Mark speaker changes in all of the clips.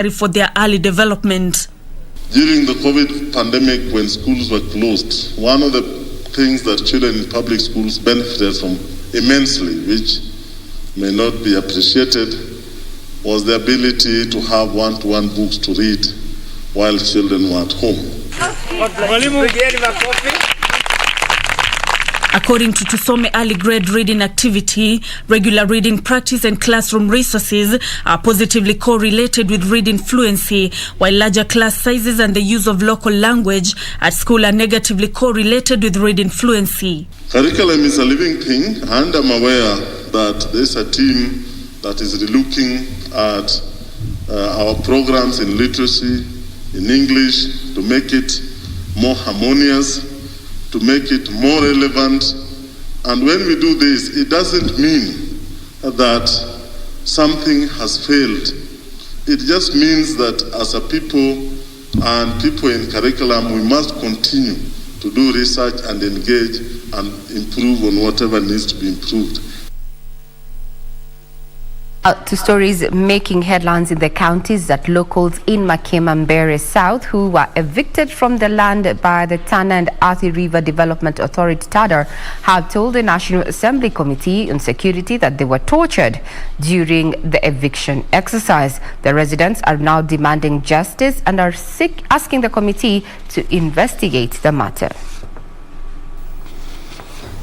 Speaker 1: for their early development.
Speaker 2: During the COVID pandemic, when schools were closed, one of the things that children in public schools benefited from immensely, which may not be appreciated, was the ability to have one-to-one books to read while children were at home.
Speaker 1: According to Tusome early grade reading activity, regular reading practice and classroom resources are positively correlated with reading fluency, while larger class sizes and the use of local language at school are negatively correlated with reading fluency.
Speaker 2: Curriculum is a living thing, and I'm aware that there's a team that is relooking at our programs in literacy, in English, to make it more harmonious, to make it more relevant. And when we do this, it doesn't mean that something has failed. It just means that as a people and people in curriculum, we must continue to do research and engage and improve on whatever needs to be improved.
Speaker 3: To stories making headlines in the counties that locals in Makemambere South who were evicted from the land by the Tana and Athi River Development Authority (TADR) have told the National Assembly Committee on Security that they were tortured during the eviction exercise. The residents are now demanding justice and are asking the committee to investigate the matter.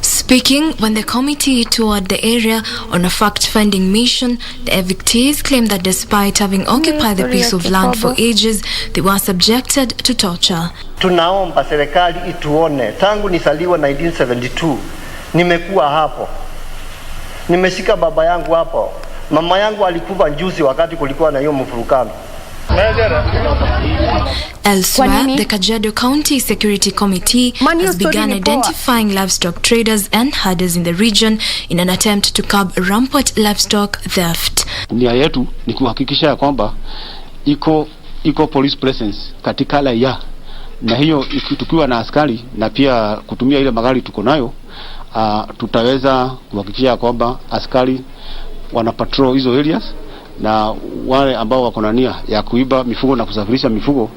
Speaker 4: Speaking when the committee toured the area on a fact-finding mission, the evictees claimed that despite having occupied the piece of land for ages, they were subjected to torture.
Speaker 5: Tunaomba serikali ituone. Tangu nisaliwa 1972, nimekuwa hapo. Nimeshika baba yangu hapo. Mama yangu alikufa juzi wakati kulikuwa na hiyo mfurukano.
Speaker 4: Elsewhere, the Kajiado County Security Committee has begun identifying livestock traders and herders in the region in an attempt to curb rampant livestock theft.
Speaker 6: Nia yetu ni kuhakikisha kwamba iko police presence katika raia, na hiyo tukiwa na askari na pia kutumia ile magari tuko nayo, tutaweza kuhakikisha kwamba askari wana patrol hizo areas, na wale ambao wako na nia ya kuiba mifugo na kusafirisha mifugo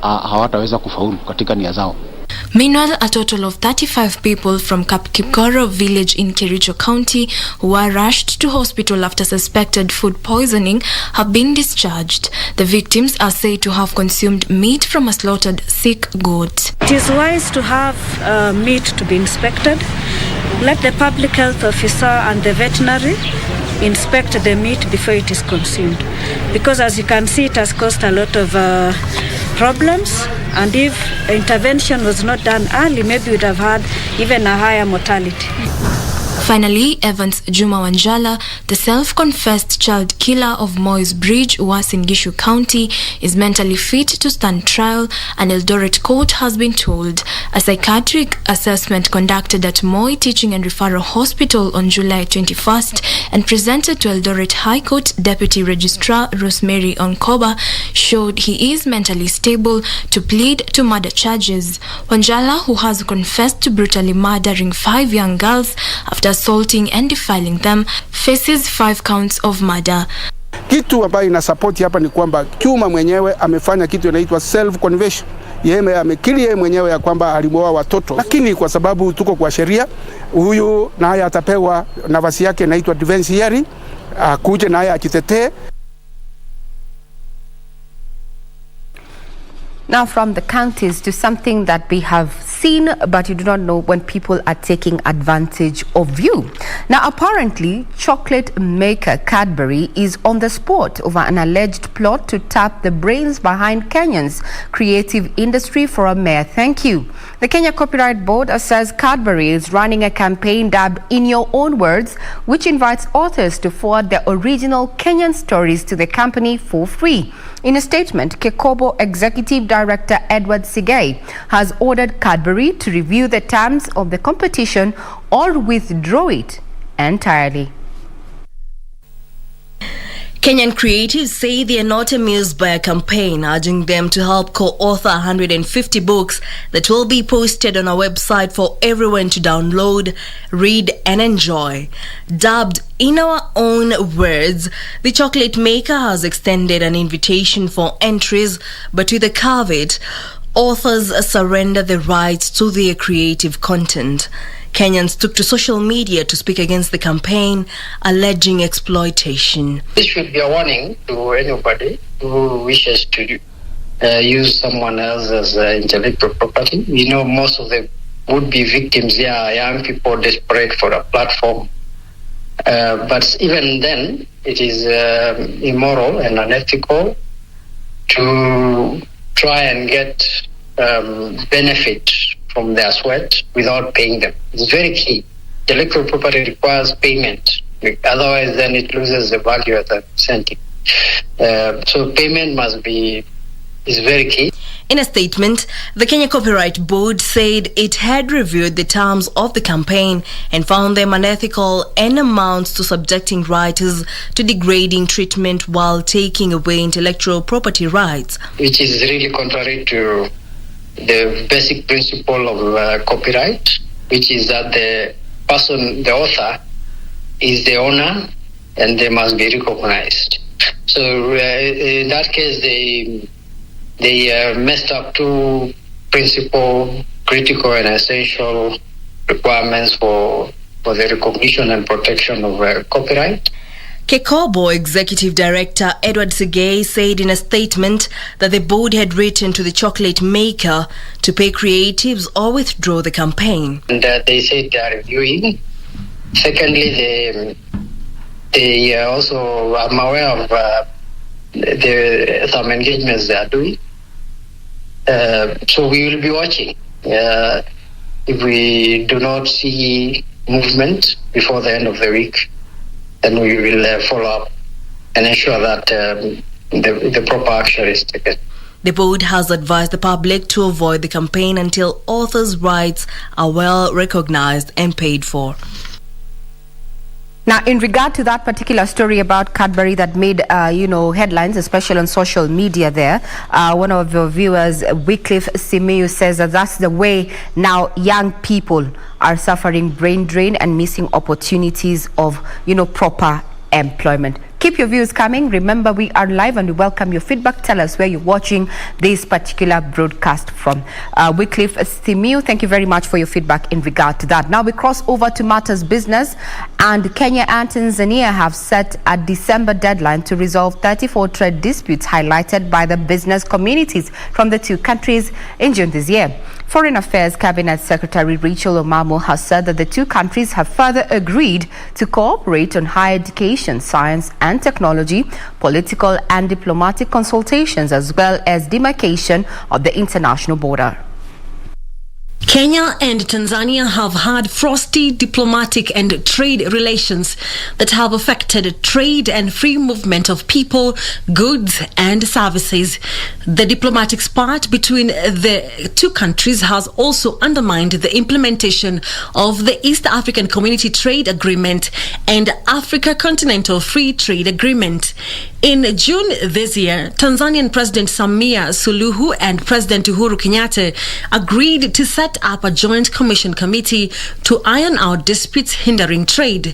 Speaker 6: hawataweza kufaulu katika nia zao.
Speaker 4: Meanwhile, a total of 35 people from Kapkipkoro village in Kericho County who were rushed to hospital after suspected food poisoning have been discharged. The victims are said to have consumed meat from a slaughtered sick goat.
Speaker 7: It is wise to have meat to be inspected. Let the public health officer and the veterinary inspect the meat before it is consumed, because as you can see, it has caused a lot of problems, and if intervention was not done early, maybe we'd have had even a higher mortality.
Speaker 4: Finally, Evans Juma Wanjala, the self-confessed child killer of Moy's Bridge, Uasin Gishu County, is mentally fit to stand trial, and Eldoret Court has been told. A psychiatric assessment conducted at Moy Teaching and Referral Hospital on July 21st and presented to Eldoret High Court Deputy Registrar Rosemary Onkoba showed he is mentally stable to plead to murder charges. Wanjala, who has confessed to brutally murdering 5 young girls after assaulting and defiling them, faces 5 counts of murder.
Speaker 8: Kitu ambayo ina support hapa ni kwamba Chuma mwenyewe amefanya kitu inaitwa self conviction. Yeye amekiri yeye mwenyewe ya kwamba alimuoa watoto, lakini kwa sababu tuko kwa sheria, huyu naye atapewa nafasi yake inaitwa defense hearing, akuje naye ajitetee.
Speaker 3: Now from the counties to something that we have seen but you do not know when people are taking advantage of you. Now apparently chocolate maker Cadbury is on the spot over an alleged plot to tap the brains behind Kenya's creative industry for a mere thank you. The Kenya Copyright Board says Cadbury is running a campaign dubbed In Your Own Words, which invites authors to forward their original Kenyan stories to the company for free. In a statement, Kekobo Executive Director Edward Sigei has ordered Cadbury to review the terms of the competition or withdraw it entirely.
Speaker 9: Kenyan creatives say they are not amused by a campaign urging them to help co-author 150 books that will be posted on our website for everyone to download, read and enjoy. Dubbed In Our Own Words, the chocolate maker has extended an invitation for entries, but with a caveat: authors surrender the rights to their creative content. Kenyans took to social media to speak against the campaign, alleging exploitation.
Speaker 10: This should be a warning to anybody who wishes to use someone else's intellectual property. You know, most of the would-be victims here are young people desperate for a platform. But even then, it is immoral and unethical to try and get benefit from their sweat without paying them. It's very key. Intellectual property requires payment. Otherwise, then it loses the value as a incentive. So payment is very key.
Speaker 9: In a statement, the Kenya Copyright Board said it had reviewed the terms of the campaign and found them unethical and amounts to subjecting writers to degrading treatment while taking away intellectual property rights.
Speaker 10: Which is really contrary to the basic principle of copyright, which is that the author, is the owner and they must be recognized. So in that case, they messed up two principal, critical and essential requirements for the recognition and protection of copyright.
Speaker 9: Kekobo Executive Director Edward Sigei said in a statement that the board had written to the chocolate maker to pay creatives or withdraw the campaign.
Speaker 10: And they said they are reviewing. Secondly, they also, I'm aware of some engagements they are doing. So we will be watching. If we do not see movement before the end of the week, then we will follow up and ensure that the proper action is taken.
Speaker 9: The board has advised the public to avoid the campaign until authors' rights are well recognized and paid for.
Speaker 3: Now, in regard to that particular story about Cadbury that made, headlines, especially on social media there, one of your viewers, Wycliffe Simiyu, says that that's the way now young people are suffering brain drain and missing opportunities of, proper employment. Keep your views coming. Remember, we are live and we welcome your feedback. Tell us where you're watching this particular broadcast from. Wycliffe Simiyu, thank you very much for your feedback in regard to that. Now we cross over to matters business, and Kenya and Tanzania have set a December deadline to resolve 34 trade disputes highlighted by the business communities from the two countries in June this year. Foreign Affairs Cabinet Secretary Rachel Omamo has said that the two countries have further agreed to cooperate on higher education, science and technology, political and diplomatic consultations, as well as demarcation of the international border.
Speaker 11: Kenya and Tanzania have had frosty diplomatic and trade relations that have affected trade and free movement of people, goods and services. The diplomatic spat between the two countries has also undermined the implementation of the East African Community Trade Agreement and Africa Continental Free Trade Agreement. In June this year, Tanzanian President Samia Suluhu and President Uhuru Kenyatta agreed to set up a joint commission committee to iron out disputes hindering trade.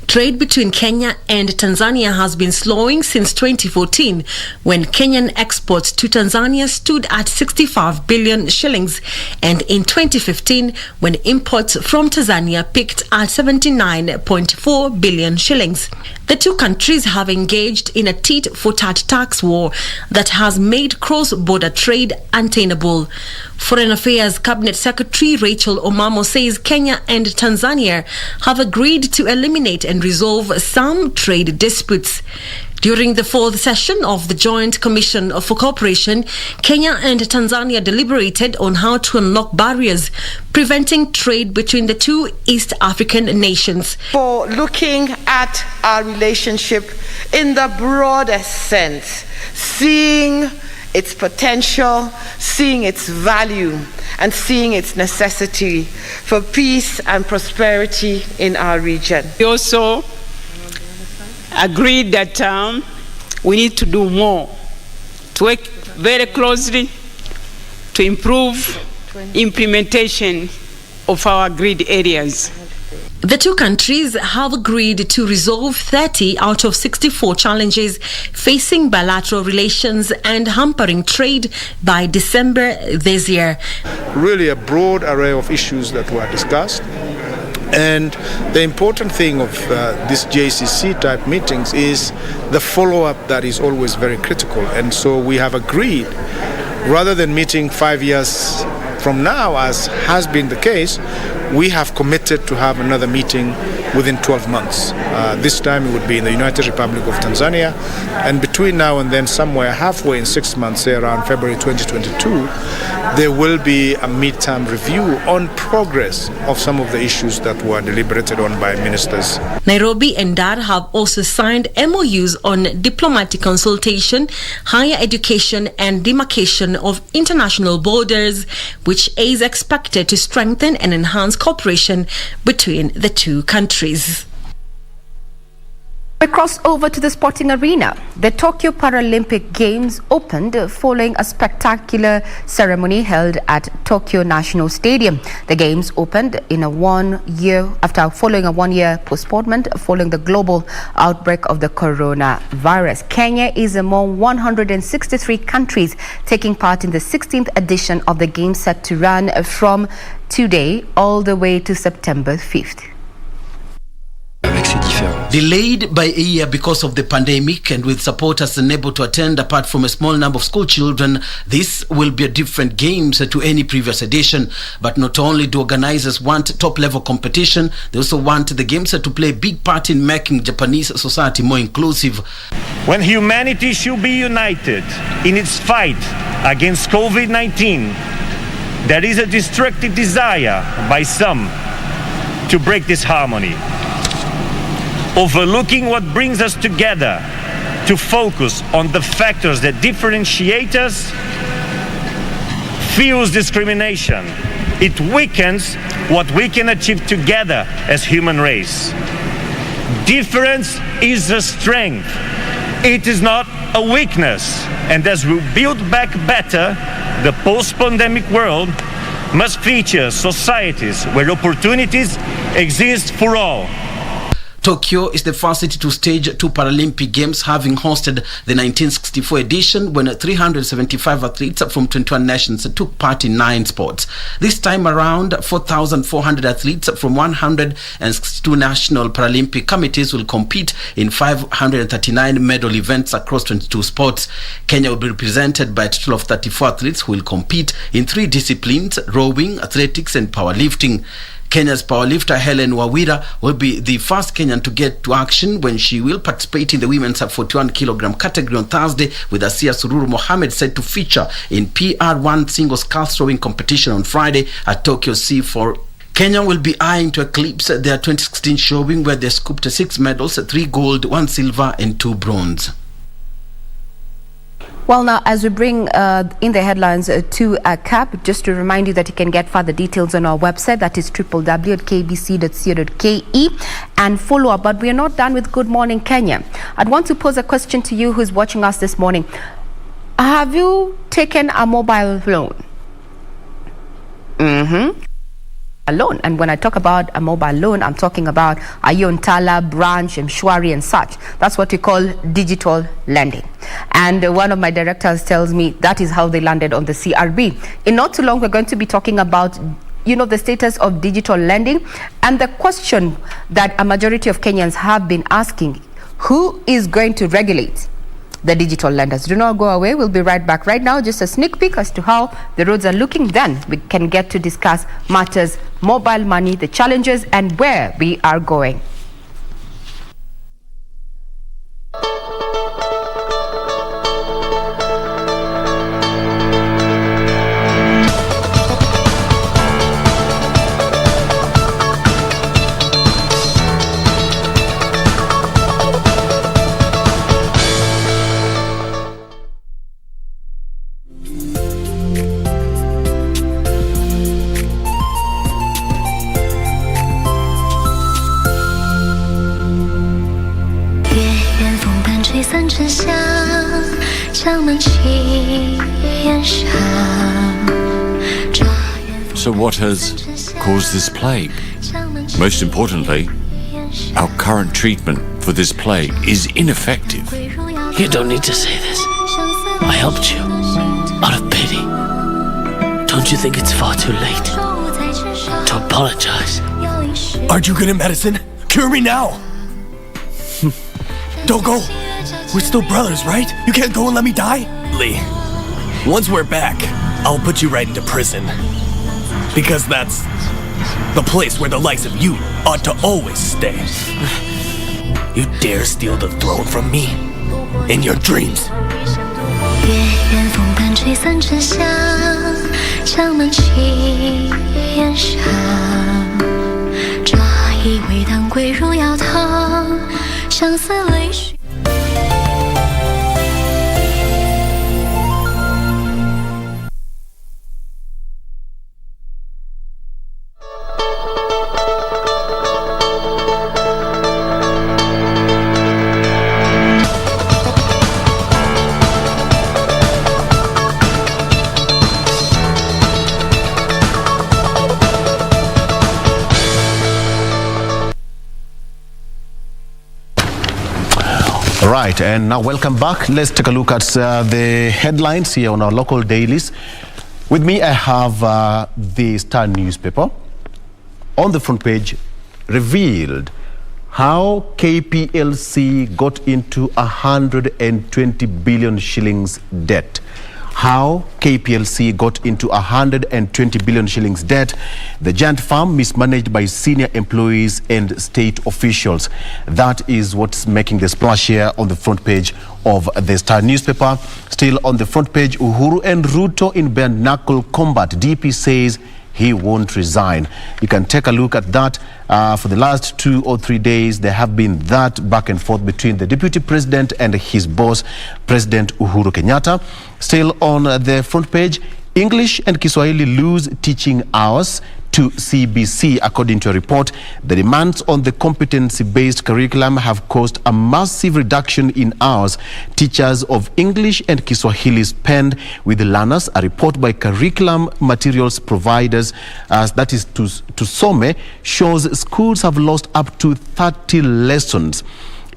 Speaker 11: Trade between Kenya and Tanzania has been slowing since 2014, when Kenyan exports to Tanzania stood at 65 billion shillings, and in 2015, when imports from Tanzania peaked at 79.4 billion shillings. The two countries have engaged in a tit-for-tat tax war that has made cross-border trade untenable. Foreign Affairs Cabinet Secretary Rachel Omamo says Kenya and Tanzania have agreed to eliminate and resolve some trade disputes. During the fourth session of the Joint Commission for Cooperation, Kenya and Tanzania deliberated on how to unlock barriers preventing trade between the two East African nations.
Speaker 12: For looking at our relationship in the broadest sense, seeing its potential, seeing its value, and seeing its necessity for peace and prosperity in our region.
Speaker 13: We also agreed that we need to do more, to work very closely to improve implementation of our grid areas.
Speaker 11: The two countries have agreed to resolve 30 out of 64 challenges facing bilateral relations and hampering trade by December this year.
Speaker 14: Really a broad array of issues that were discussed. And the important thing of these JCC type meetings is the follow-up that is always very critical. And so we have agreed, rather than meeting 5 years from now, as has been the case, we have committed to have another meeting within 12 months. This time it would be in the United Republic of Tanzania, and between now and then, somewhere halfway in 6 months, say around February 2022, there will be a midterm review on progress of some of the issues that were deliberated on by ministers.
Speaker 11: Nairobi and Dar have also signed MOUs on diplomatic consultation, higher education and demarcation of international borders, which is expected to strengthen and enhance cooperation between the two countries.
Speaker 3: We cross over to the sporting arena. The Tokyo Paralympic Games opened following a spectacular ceremony held at Tokyo National Stadium. The Games opened in following a one-year postponement following the global outbreak of the coronavirus. Kenya is among 163 countries taking part in the 16th edition of the Games, set to run from today all the way to September 5th.
Speaker 15: Delayed by a year because of the pandemic and with supporters unable to attend apart from a small number of school children, this will be a different games to any previous edition. But not only do organizers want top-level competition, they also want the games to play a big part in making Japanese society more inclusive.
Speaker 16: When humanity should be united in its fight against COVID-19, there is a destructive desire by some to break this harmony, overlooking what brings us together, to focus on the factors that differentiate us, fuels discrimination. It weakens what we can achieve together as human race. Difference is a strength. It is not a weakness. And as we build back better, the post-pandemic world must feature societies where opportunities exist for all.
Speaker 15: Tokyo is the first city to stage two Paralympic Games, having hosted the 1964 edition when 375 athletes from 21 nations took part in 9 sports. This time around, 4,400 athletes from 162 national Paralympic committees will compete in 539 medal events across 22 sports. Kenya will be represented by a total of 34 athletes who will compete in 3 disciplines: rowing, athletics and powerlifting. Kenya's powerlifter Helen Wawira will be the first Kenyan to get to action when she will participate in the women's 41-kilogram category on Thursday, with Asia Sururu Mohammed set to feature in PR1 single sculls rowing competition on Friday at Tokyo C4. Kenya will be eyeing to eclipse their 2016 showing, where they scooped 6 medals, 3 gold, 1 silver and 2 bronze.
Speaker 3: Well, now, as we bring in the headlines to a cap, just to remind you that you can get further details on our website, that is www.kbc.co.ke, and follow up. But we are not done with Good Morning Kenya. I'd want to pose a question to you who's watching us this morning. Have you taken a mobile loan? A loan. And when I talk about a mobile loan, I'm talking about Ayontala, Branch, Mshwari and such. That's what we call digital lending. And one of my directors tells me that is how they landed on the CRB. In not too long, we're going to be talking about, the status of digital lending and the question that a majority of Kenyans have been asking: who is going to regulate the digital lenders? Do not go away. We'll be right back. Right now, just a sneak peek as to how the roads are looking. Then we can get to discuss matters mobile money, the challenges, and where we are going.
Speaker 17: So what has caused this plague? Most importantly, our current treatment for this plague is ineffective.
Speaker 18: You don't need to say this. I helped you out of pity. Don't you think it's far too late to apologize?
Speaker 19: Aren't you good at medicine? Cure me now! Don't go! We're still brothers, right? You can't go and let me die? Lee, once we're back, I'll put you right into prison. Because that's the place where the likes of you ought to always stay. You dare steal the throne from me? In your dreams.
Speaker 20: 月圆风般吹散沉香，江门起烟上。这一味当归入药汤，相思泪水。
Speaker 21: Right, and now welcome back. Let's take a look at the headlines here on our local dailies. With me, I have the Star newspaper. On the front page, revealed how KPLC got into 120 billion shillings debt. How KPLC got into 120 billion shillings debt. The giant firm mismanaged by senior employees and state officials. That is what's making the splash here on the front page of the Star newspaper. Still on the front page, Uhuru and Ruto in bare knuckle combat. DP says he won't resign. You can take a look at that. For the last 2 or 3 days, there have been that back and forth between the deputy president and his boss, President Uhuru Kenyatta. Still on the front page, English and Kiswahili lose teaching hours to CBC. According to a report, the demands on the competency-based curriculum have caused a massive reduction in hours teachers of English and Kiswahili spend with learners. A report by curriculum materials providers, that is to Some, shows schools have lost up to 30 lessons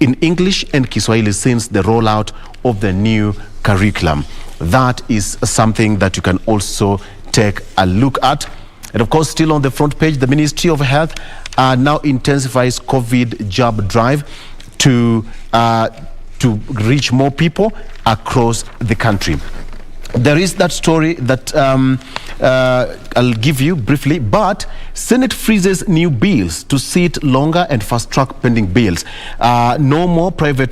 Speaker 21: in English and Kiswahili since the rollout of the new curriculum. That is something that you can also take a look at. And of course, still on the front page, the Ministry of Health now intensifies COVID jab drive to reach more people across the country. There is that story that I'll give you briefly, but Senate freezes new bills to sit longer and fast-track pending bills. No more privately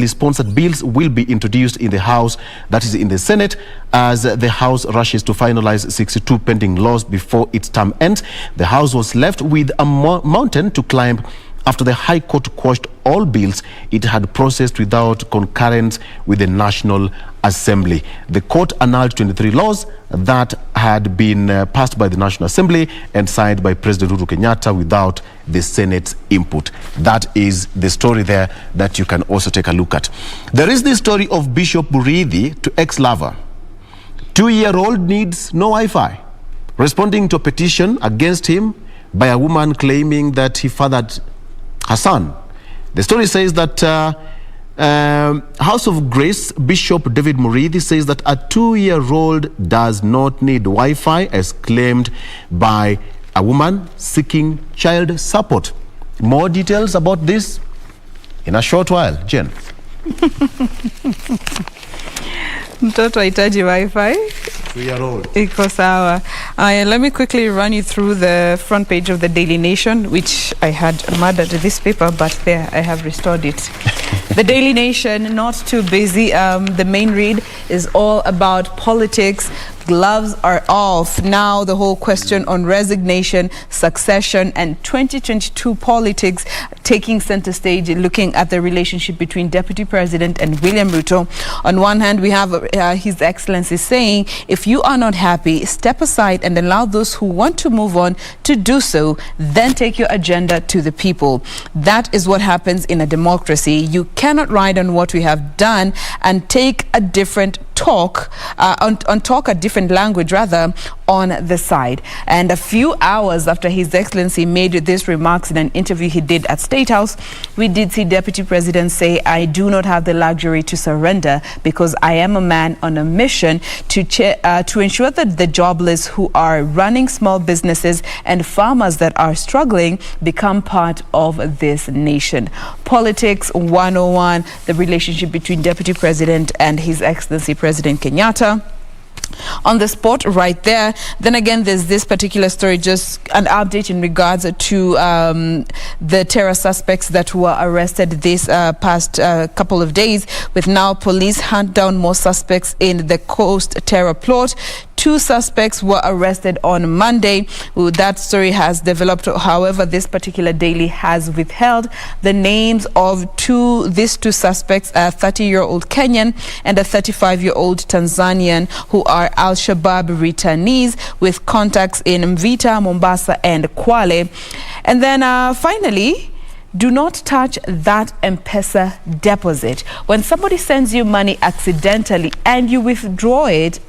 Speaker 21: sponsored bills will be introduced in the House, that is in the Senate, as the House rushes to finalize 62 pending laws before its term ends. The House was left with a mountain to climb after the High Court quashed all bills it had processed without concurrence with the National Assembly. The court annulled 23 laws that had been passed by the National Assembly and signed by President Uhuru Kenyatta without the Senate's input. That is the story there that you can also take a look at. There is the story of Bishop Muriithi to ex-lover. 2-year-old needs no Wi-Fi. Responding to a petition against him by a woman claiming that he fathered her son. The story says that House of Grace Bishop David Muriithi says that a 2-year-old does not need Wi-Fi, as claimed by a woman seeking child support. More details about this in a short while. Jen.
Speaker 22: Mtoto hahitaji Wi-Fi.
Speaker 21: 2-year-old.
Speaker 22: Iko sawa. Let me quickly run you through the front page of the Daily Nation, which I had murdered this paper, but there I have restored it. The Daily Nation, not too busy. The main read, is all about politics. Gloves are off. Now the whole question on resignation, succession, and 2022 politics taking center stage, looking at the relationship between Deputy President and William Ruto. On one hand, we have His Excellency saying, if you are not happy, step aside and allow those who want to move on to do so, then take your agenda to the people. That is what happens in a democracy. You cannot ride on what we have done and take a different talk, talk a different language rather, on the side. And a few hours after His Excellency made these remarks in an interview he did at State House, we did see Deputy President say, I do not have the luxury to surrender because I am a man on a mission to ensure that the jobless who are running small businesses and farmers that are struggling become part of this nation. Politics 101, the relationship between Deputy President and His Excellency President Kenyatta. On the spot right there. Then again, there's this particular story, just an update in regards to the terror suspects that were arrested this past couple of days, with now police hunt down more suspects in the Coast terror plot. 2 suspects were arrested on Monday. That story has developed. However, this particular daily has withheld the names of these two suspects, a 30-year-old Kenyan and a 35-year-old Tanzanian, who are Al-Shabaab returnees with contacts in Mvita, Mombasa, and Kwale. And then finally, do not touch that M-Pesa deposit. When somebody sends you money accidentally and you withdraw it,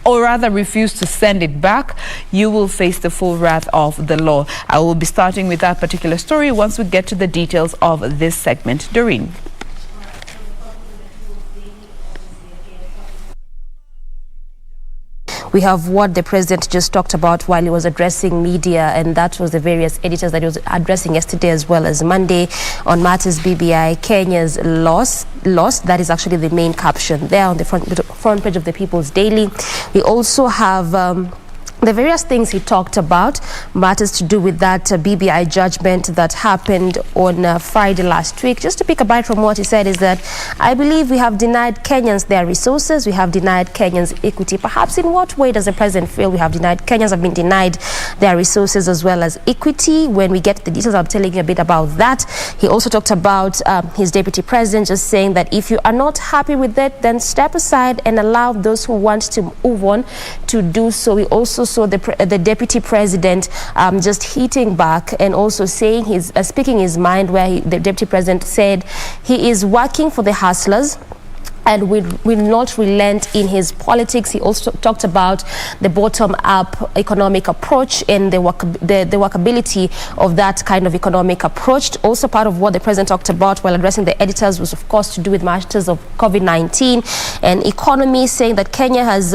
Speaker 22: or rather refuse to send it back, you will face the full wrath of the law. I will be starting with that particular story once we get to the details of this segment. Doreen.
Speaker 1: We have what the president just talked about while he was addressing media, and that was the various editors that he was addressing yesterday as well as Monday on matters BBI. Kenya's lost. That is actually the main caption there on the front page of the People's Daily. We also have the various things he talked about, matters to do with that BBI judgment that happened on Friday last week. Just to pick a bite from what he said is that, I believe we have denied Kenyans their resources, we have denied Kenyans equity. Perhaps in what way does the president feel we have denied? Kenyans have been denied their resources as well as equity. When we get the details, I'm telling you a bit about that. He also talked about his deputy president just saying that if you are not happy with it, then step aside and allow those who want to move on to do so. We also saw the deputy president just hitting back and also saying speaking his mind, where the deputy president said he is working for the hustlers and will not relent in his politics. He also talked about the bottom-up economic approach and the workability of that kind of economic approach. Also, part of what the president talked about while addressing the editors was, of course, to do with matters of COVID-19 and economy, saying that Kenya has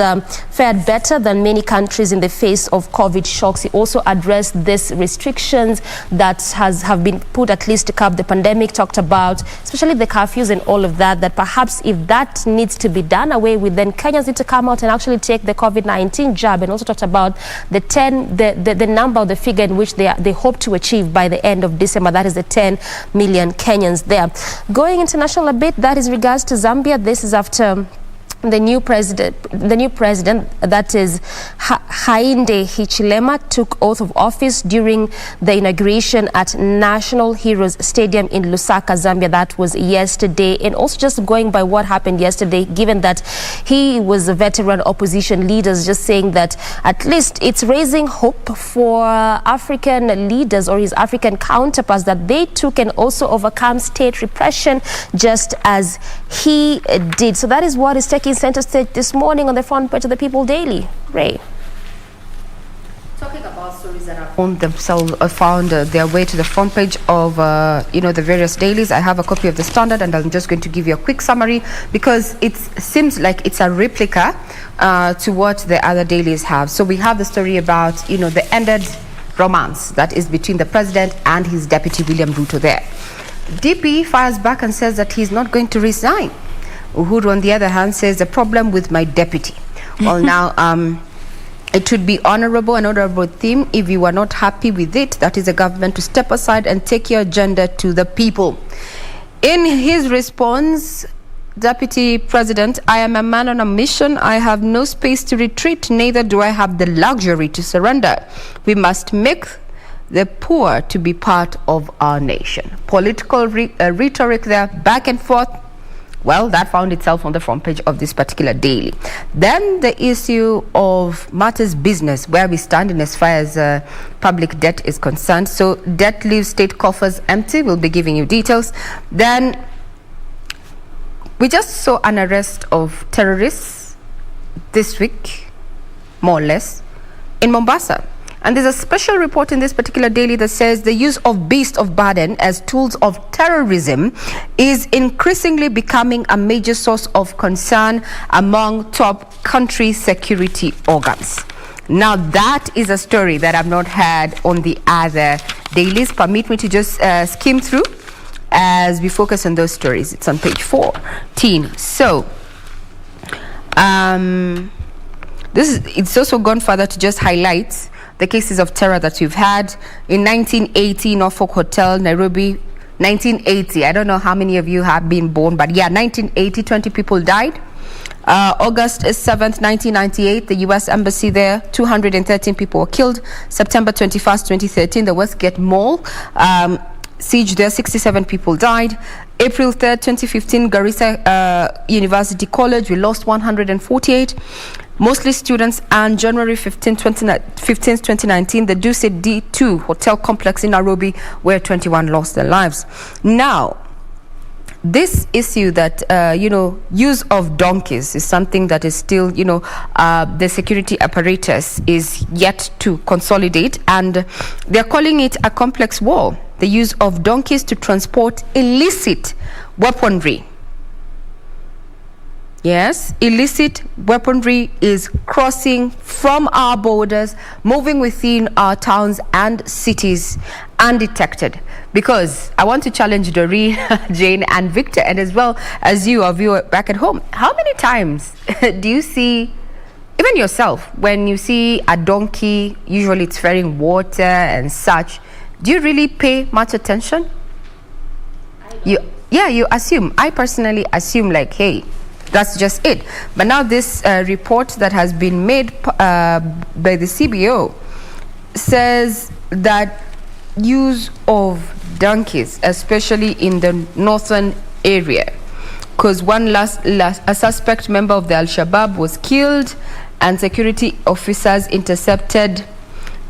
Speaker 1: fared better than many countries in the face of COVID shocks. He also addressed these restrictions that have been put at least to curb the pandemic, talked about especially the curfews and all of that, that perhaps if that needs to be done away with, then Kenyans need to come out and actually take the COVID-19 jab, and also talked about the number, the figure in which they hope to achieve by the end of December. That is the 10 million Kenyans there. Going international a bit, that is regards to Zambia. This is after the new president, that is Hakainde Hichilema, took oath of office during the inauguration at National Heroes Stadium in Lusaka, Zambia. That was yesterday. And also, just going by what happened yesterday, given that he was a veteran opposition leader, just saying that at least it's raising hope for African leaders or his African counterparts, that they too can also overcome state repression just as he did. So that is what is taking center stage this morning on the front page of the People Daily. Ray.
Speaker 3: Talking about stories that have found their way to the front page of the various dailies. I have a copy of the Standard, and I'm just going to give you a quick summary because it seems like it's a replica to what the other dailies have. So we have the story about the ended romance that is between the president and his deputy William Ruto there. DP fires back and says that he's not going to resign. Uhuru, on the other hand, says the problem with my deputy. Well, now, it should be an honorable theme. If you are not happy with it, that is the government to step aside and take your agenda to the people. In his response, Deputy President, I am a man on a mission. I have no space to retreat, neither do I have the luxury to surrender. We must make the poor to be part of our nation. Political rhetoric there, back and forth. Well, that found itself on the front page of this particular daily. Then the issue of matters business, where we stand in as far as public debt is concerned. So debt leaves state coffers empty. We'll be giving you details. Then we just saw an arrest of terrorists this week, more or less, in Mombasa. And there's a special report in this particular daily that says the use of beasts of burden as tools of terrorism is increasingly becoming a major source of concern among top country security organs. Now, that is a story that I've not had on the other dailies. Permit me to just skim through as we focus on those stories. It's on page 14. So, it's also gone further to just highlight the cases of terror that we've had. In 1980, Norfolk Hotel, Nairobi, 1980. I don't know how many of you have been born, but yeah, 1980, 20 people died. August 7th, 1998, the U.S. Embassy there, 213 people were killed. September 21st, 2013, the Westgate Mall, siege there, 67 people died. April 3rd, 2015, Garissa University College, we lost 148. Mostly students. And January 15th, 2019, the Duce D2 hotel complex in Nairobi, where 21 lost their lives. Now, this issue that, use of donkeys is something that is still, the security apparatus is yet to consolidate, and they're calling it a complex war. The use of donkeys to transport illicit weaponry. Yes, illicit weaponry is crossing from our borders, moving within our towns and cities undetected. Because I want to challenge Doreen, Jane, and Victor, and as well as you, our viewer back at home. How many times do you see, even yourself, when you see a donkey, usually it's ferrying water and such, do you really pay much attention? You assume. I personally assume like, hey, that's just it. But now this report that has been made by the CBO says that use of donkeys, especially in the northern area, because a suspect member of the Al-Shabaab was killed, and security officers intercepted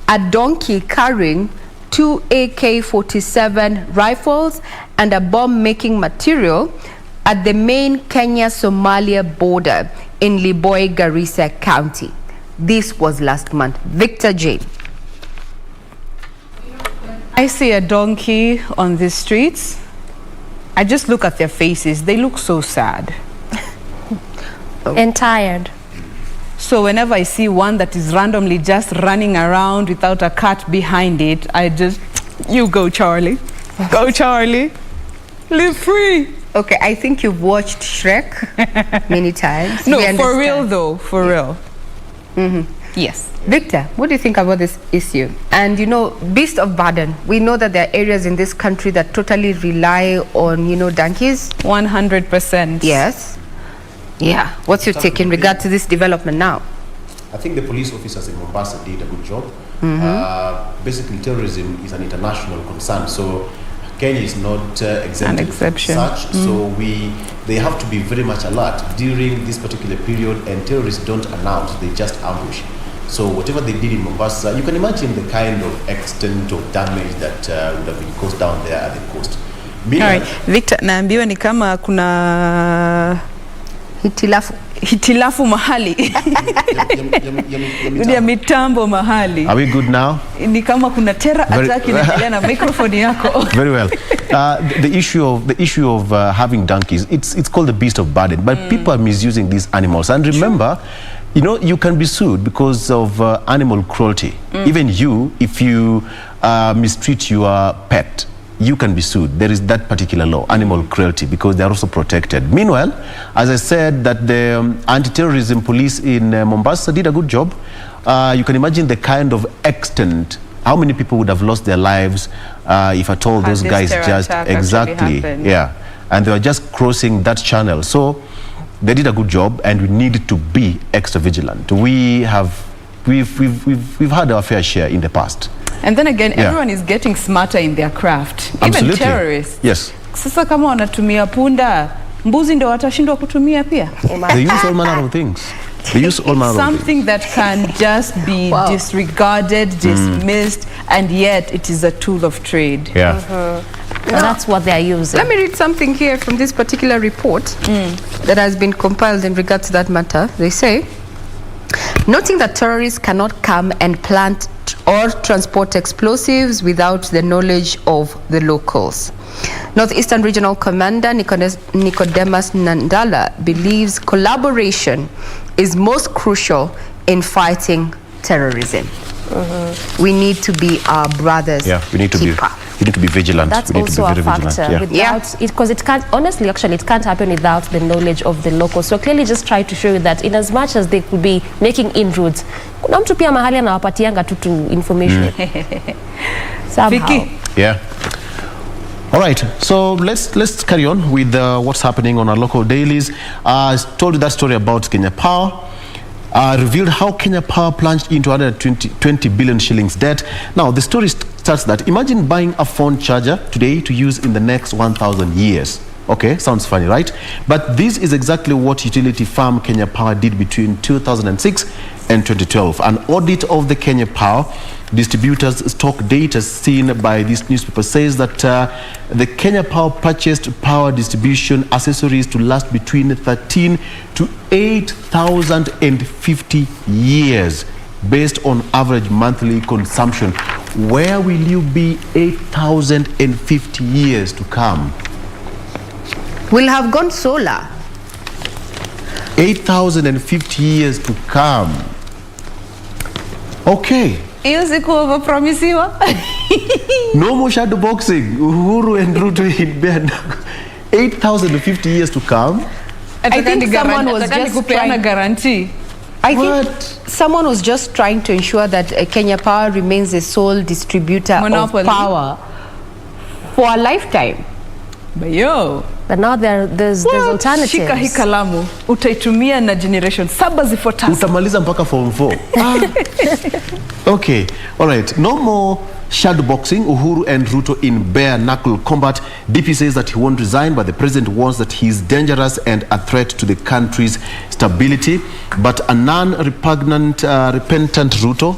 Speaker 3: a donkey carrying 2 AK-47 rifles and a bomb-making material at the main Kenya-Somalia border in Liboi, Garissa County. This was last month. Victor J.
Speaker 22: I see a donkey on the streets. I just look at their faces. They look so sad.
Speaker 1: And tired.
Speaker 22: So whenever I see one that is randomly just running around without a cart behind it, I just, you go, Charlie. Go, Charlie. Live free.
Speaker 3: Okay, I think you've watched Shrek many times.
Speaker 22: No, for real though, for real.
Speaker 3: Mm-hmm.
Speaker 22: Yes.
Speaker 3: Victor, what do you think about this issue? And beast of burden, we know that there are areas in this country that totally rely on, donkeys.
Speaker 22: 100%.
Speaker 3: Yes. Yeah. What's your take in regard to this development now?
Speaker 21: I think the police officers in Mombasa did a good job.
Speaker 3: Mm-hmm.
Speaker 21: Basically, terrorism is an international concern, so Kenya is not exempt
Speaker 22: an exception.
Speaker 21: From such. So they have to be very much alert during this particular period, and terrorists don't announce, they just ambush. So whatever they did in Mombasa, you can imagine the kind of extent of damage that would have been caused down there at the coast.
Speaker 22: Meanwhile, Victor, naambiwa ni kama kuna hitilafu mahali ya mitambo mahali.
Speaker 21: Are we good now?
Speaker 22: Ni kama kuna terror attack inaendelea na microphone yako.
Speaker 21: Very well. The issue of having donkeys, it's called the beast of burden, but people are misusing these animals. And remember, you can be sued because of animal cruelty. Even you, if you mistreat your pet, you can be sued. There is that particular law, animal cruelty, because they are also protected. Meanwhile, as I said, that the anti-terrorism police in Mombasa did a good job. You can imagine the kind of extent, how many people would have lost their lives if at all those guys just exactly, yeah. and they were just crossing that channel. So they did a good job, and we needed to be extra vigilant. We've had our fair share in the past.
Speaker 22: And then again, everyone is getting smarter in their craft.
Speaker 21: Absolutely.
Speaker 22: Even terrorists.
Speaker 21: Yes.
Speaker 22: Sasa kama wanatumia punda, mbuzi ndio watashindwa kutumia pia.
Speaker 21: They use all manner of things. They use all manner of things.
Speaker 22: Something that can just be disregarded, dismissed, and yet it is a tool of trade.
Speaker 21: Yeah.
Speaker 1: And that's what they are using.
Speaker 3: Let me read something here from this particular report that has been compiled in regard to that matter. They say, noting that terrorists cannot come and plant or transport explosives without the knowledge of the locals. Northeastern Regional Commander Nicodemus Nandala believes collaboration is most crucial in fighting terrorism. We need to be our brother's keeper.
Speaker 21: We need to be vigilant.
Speaker 1: That's
Speaker 21: we need
Speaker 1: also
Speaker 21: to be
Speaker 1: a
Speaker 21: very
Speaker 1: factor.
Speaker 21: vigilant.
Speaker 1: Because it can't, honestly, actually, it can't happen without the knowledge of the locals. So clearly just try to show you that in as much as they could be making inroads, kuna mtu pia mahali anawapatianga tu information. Somehow.
Speaker 21: Yeah. All right, so let's carry on with what's happening on our local dailies. I told you that story about Kenya Power. Revealed how Kenya Power plunged into 120 billion shillings debt. Now, the story starts that imagine buying a phone charger today to use in the next 1,000 years. Okay, sounds funny, right? But this is exactly what utility firm Kenya Power did between 2006 and 2012. An audit of the Kenya Power distributors' stock data seen by this newspaper says that the Kenya Power purchased power distribution accessories to last between 13 to 8,050 years based on average monthly consumption. Where will you be 8,050 years to come?
Speaker 3: We'll have gone solar.
Speaker 21: 8,050 years to come. Okay.
Speaker 22: Hiyo siku overpromisiwa.
Speaker 21: No more shadow boxing. Uhuru and Ruto in bed. 8,050 years to come.
Speaker 3: I think someone was just trying
Speaker 22: guarantee.
Speaker 3: Someone was just trying to ensure that Kenya Power remains the sole distributor of power for a lifetime.
Speaker 1: But now there's alternatives.
Speaker 22: Shika hii kalamu, utaitumia na generation 7 zifuatazo.
Speaker 21: Utamaliza mpaka form 4. Okay, all right. No more shadowboxing. Uhuru and Ruto in bare knuckle combat. DP says that he won't resign, but the president warns that he is dangerous and a threat to the country's stability. But a repentant Ruto,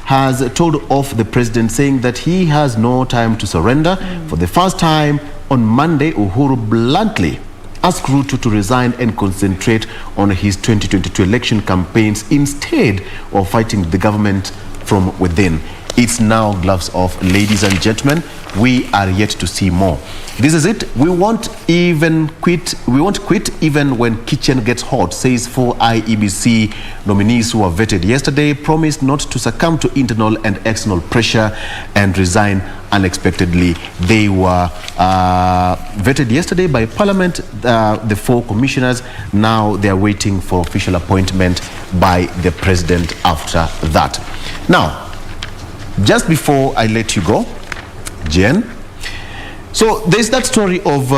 Speaker 21: has told off the president, saying that he has no time to surrender. For the first time on Monday, Uhuru bluntly asked Ruto to resign and concentrate on his 2022 election campaigns instead of fighting the government from within. It's now gloves off, ladies and gentlemen. We are yet to see more. This is it. We won't quit even when kitchen gets hot, says 4 IEBC nominees who were vetted yesterday promised not to succumb to internal and external pressure and resign unexpectedly. They were vetted yesterday by Parliament, the 4 commissioners. Now they are waiting for official appointment by the president after that. Now, just before I let you go, Jen, so there's that story of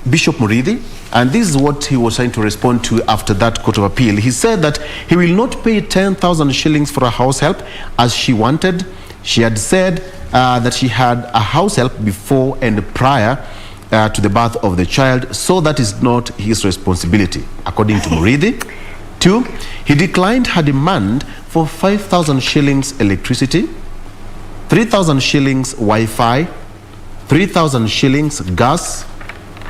Speaker 21: Bishop Murithi, and this is what he was trying to respond to after that court of appeal. He said that he will not pay 10,000 shillings for a house help as she wanted. She had said that she had a house help before and prior to the birth of the child, so that is not his responsibility, according to Murithi. 2, he declined her demand for 5,000 shillings electricity, 3,000 shillings Wi-Fi, 3,000 shillings gas,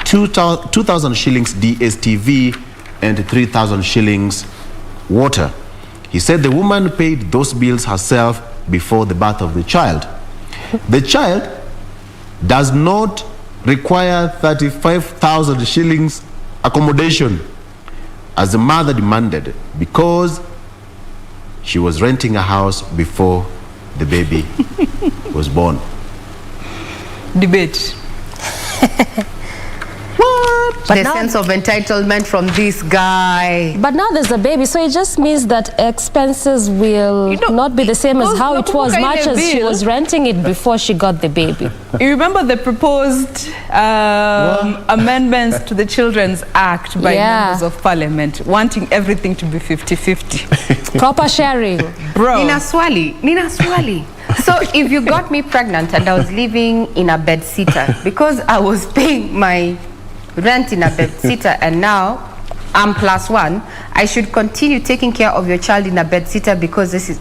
Speaker 21: 2,000 shillings DSTV, and 3,000 shillings water. He said the woman paid those bills herself before the birth of the child. The child does not require 35,000 shillings accommodation as the mother demanded, because she was renting a house before the baby was born.
Speaker 22: Debate.
Speaker 21: What?
Speaker 3: What? The sense of entitlement from this guy.
Speaker 1: But now there's a baby, so it just means that expenses will not be the same as how it was, much as she was renting it before she got the baby.
Speaker 22: You remember the proposed amendments to the Children's Act by members of Parliament, wanting everything to be 50-50.
Speaker 1: Proper sharing.
Speaker 22: Bro.
Speaker 3: Nina Swali. So if you got me pregnant and I was living in a bed sitter because I was paying my rent in a bed sitter and now I'm +1, I should continue taking care of your child in a bed sitter because this is...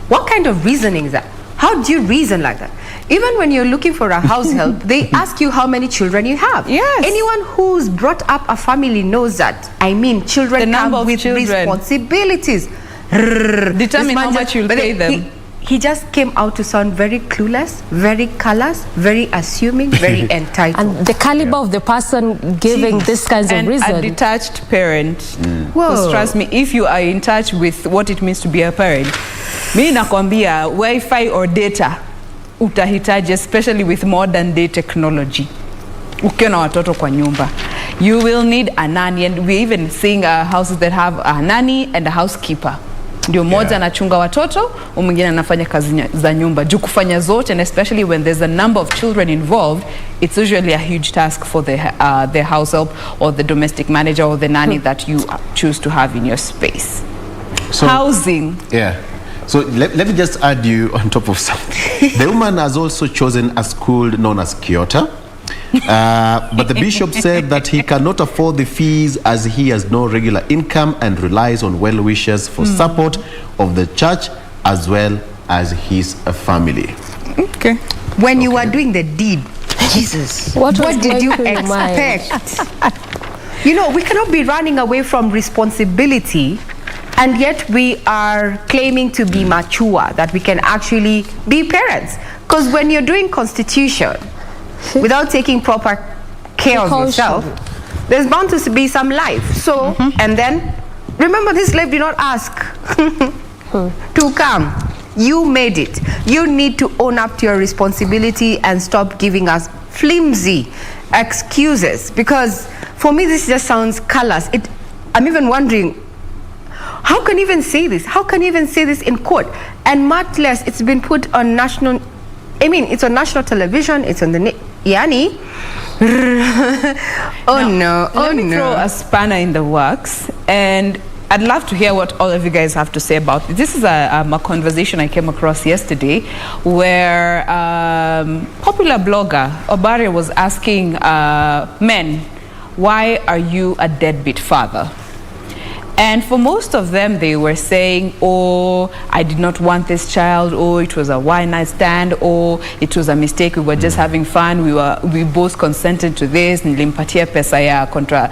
Speaker 3: What kind of reasoning is that? How do you reason like that? Even when you're looking for a house help, they ask you how many children you have.
Speaker 22: Yes.
Speaker 3: Anyone who's brought up a family knows that. I mean, children come with responsibilities.
Speaker 22: Determine how much you'll pay them.
Speaker 3: He just came out to sound very clueless, very callous, very assuming, very entitled.
Speaker 1: And the caliber of the person giving this kinds of reason.
Speaker 22: And a detached parent. Because trust me, if you are in touch with what it means to be a parent, mi nakwambia Wi-Fi or data utahitaji, especially with modern day technology. Ukiwa na watoto kwa nyumba, you will need a nanny, and we're even seeing houses that have a nanny and a housekeeper. Ndio moja anachunga watoto, mwingine anafanya kazi za nyumba. Juu kufanya zote, and especially when there's a number of children involved, it's usually a huge task for the house help or the domestic manager or the nanny that you choose to have in your space. So, housing.
Speaker 21: Yeah. So let me just add you on top of something. The woman has also chosen a school known as Kyoto. But the bishop said that he cannot afford the fees as he has no regular income and relies on well-wishers for support of the church as well as his family.
Speaker 22: Okay.
Speaker 3: When you were doing the deed, Jesus, what did you expect? You know, we cannot be running away from responsibility, and yet we are claiming to be mature, that we can actually be parents. Because when you're doing constitution, without taking proper care of yourself, there's bound to be some life. So, and then, remember, this slave did not ask to come. You made it. You need to own up to your responsibility and stop giving us flimsy excuses. Because for me, this just sounds callous. I'm even wondering, how can you even say this? How can you even say this in court? And much less, it's been put on national... I mean, it's on national television, it's on the... Yani?
Speaker 22: Let me throw a spanner in the works, and I'd love to hear what all of you guys have to say about it. This is a conversation I came across yesterday where popular blogger Obare was asking men, why are you a deadbeat father? And for most of them, they were saying, oh, I did not want this child, oh, it was a one-night stand, oh, it was a mistake, we were just having fun, we both consented to this, nilimpatia pesa ya contra,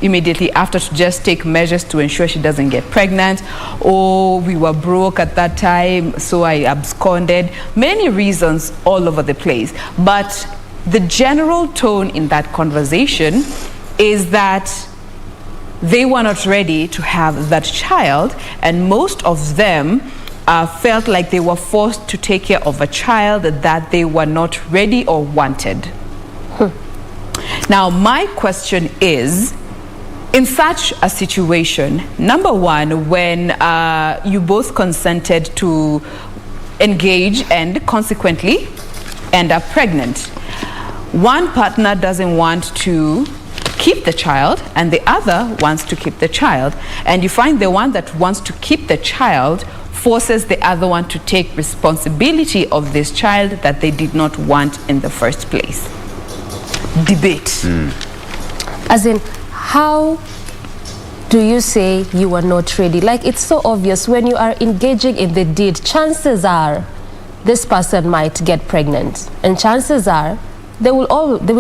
Speaker 22: immediately after to just take measures to ensure she doesn't get pregnant, or we were broke at that time, so I absconded. Many reasons all over the place. But the general tone in that conversation is that they were not ready to have that child, and most of them felt like they were forced to take care of a child that they were not ready or wanted. Now, my question is, in such a situation, number one, when you both consented to engage and consequently end up pregnant, one partner doesn't want to keep the child and the other wants to keep the child, and you find the one that wants to keep the child forces the other one to take responsibility of this child that they did not want in the first place. Debate.
Speaker 1: As in, how do you say you are not ready? Like, it's so obvious when you are engaging in the deed, chances are this person might get pregnant, and chances are they will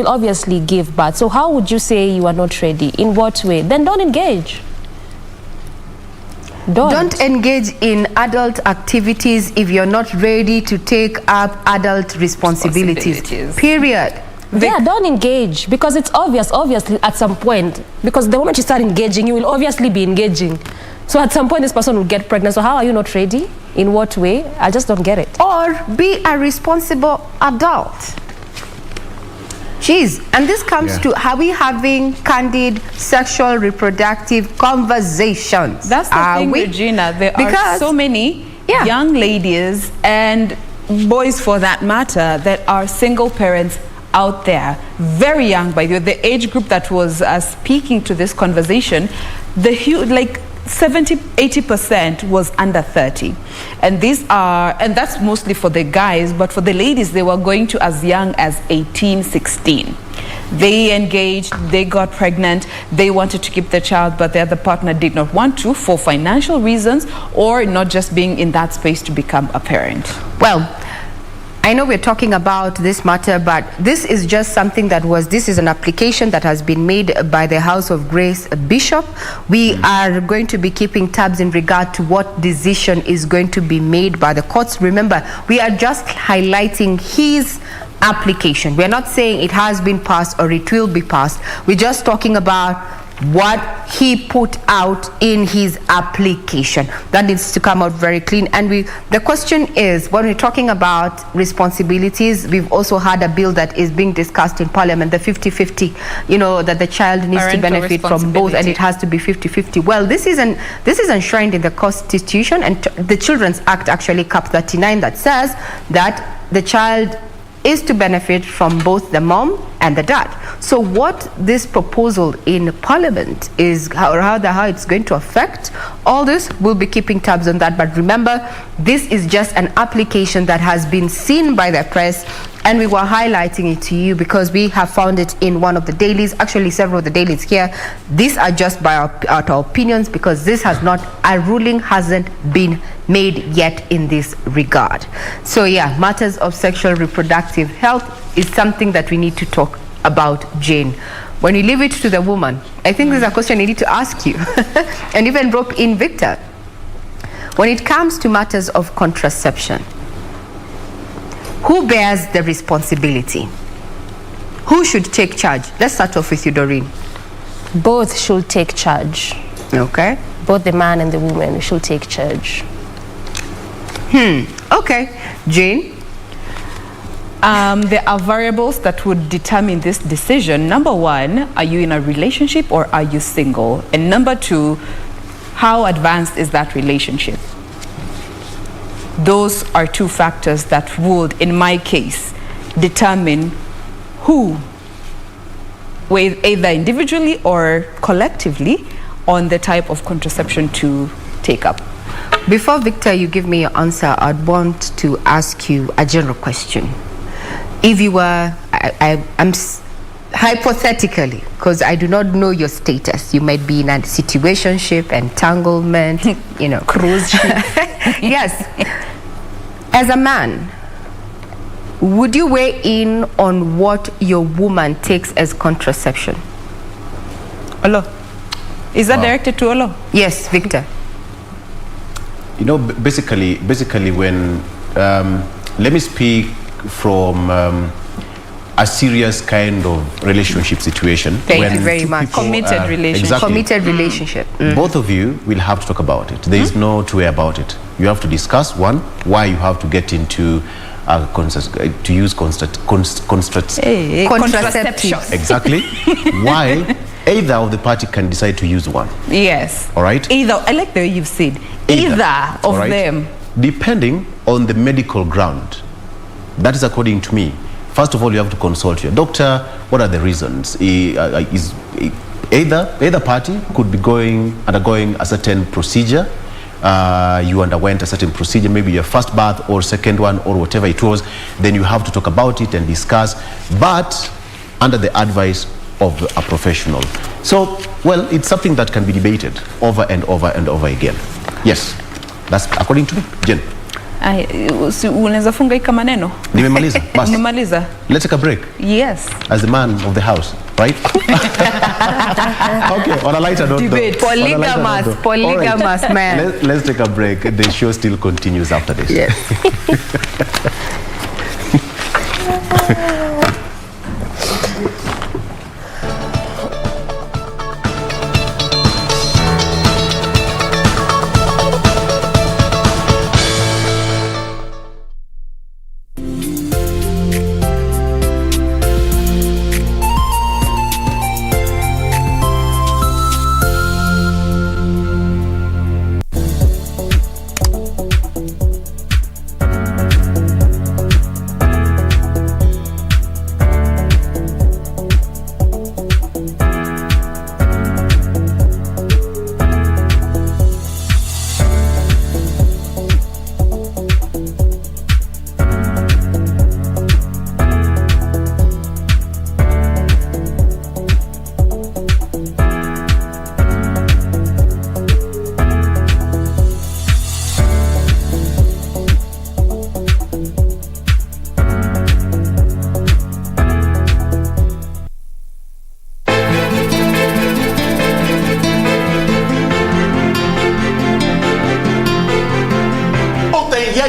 Speaker 1: obviously give birth. So how would you say you are not ready? In what way? Then don't engage. Don't engage in adult activities if you're not ready to take up adult responsibilities. Period. Yeah, don't engage, because it's obviously at some point, because the moment you start engaging, you will obviously be engaging. So at some point this person will get pregnant. So how are you not ready? In what way? I just don't get it.
Speaker 3: Or be a responsible adult. Jeez, and this comes to, are we having candid sexual reproductive conversations?
Speaker 22: That's the thing, Regina. There are so many young ladies and boys, for that matter, that are single parents out there, very young. By the age group that was speaking to this conversation, the huge, like 70-80% was under 30, and that's mostly for the guys, but for the ladies, they were going to as young as 18-16. They engaged, they got pregnant, they wanted to keep the child, but the other partner did not want to for financial reasons, or not just being in that space to become a parent.
Speaker 3: Well, I know we're talking about this matter, but this is just something this is an application that has been made by the House of Grace Bishop. We are going to be keeping tabs in regard to what decision is going to be made by the courts. Remember, we are just highlighting his application. We're not saying it has been passed or it will be passed. We're just talking about what he put out in his application. That needs to come out very clean. And the question is, when we're talking about responsibilities, we've also had a bill that is being discussed in Parliament, the 50-50, that the child needs to benefit from both, and it has to be 50-50. Well, this is enshrined in the Constitution, and the Children's Act, actually, Cap 39, that says that the child is to benefit from both the mom and the dad. So what this proposal in Parliament is, how it's going to affect all this, we'll be keeping tabs on that. But remember, this is just an application that has been seen by the press, and we were highlighting it to you because we have found it in one of the dailies, actually several of the dailies here. These are just by our opinions, because a ruling hasn't been made yet in this regard. So yeah, matters of sexual reproductive health is something that we need to talk about, Jane. When you leave it to the woman, I think there's a question I need to ask you, and even rope in Victor. When it comes to matters of contraception, who bears the responsibility? Who should take charge? Let's start off with you, Doreen.
Speaker 1: Both should take charge.
Speaker 3: Okay.
Speaker 1: Both the man and the woman should take charge.
Speaker 3: Okay. Jane?
Speaker 22: There are variables that would determine this decision. Number one, are you in a relationship or are you single? And number two, how advanced is that relationship? Those are two factors that would, in my case, determine who, either individually or collectively, on the type of contraception to take up.
Speaker 3: Before, Victor, you give me your answer, I'd want to ask you a general question. If you were, I'm hypothetically, because I do not know your status, you might be in a situationship, entanglement,
Speaker 22: cruise ship.
Speaker 3: Yes. As a man, would you weigh in on what your woman takes as contraception?
Speaker 22: Olo. Is that directed to Olo?
Speaker 3: Yes, Victor.
Speaker 21: Basically when, let me speak from a serious kind of relationship situation.
Speaker 3: Thank you very much.
Speaker 22: Committed relationship.
Speaker 21: Exactly.
Speaker 3: Committed relationship.
Speaker 21: Both of you will have to talk about it. There is no two way about it. You have to discuss, one, why you have to get into to use
Speaker 3: contraceptives.
Speaker 21: Exactly. Why either of the party can decide to use one.
Speaker 22: Yes.
Speaker 21: All right.
Speaker 22: Either. I like the way you've said. Either of them.
Speaker 21: Depending on the medical ground. That is according to me. First of all, you have to consult your doctor. What are the reasons? Either party could be undergoing a certain procedure. You underwent a certain procedure, maybe your first birth or second one or whatever it was. Then you have to talk about it and discuss, but under the advice of a professional. So, well, it's something that can be debated over and over and over again. Yes, that's according to me. Jen.
Speaker 22: Unaweza funga hii kama neno?
Speaker 21: Nimemaliza. Basi.
Speaker 22: Nimemaliza.
Speaker 21: Let's take a break.
Speaker 22: Yes.
Speaker 21: As the man of the house, right? Okay, on a lighter note.
Speaker 3: Debate. Polygamous man.
Speaker 21: Let's take a break. The show still continues after this.
Speaker 3: Yes.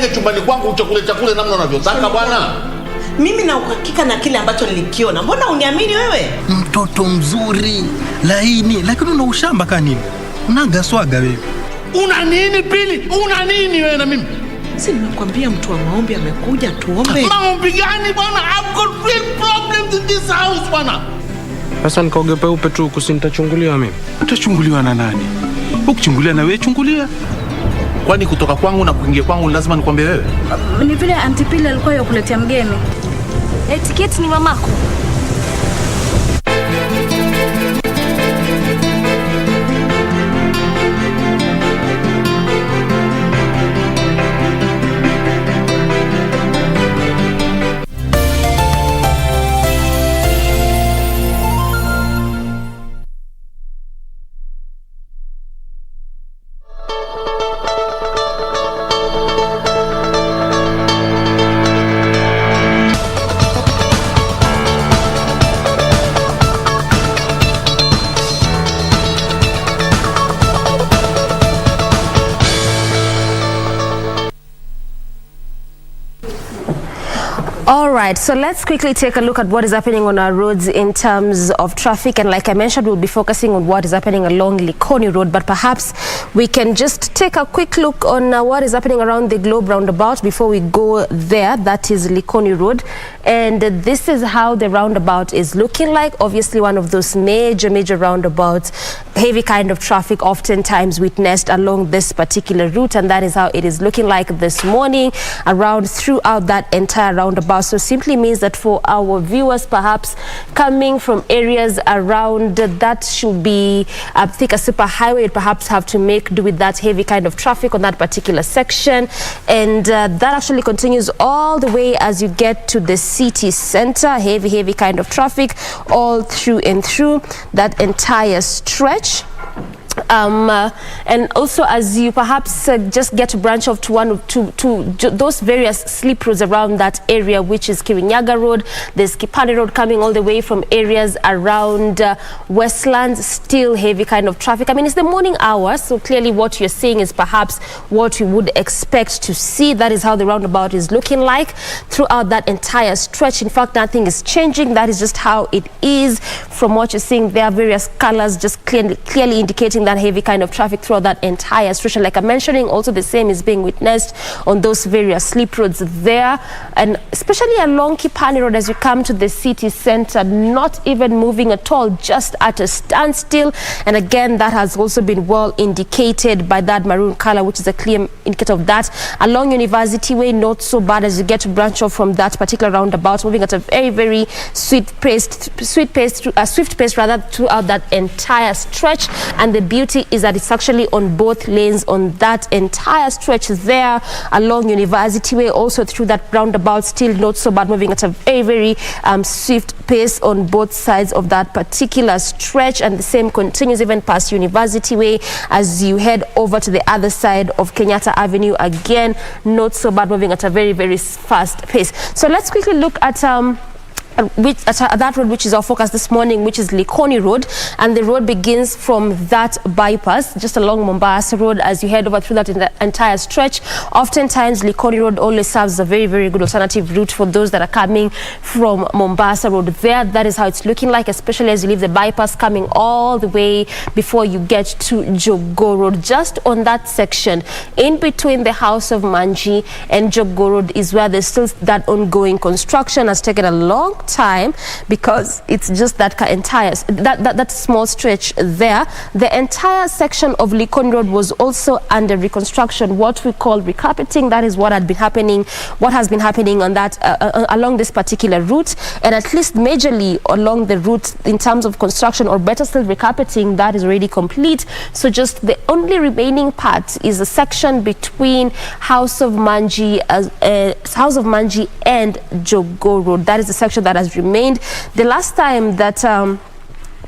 Speaker 2: usifanye chumbani kwangu uchakule namna unavyotaka bwana.
Speaker 5: Mimi na uhakika na kile ambacho nilikiona. Mbona uniamini wewe?
Speaker 23: Mtoto mzuri, laini, lakini una ushamba ka nini? Unaga swaga wewe.
Speaker 2: Una nini Pili? Una nini wewe na mimi?
Speaker 5: Si nimekwambia mtu wa maombi amekuja tuombe.
Speaker 2: Maombi gani bwana? I've got real problems in this house bwana.
Speaker 24: Sasa nikaoge peupe tu kusinitachunguliwa mimi.
Speaker 23: Utachunguliwa na nani? Ukichungulia na wewe chungulia.
Speaker 2: Kwani kutoka kwangu na kuingia kwangu lazima nikwambie wewe?
Speaker 25: Ni vile Auntie Pili alikuwa yakuletea mgeni.
Speaker 1: Tiketi ni mamako. All right, so let's quickly take a look at what is happening on our roads in terms of traffic. And like I mentioned, we'll be focusing on what is happening along Likoni Road, but perhaps we can just take a quick look on what is happening around the Globe roundabout before we go there. That is Likoni Road. And this is how the roundabout is looking like. Obviously, one of those major roundabouts, heavy kind of traffic oftentimes witnessed along this particular route. And that is how it is looking like this morning around throughout that entire roundabout. So simply means that for our viewers perhaps coming from areas around that should be think a super highway, perhaps have to make do with that heavy kind of traffic on that particular section. And that actually continues all the way as you get to the city center, heavy kind of traffic all through and through that entire stretch. And also as you perhaps just get to branch off to those various slip roads around that area, which is Kirinyaga Road, there's Kipande Road coming all the way from areas around Westlands, still heavy kind of traffic. I mean, it's the morning hours, so clearly what you're seeing is perhaps what you would expect to see. That is how the roundabout is looking like throughout that entire stretch. In fact, nothing is changing. That is just how it is. From what you're seeing, there are various colors just clearly indicating that heavy kind of traffic throughout that entire stretch. And like I'm mentioning, also the same is being witnessed on those various slip roads there, and especially along Kipande Road as you come to the city center, not even moving at all, just at a standstill. And again, that has also been well indicated by that maroon color, which is a clear indicator of that. Along University Way, not so bad as you get to branch off from that particular roundabout, moving at a very swift pace throughout that entire stretch. And the beauty is that it's actually on both lanes on that entire stretch there along University Way, also through that roundabout, still not so bad, moving at a very swift pace on both sides of that particular stretch. And the same continues even past University Way as you head over to the other side of Kenyatta Avenue. Again, not so bad, moving at a very fast pace. So let's quickly look at that road, which is our focus this morning, which is Likoni Road. And the road begins from that bypass just along Mombasa Road as you head over through that entire stretch. Oftentimes Likoni Road always serves a very good alternative route for those that are coming from Mombasa Road there. That is how it's looking like, especially as you leave the bypass coming all the way before you get to Jogoo Road. Just on that section in between the House of Manji and Jogoo Road is where there's still that ongoing construction. Has taken a long time because it's just that entire that small stretch there. The entire section of Likoni Road was also under reconstruction, what we call recarpeting. That is what has been happening on that along this particular route, and at least majorly along the route in terms of construction, or better still recarpeting, that is already complete. So just the only remaining part is a section between House of Manji and Jogoo Road. That is the section that has remained. The last time that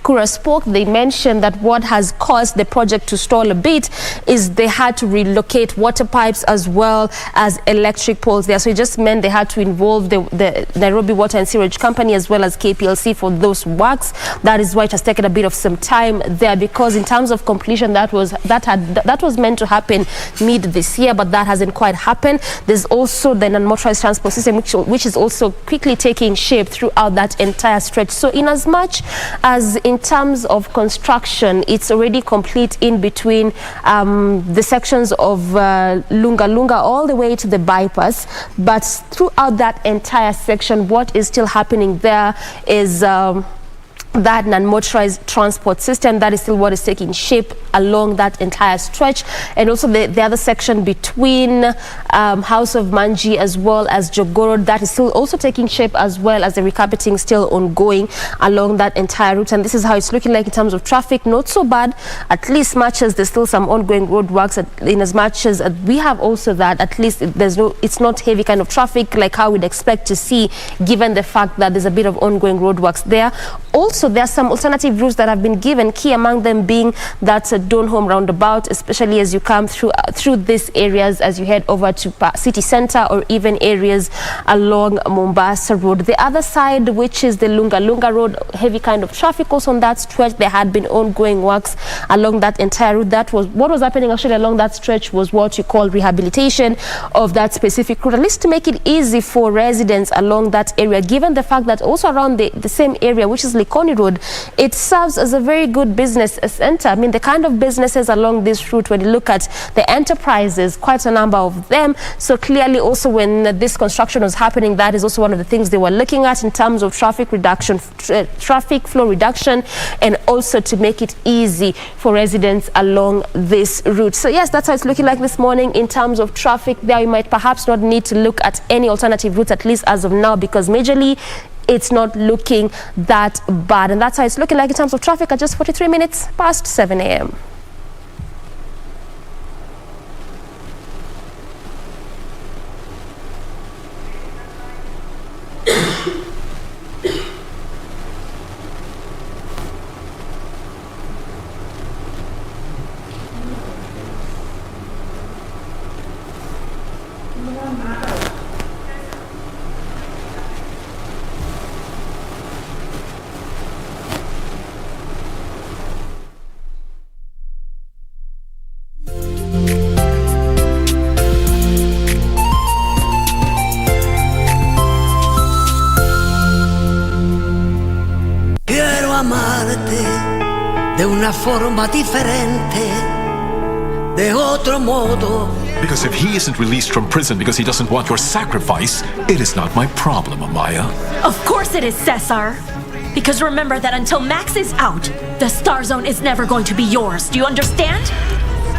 Speaker 1: Kura spoke, they mentioned that what has caused the project to stall a bit is they had to relocate water pipes as well as electric poles there. So it just meant they had to involve the Nairobi Water and Sewerage Company as well as KPLC for those works. That is why it has taken a bit of some time there, because in terms of completion, that was meant to happen mid this year, but that hasn't quite happened. There's also the non-motorized transport system, which is also quickly taking shape throughout that entire stretch. So in as much as in terms of construction, it's already complete in between the sections of Lunga Lunga all the way to the bypass, but throughout that entire section, what is still happening there is that non-motorized transport system. That is still what is taking shape along that entire stretch, and also the other section between House of Manji as well as Jogoo, that is still also taking shape, as well as the recarpeting still ongoing along that entire route. And this is how it's looking like in terms of traffic. Not so bad, at least much as there's still some ongoing road works, in as much as we have also that at least it's not heavy kind of traffic like how we'd expect to see, given the fact that there's a bit of ongoing road works there. Also, there are some alternative routes that have been given, key among them being that Donholm roundabout, especially as you come through these areas as you head over to city center, or even areas along Mombasa Road. The other side, which is the Lunga Lunga Road, heavy kind of traffic also on that stretch. There had been ongoing works along that entire route. That was what was happening actually along that stretch, was what you call rehabilitation of that specific route, at least to make it easy for residents along that area, given the fact that also around the same area, which is Likoni Road, it serves as a very good business center. I mean, the kind of businesses along this route, when you look at the enterprises, quite a number of them. So clearly also when this construction was happening, that is also one of the things they were looking at in terms of traffic reduction, traffic flow reduction, and also to make it easy for residents along this route. So yes, that's how it's looking like this morning in terms of traffic there. You might perhaps not need to look at any alternative routes, at least as of now, because majorly it's not looking that bad. And that's how it's looking like in terms of traffic at just 43 minutes past 7 a.m.
Speaker 4: De una forma differente, de otro modo.
Speaker 6: Because if he isn't released from prison because he doesn't want your sacrifice, it is not my problem, Amaya.
Speaker 7: Of course it is, Cesar. Because remember that until Max is out, the Star Zone is never going to be yours. Do you understand?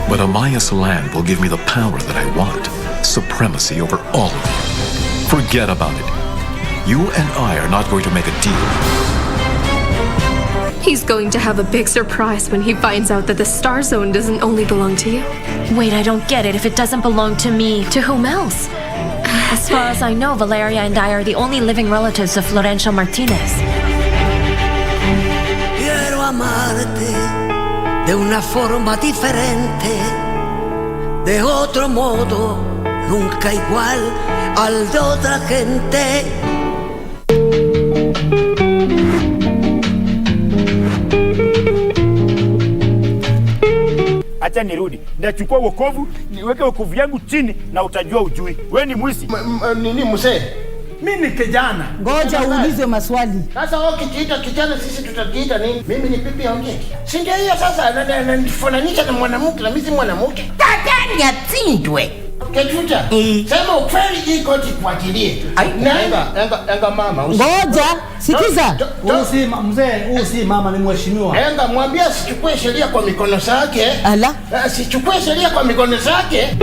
Speaker 6: But Amaya's land will give me the power that I want. Supremacy over all of you. Forget about it. You and I are not going to make a deal.
Speaker 8: He's going to have a big surprise when he finds out that the Star Zone doesn't only belong to you.
Speaker 7: Wait, I don't get it. If it doesn't belong to me, to whom else? As far as I know, Valeria and I are the only living relatives of Florencio Martinez.
Speaker 4: Quiero amarte de una forma diferente, de otro modo, nunca igual al de otra gente.
Speaker 10: Acha nirudi. Nachukua wokovu, niweke wokovu yangu chini na utajua ujui. Wewe ni mwisi.
Speaker 2: Nini mzee?
Speaker 10: Mimi ni kijana.
Speaker 26: Ngoja uulize maswali.
Speaker 2: Sasa wewe ukijiita kijana, sisi tutajiita nini? Mimi ni pipi ongea. Si ndio hiyo sasa nifananisha na mwanamke na mimi si mwanamke.
Speaker 26: Tatani atindwe.
Speaker 2: Ketuta. Sema ukweli hii koti kuachilie. Enga mama.
Speaker 26: Ngoja, sikiza. Usi mzee, usi mama ni mheshimiwa.
Speaker 2: Enga mwambie sichukue sheria kwa mikono zake.
Speaker 26: Ala.
Speaker 2: Sichukue sheria kwa mikono zake.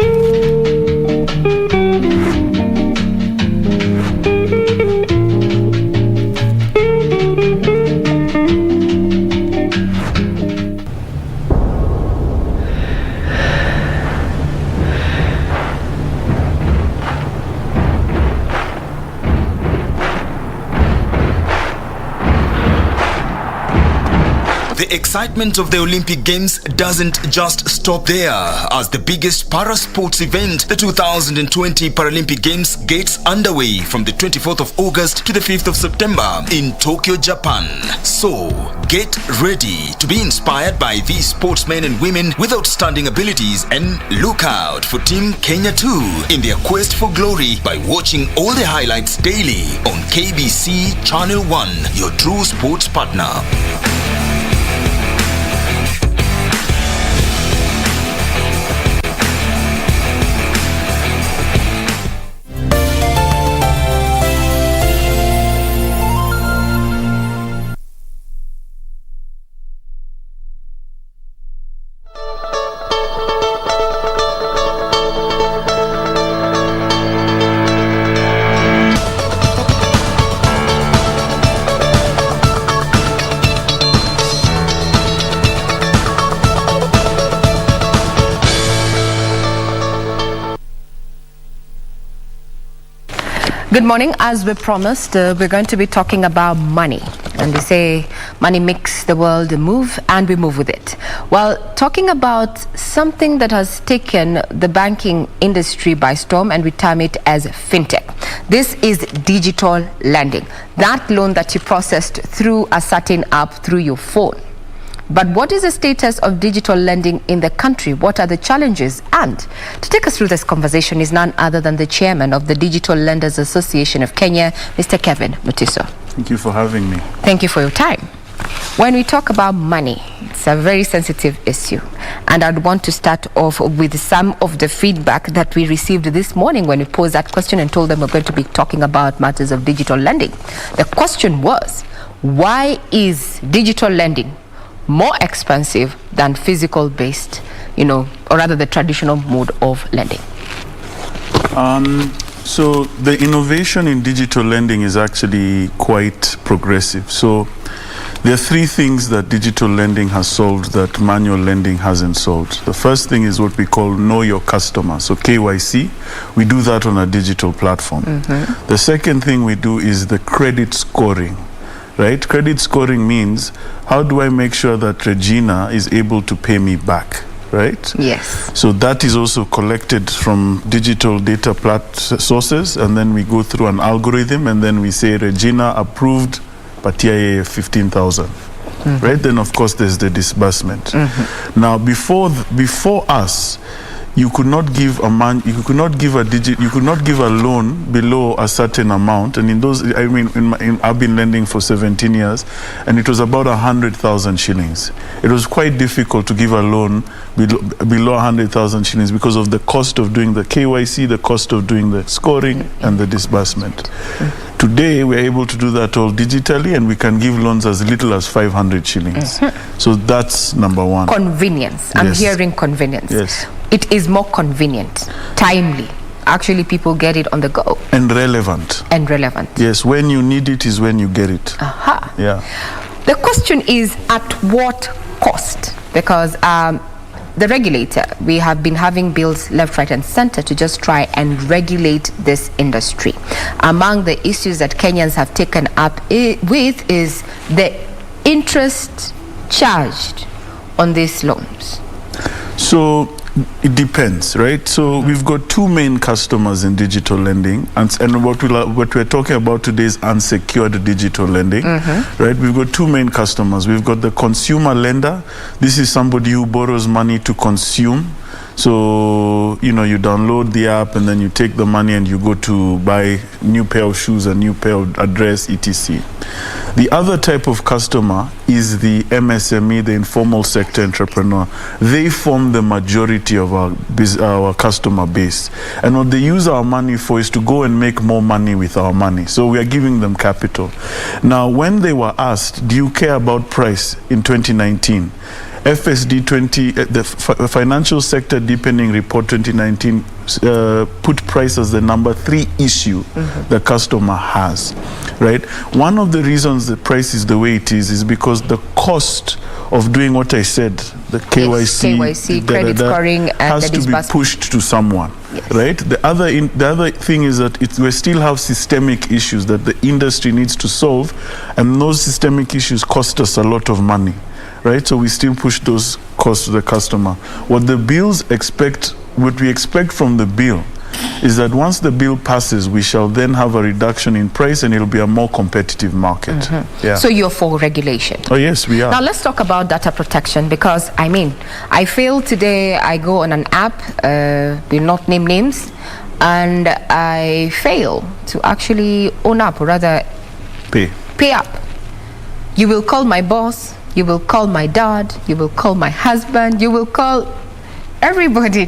Speaker 9: the excitement of the Olympic Games doesn't just stop there, as the biggest para-sports event, the 2020 Paralympic Games, gets underway from the 24th of August to the 5th of September in Tokyo, Japan. So, get ready to be inspired by these sportsmen and women with outstanding abilities, and look out for Team Kenya too in their quest for glory by watching all the highlights daily on KBC Channel 1, your true sports partner.
Speaker 3: Good morning. As we promised, we're going to be talking about money. And we say money makes the world move, and we move with it. Well, talking about something that has taken the banking industry by storm, and we term it as fintech. This is digital lending. That loan that you processed through a certain app through your phone. But what is the status of digital lending in the country? What are the challenges? And to take us through this conversation is none other than the chairman of the Digital Lenders Association of Kenya, Mr. Kevin Mutiso.
Speaker 11: Thank you for having me.
Speaker 3: Thank you for your time. When we talk about money, it's a very sensitive issue. And I'd want to start off with some of the feedback that we received this morning when we posed that question and told them we're going to be talking about matters of digital lending. The question was, why is digital lending more expensive than physical based, or rather the traditional mode of lending?
Speaker 11: So the innovation in digital lending is actually quite progressive. So there are three things that digital lending has solved that manual lending hasn't solved. The first thing is what we call know your customer. So KYC, we do that on a digital platform. Mm-hmm. The second thing we do is the credit scoring. Right? Credit scoring means, how do I make sure that Regina is able to pay me back? Right?
Speaker 3: Yes.
Speaker 11: So that is also collected from digital data sources, and then we go through an algorithm, and then we say Regina approved patia 15,000. Mm-hmm. Right? Then of course there's the disbursement. Mm-hmm. Now before us, you could not give a loan below a certain amount, and I've been lending for 17 years, and it was about 100,000 shillings. It was quite difficult to give a loan below 100,000 shillings because of the cost of doing the KYC, the cost of doing the scoring, and the disbursement. Today, we're able to do that all digitally, and we can give loans as little as 500 shillings. Mm-hmm. So that's number one.
Speaker 3: Convenience. I'm hearing convenience.
Speaker 11: Yes.
Speaker 3: It is more convenient, timely. Actually, people get it on the go.
Speaker 11: And relevant. Yes, when you need it is when you get it.
Speaker 3: Aha.
Speaker 11: Yeah.
Speaker 3: The question is, at what cost? Because the regulator, we have been having bills left, right, and center to just try and regulate this industry. Among the issues that Kenyans have taken up with is the interest charged on these loans.
Speaker 11: So it depends, right? So we've got two main customers in digital lending, and what we're talking about today is unsecured digital lending, mm-hmm. right? We've got two main customers. We've got the consumer lender. This is somebody who borrows money to consume. So, you download the app, and then you take the money and you go to buy new pair of shoes, a new pair of address, etc. The other type of customer is the MSME, the informal sector entrepreneur. They form the majority of our customer base. And what they use our money for is to go and make more money with our money. So we are giving them capital. Now, when they were asked, do you care about price in 2019? FSD 20, the Financial Sector Deepening Report 2019 put price as the number 3 issue the customer has, right? One of the reasons the price is the way it is because the cost of doing what I said, the KYC
Speaker 3: credit scoring, and
Speaker 11: has to be pushed to someone, right? The other thing is that we still have systemic issues that the industry needs to solve, and those systemic issues cost us a lot of money. right? So we still push those costs to the customer. What we expect from the bill is that once the bill passes, we shall then have a reduction in price and it'll be a more competitive market. Yeah.
Speaker 3: So you're for regulation?
Speaker 11: Oh yes, we are.
Speaker 3: Now let's talk about data protection, because I feel today I go on an app, will not name names, and I fail to actually own up, or rather pay up. You will call my boss, you will call my dad, you will call my husband, you will call everybody.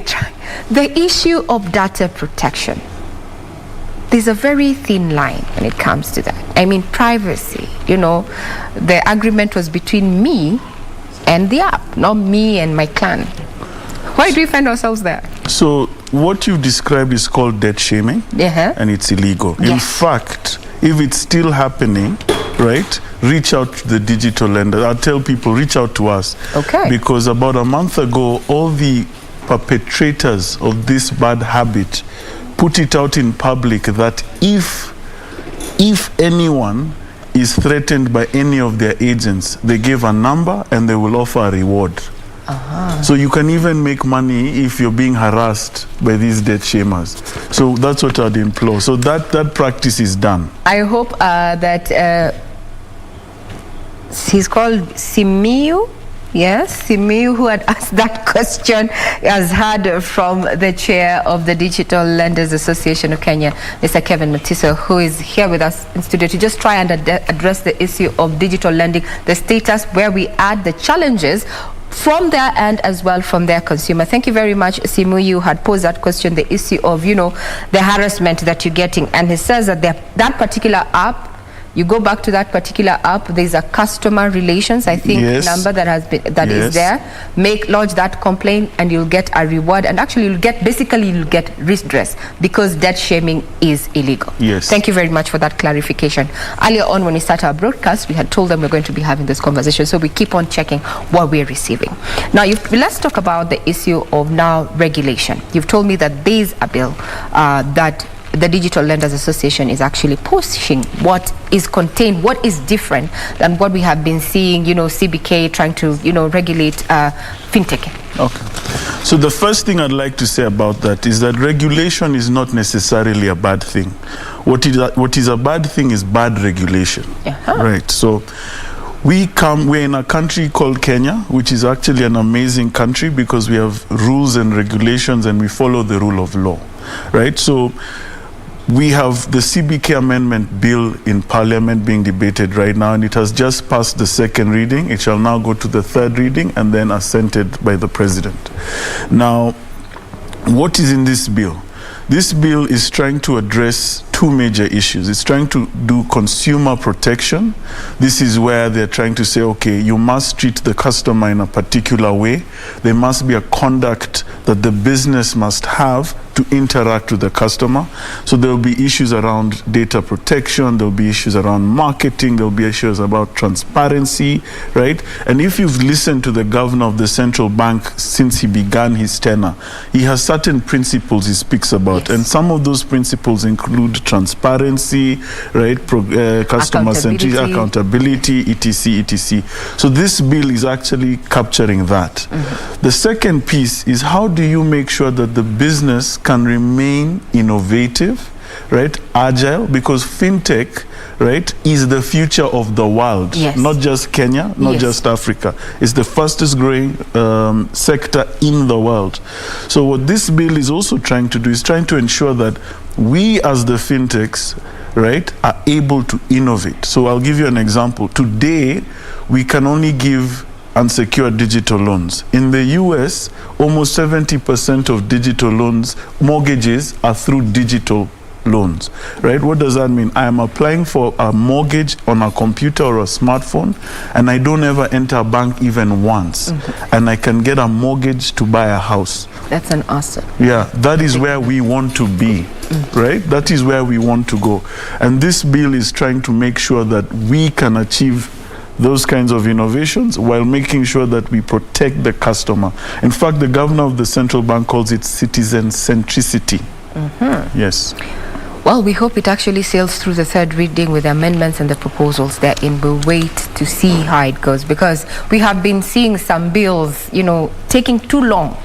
Speaker 3: The issue of data protection, there's a very thin line when it comes to that. Privacy, the agreement was between me and the app, not me and my clan. Why do we find ourselves there?
Speaker 11: So what you've described is called debt shaming, and it's illegal.
Speaker 3: Yes.
Speaker 11: In fact, if it's still happening, right, reach out to the digital lender. I'll tell people, reach out to us.
Speaker 3: Okay.
Speaker 11: Because about a month ago, all the perpetrators of this bad habit put it out in public that if anyone is threatened by any of their agents, they give a number and they will offer a reward. So you can even make money if you're being harassed by these debt shamers. So that's what I'd implore. So that practice is done.
Speaker 3: I hope that he's called Simiyu. Yes, Simiyu, who had asked that question, has heard from the chair of the Digital Lenders Association of Kenya, Mr. Kevin Matiso, who is here with us in studio to just try and address the issue of digital lending, the status, where we add the challenges from their end as well from their consumer. Thank you very much. Simiyu had posed that question, the issue of, the harassment that you're getting. And he says that that particular app, you go back to that particular app, there's a customer relations, I think, number that is there. Lodge that complaint and you'll get a reward. And actually you'll get redress, because debt shaming is illegal.
Speaker 11: Yes.
Speaker 3: Thank you very much for that clarification. Earlier on, when we started our broadcast, we had told them we're going to be having this conversation, so we keep on checking what we're receiving. Now, let's talk about the issue of now regulation. You've told me that there's a bill that the Digital Lenders Association is actually pushing. What is contained, what is different than what we have been seeing, CBK trying to, regulate fintech?
Speaker 11: Okay. So the first thing I'd like to say about that is that regulation is not necessarily a bad thing. What is a bad thing is bad regulation. Right. So we're in a country called Kenya, which is actually an amazing country because we have rules and regulations and we follow the rule of law. Right. So we have the CBK amendment bill in Parliament being debated right now, and it has just passed the second reading. It shall now go to the third reading and then assented by the President. Now, what is in this bill? This bill is trying to address two major issues. It's trying to do consumer protection. This is where they're trying to say, okay, you must treat the customer in a particular way. There must be a conduct that the business must have to interact with the customer. So there will be issues around data protection, there will be issues around marketing, there will be issues about transparency, right? And if you've listened to the governor of the central bank since he began his tenure, he has certain principles he speaks about, and some of those principles include transparency, right? Customer centricity, accountability, etc. So this bill is actually capturing that. The second piece is, how do you make sure that the business can remain innovative, right, agile, because fintech, right, is the future of the world, not just Kenya, not just Africa. It's the fastest growing sector in the world. So what this bill is also trying to do is trying to ensure that we as the fintechs, right, are able to innovate. So I'll give you an example. Today, we can only give unsecured digital loans. In the US, almost 70% of digital loans, mortgages, are through digital loans, right? What does that mean? I am applying for a mortgage on a computer or a smartphone, and I don't ever enter a bank even once, and I can get a mortgage to buy a house.
Speaker 3: That's an awesome.
Speaker 11: Yeah, that is where we want to be, right? That is where we want to go. And this bill is trying to make sure that we can achieve those kinds of innovations while making sure that we protect the customer. In fact, the governor of the central bank calls it citizen centricity. Yes.
Speaker 3: Well, we hope it actually sails through the third reading with the amendments and the proposals therein. We'll wait to see how it goes, because we have been seeing some bills, taking too long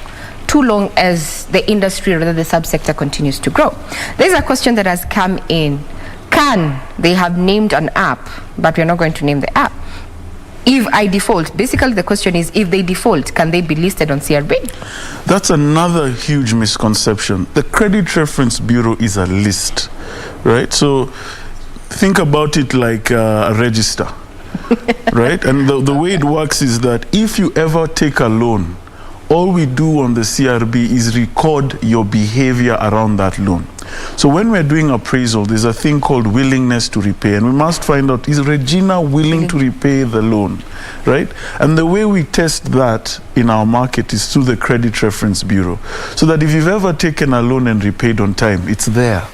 Speaker 3: as the industry or the subsector continues to grow. There's a question that has come in. They have named an app, but we're not going to name the app. If I default, basically the question is, if they default, can they be listed on CRB?
Speaker 11: That's another huge misconception. The Credit Reference Bureau is a list, right? So think about it like a register, right? And the way it works is that if you ever take a loan, all we do on the CRB is record your behavior around that loan. So when we're doing appraisal, there's a thing called willingness to repay, and we must find out, is Regina willing to repay the loan, right? And the way we test that in our market is through the Credit Reference Bureau, so that if you've ever taken a loan and repaid on time, it's there,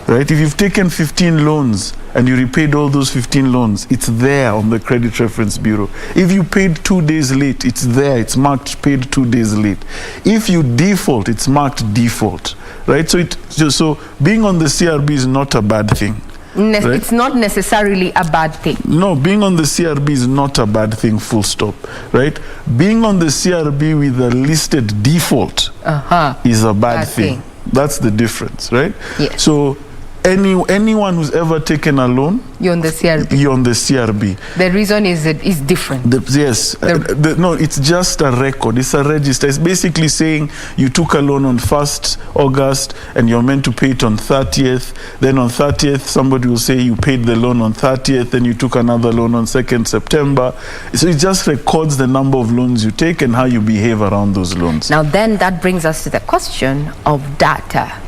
Speaker 11: right? If you've taken 15 loans and you repaid all those 15 loans, it's there on the Credit Reference Bureau. If you paid 2 days late, it's there, it's marked paid 2 days late. If you default, it's marked default, right? So being on the CRB is not a bad thing. Right?
Speaker 3: It's not necessarily a bad thing.
Speaker 11: No, being on the CRB is not a bad thing, full stop, right? Being on the CRB with a listed default is a bad thing. That's the difference, right?
Speaker 3: Yes.
Speaker 11: So anyone who's ever taken a loan,
Speaker 3: you're on the CRB.
Speaker 11: You're on the CRB.
Speaker 3: The reason is different.
Speaker 11: No, it's just a record. It's a register. It's basically saying you took a loan on 1st August and you're meant to pay it on 30th. Then on 30th, somebody will say you paid the loan on 30th, then you took another loan on 2nd September. So it just records the number of loans you take and how you behave around those loans.
Speaker 3: Now then, that brings us to the question of data.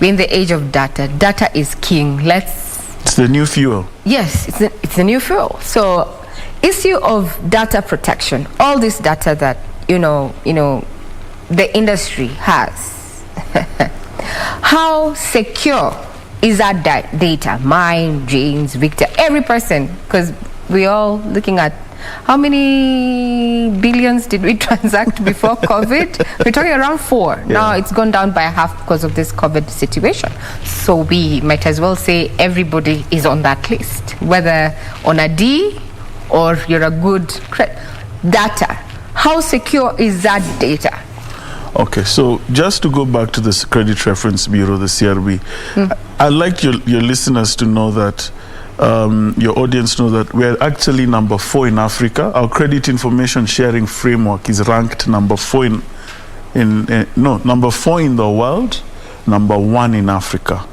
Speaker 3: We're in the age of data. Data is king.
Speaker 11: It's the new fuel.
Speaker 3: Yes, it's the new fuel. So, issue of data protection. All this data that the industry has. How secure is that data? Mine, James, Victor, every person, because we're all looking at how many billions did we transact before COVID? We're talking around 4. Yeah. Now it's gone down by half because of this COVID situation. So we might as well say everybody is on that list, whether on a D or you're a good data. How secure is that data?
Speaker 11: Okay, so just to go back to the Credit Reference Bureau, the CRB, I'd like your listeners to know that your audience know that we're actually number 4 in Africa. Our credit information sharing framework is ranked number 4 number 4 in the world, number 1 in Africa,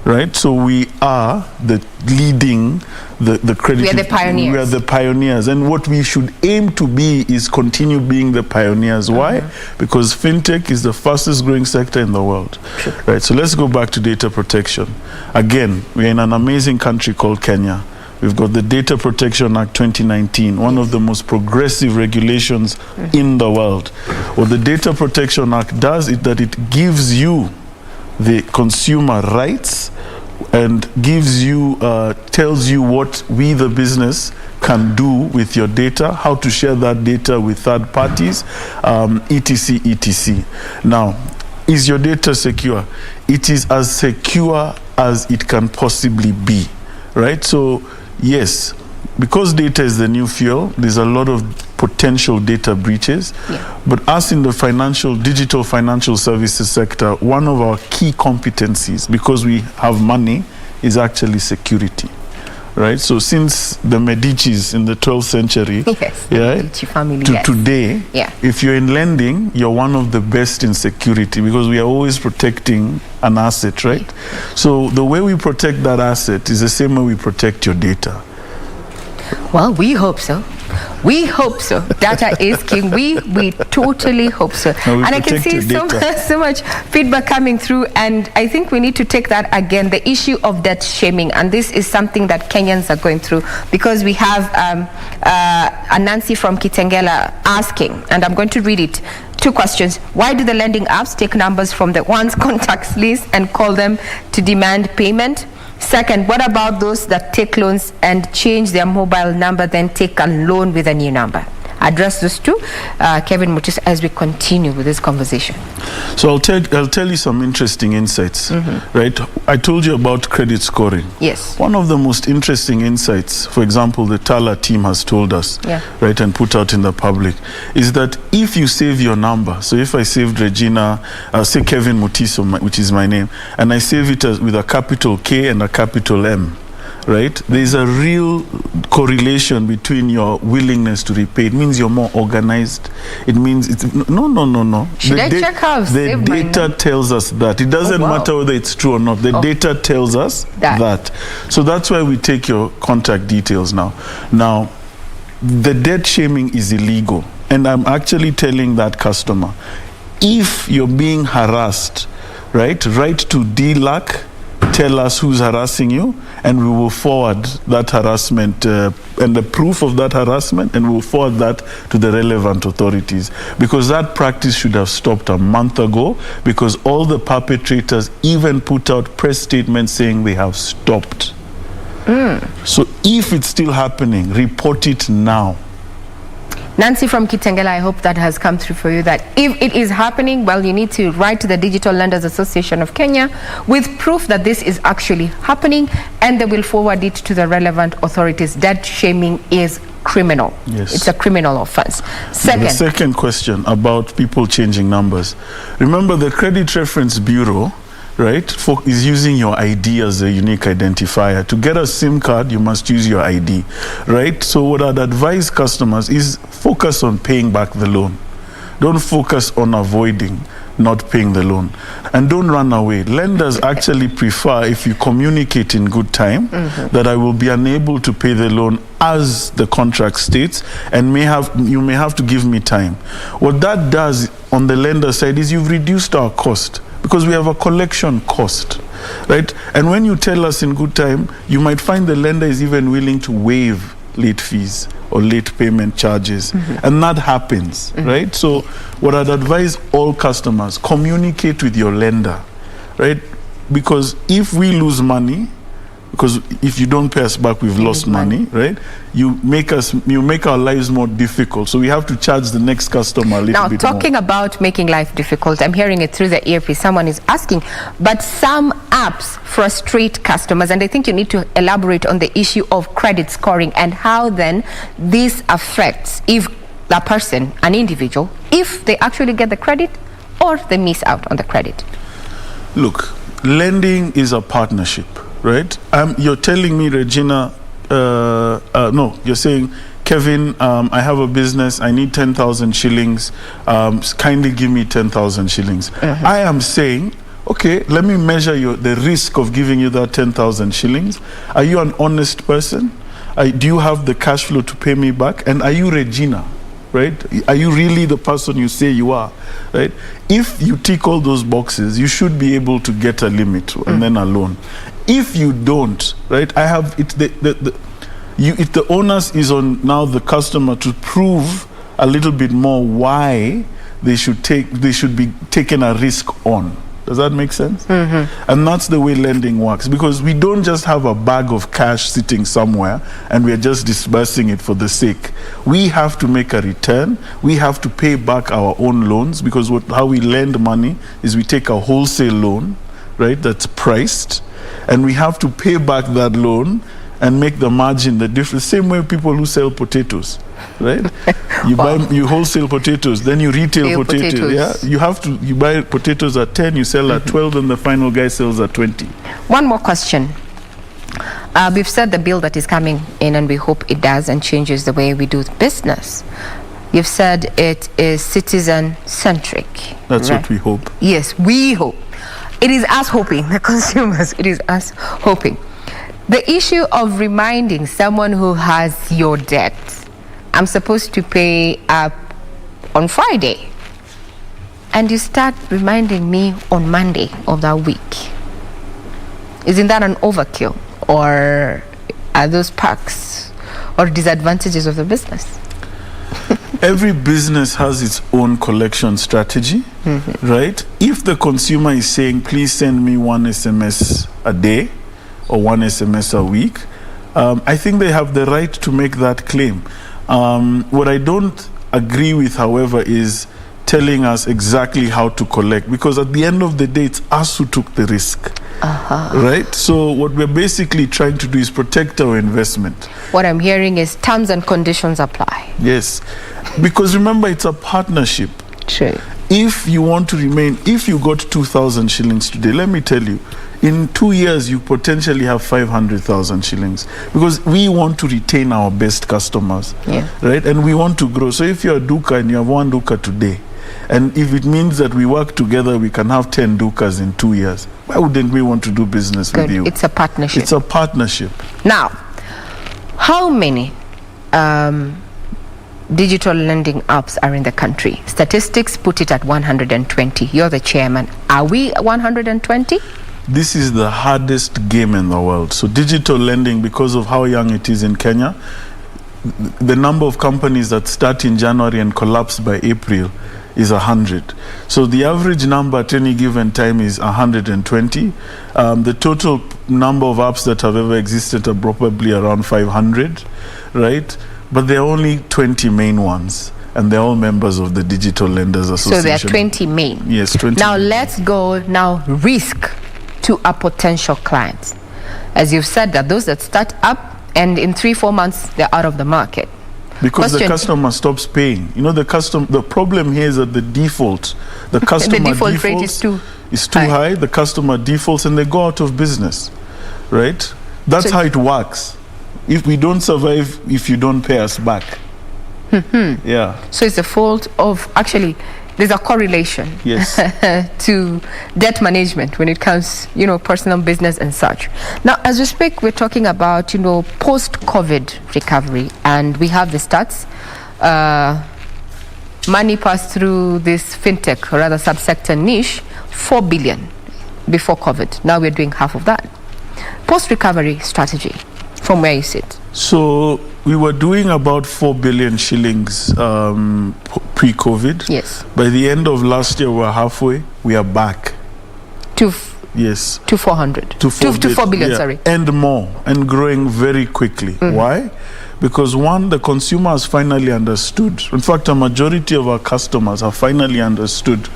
Speaker 11: right? So we are the leading the credit.
Speaker 3: We are the pioneers.
Speaker 11: We are the pioneers, and what we should aim to be is continue being the pioneers. Why? Because fintech is the fastest growing sector in the world, right? So let's go back to data protection. Again, we're in an amazing country called Kenya. We've got the Data Protection Act 2019, one of the most progressive regulations in the world. What the Data Protection Act does is that it gives you the consumer rights and gives you, tells you what we, the business, can do with your data, how to share that data with third parties, etc., etc. Now, is your data secure? It is as secure as it can possibly be, right? So, yes, because data is the new fuel, there's a lot of potential data breaches. But us in the digital financial services sector, one of our key competencies, because we have money, is actually security, right? So since the Medicis in the 12th century,
Speaker 3: Medici family,
Speaker 11: to today, if you're in lending, you're one of the best in security, because we are always protecting an asset, right? So the way we protect that asset is the same way we protect your data.
Speaker 3: Well, we hope so. We hope so. Data is king. We totally hope so. And I can see so much feedback coming through, and I think we need to take that again, the issue of debt shaming. And this is something that Kenyans are going through, because we have a Nancy from Kitengela asking, and I'm going to read it. 2 questions. Why do the lending apps take numbers from the one's contacts list and call them to demand payment? Second, what about those that take loans and change their mobile number, then take a loan with a new number? address those two, Kevin Mutiso, as we continue with this conversation.
Speaker 11: So I'll tell you some interesting insights, right? I told you about credit scoring.
Speaker 3: Yes.
Speaker 11: One of the most interesting insights, for example, the Tala team has told us, right, and put out in the public, is that if you save your number, so if I saved Regina, say Kevin Mutiso, which is my name, and I save it with a capital K and a capital M, right? There's a real correlation between your willingness to repay. It means you're more organized. It means it's no.
Speaker 3: Should I check how I've saved
Speaker 11: the data tells us that. It doesn't matter whether it's true or not. The data tells us that. So that's why we take your contact details now. Now, the debt shaming is illegal. And I'm actually telling that customer, if you're being harassed, right, write to DLAC, tell us who's harassing you, and we will forward that harassment and the proof of that harassment, and we'll forward that to the relevant authorities. Because that practice should have stopped a month ago, because all the perpetrators even put out press statements saying they have stopped. So if it's still happening, report it now.
Speaker 3: Nancy from Kitengela, I hope that has come through for you, that if it is happening, well, you need to write to the Digital Lenders Association of Kenya with proof that this is actually happening, and they will forward it to the relevant authorities. Debt shaming is criminal.
Speaker 11: Yes.
Speaker 3: It's a criminal offense.
Speaker 11: The second question about people changing numbers. Remember, the Credit Reference Bureau, right, is using your ID as a unique identifier. To get a SIM card, you must use your ID, right? So what I'd advise customers is focus on paying back the loan. Don't focus on avoiding not paying the loan. And don't run away. Lenders actually prefer, if you communicate in good time, that I will be unable to pay the loan as the contract states, and you may have to give me time. What that does on the lender side is you've reduced our cost, because we have a collection cost, right? And when you tell us in good time, you might find the lender is even willing to waive late fees or late payment charges. And that happens, right? So what I'd advise all customers, communicate with your lender, right? Because if we lose money, because if you don't pay us back, we've lost money, right? You make our lives more difficult. So we have to charge the next customer a little bit more.
Speaker 3: Now, talking about making life difficult, I'm hearing it through the earpiece. Someone is asking, but some apps frustrate customers, and I think you need to elaborate on the issue of credit scoring and how then this affects if the person, an individual, if they actually get the credit or they miss out on the credit.
Speaker 11: Look, lending is a partnership. Right? You're telling me, Regina, no, you're saying, Kevin, I have a business, I need 10,000 shillings, kindly give me 10,000 shillings. I am saying, okay, let me measure the risk of giving you that 10,000 shillings. Are you an honest person? Do you have the cash flow to pay me back? And are you Regina? Right? Are you really the person you say you are? Right? If you tick all those boxes, you should be able to get a limit and then a loan. If you don't, right? The onus is on now the customer to prove a little bit more why they should be taking a risk on. Does that make sense? And that's the way lending works, because we don't just have a bag of cash sitting somewhere and we're just disbursing it for the sake. We have to make a return. We have to pay back our own loans, because how we lend money is we take a wholesale loan, right, that's priced, and we have to pay back that loan and make the margin the difference. Same way people who sell potatoes, right? You wholesale potatoes, then you retail potatoes. Yeah, you buy potatoes at 10, you sell at 12, and the final guy sells at 20.
Speaker 3: One more question. We've said the bill that is coming in, and we hope it does and changes the way we do business. You've said it is citizen-centric.
Speaker 11: That's right? What we hope.
Speaker 3: Yes, we hope. It is us hoping, the consumers, it is us hoping. The issue of reminding someone who has your debt, I'm supposed to pay up on Friday, and you start reminding me on Monday of that week. Isn't that an overkill? Or are those perks or disadvantages of the business?
Speaker 11: Every business has its own collection strategy, right? If the consumer is saying, please send me one SMS a day or one SMS a week, I think they have the right to make that claim. What I don't agree with, however, is telling us exactly how to collect, because at the end of the day, it's us who took the risk. Right? So what we're basically trying to do is protect our investment.
Speaker 3: What I'm hearing is terms and conditions apply.
Speaker 11: Yes. Because remember, it's a partnership.
Speaker 3: True.
Speaker 11: If you want to remain, if you got 2,000 shillings today, let me tell you, in 2 years, you potentially have 500,000 shillings, because we want to retain our best customers, right? And we want to grow. So if you're a duka and you have 1 duka today, and if it means that we work together, we can have 10 dukas in 2 years, why wouldn't we want to do business with you?
Speaker 3: It's a partnership.
Speaker 11: It's a partnership.
Speaker 3: Now, how many digital lending apps are in the country? Statistics put it at 120. You're the chairman. Are we 120?
Speaker 11: This is the hardest game in the world. So digital lending, because of how young it is in Kenya, the number of companies that start in January and collapse by April is 100. So the average number at any given time is 120. The total number of apps that have ever existed are probably around 500, right? But there are only 20 main ones, and they're all members of the Digital Lenders Association.
Speaker 3: So there are 20 main.
Speaker 11: Yes, 20.
Speaker 3: Now let's go risk to a potential client. As you've said, that those that start up and in 3-4 months they're out of the market.
Speaker 11: Because the customer stops paying. You know, the problem here is that the default, the customer
Speaker 3: the default rate is too
Speaker 11: high. The customer defaults and they go out of business, right? That's how it works. If we don't survive, if you don't pay us back. Yeah.
Speaker 3: So it's the fault of, actually, there's a correlation to debt management when it comes, personal business and such. Now, as we speak, we're talking about, post-COVID recovery, and we have the stats. Money passed through this fintech, or rather subsector niche, 4 billion before COVID. Now we're doing half of that. Post-recovery strategy, from where you sit.
Speaker 11: So we were doing about 4 billion shillings pre-COVID.
Speaker 3: Yes.
Speaker 11: By the end of last year, we're halfway. We are back.
Speaker 3: To
Speaker 11: 400.
Speaker 3: To 4 billion, sorry.
Speaker 11: And more, and growing very quickly. Why? Because one, the consumer has finally understood. In fact, a majority of our customers have finally understood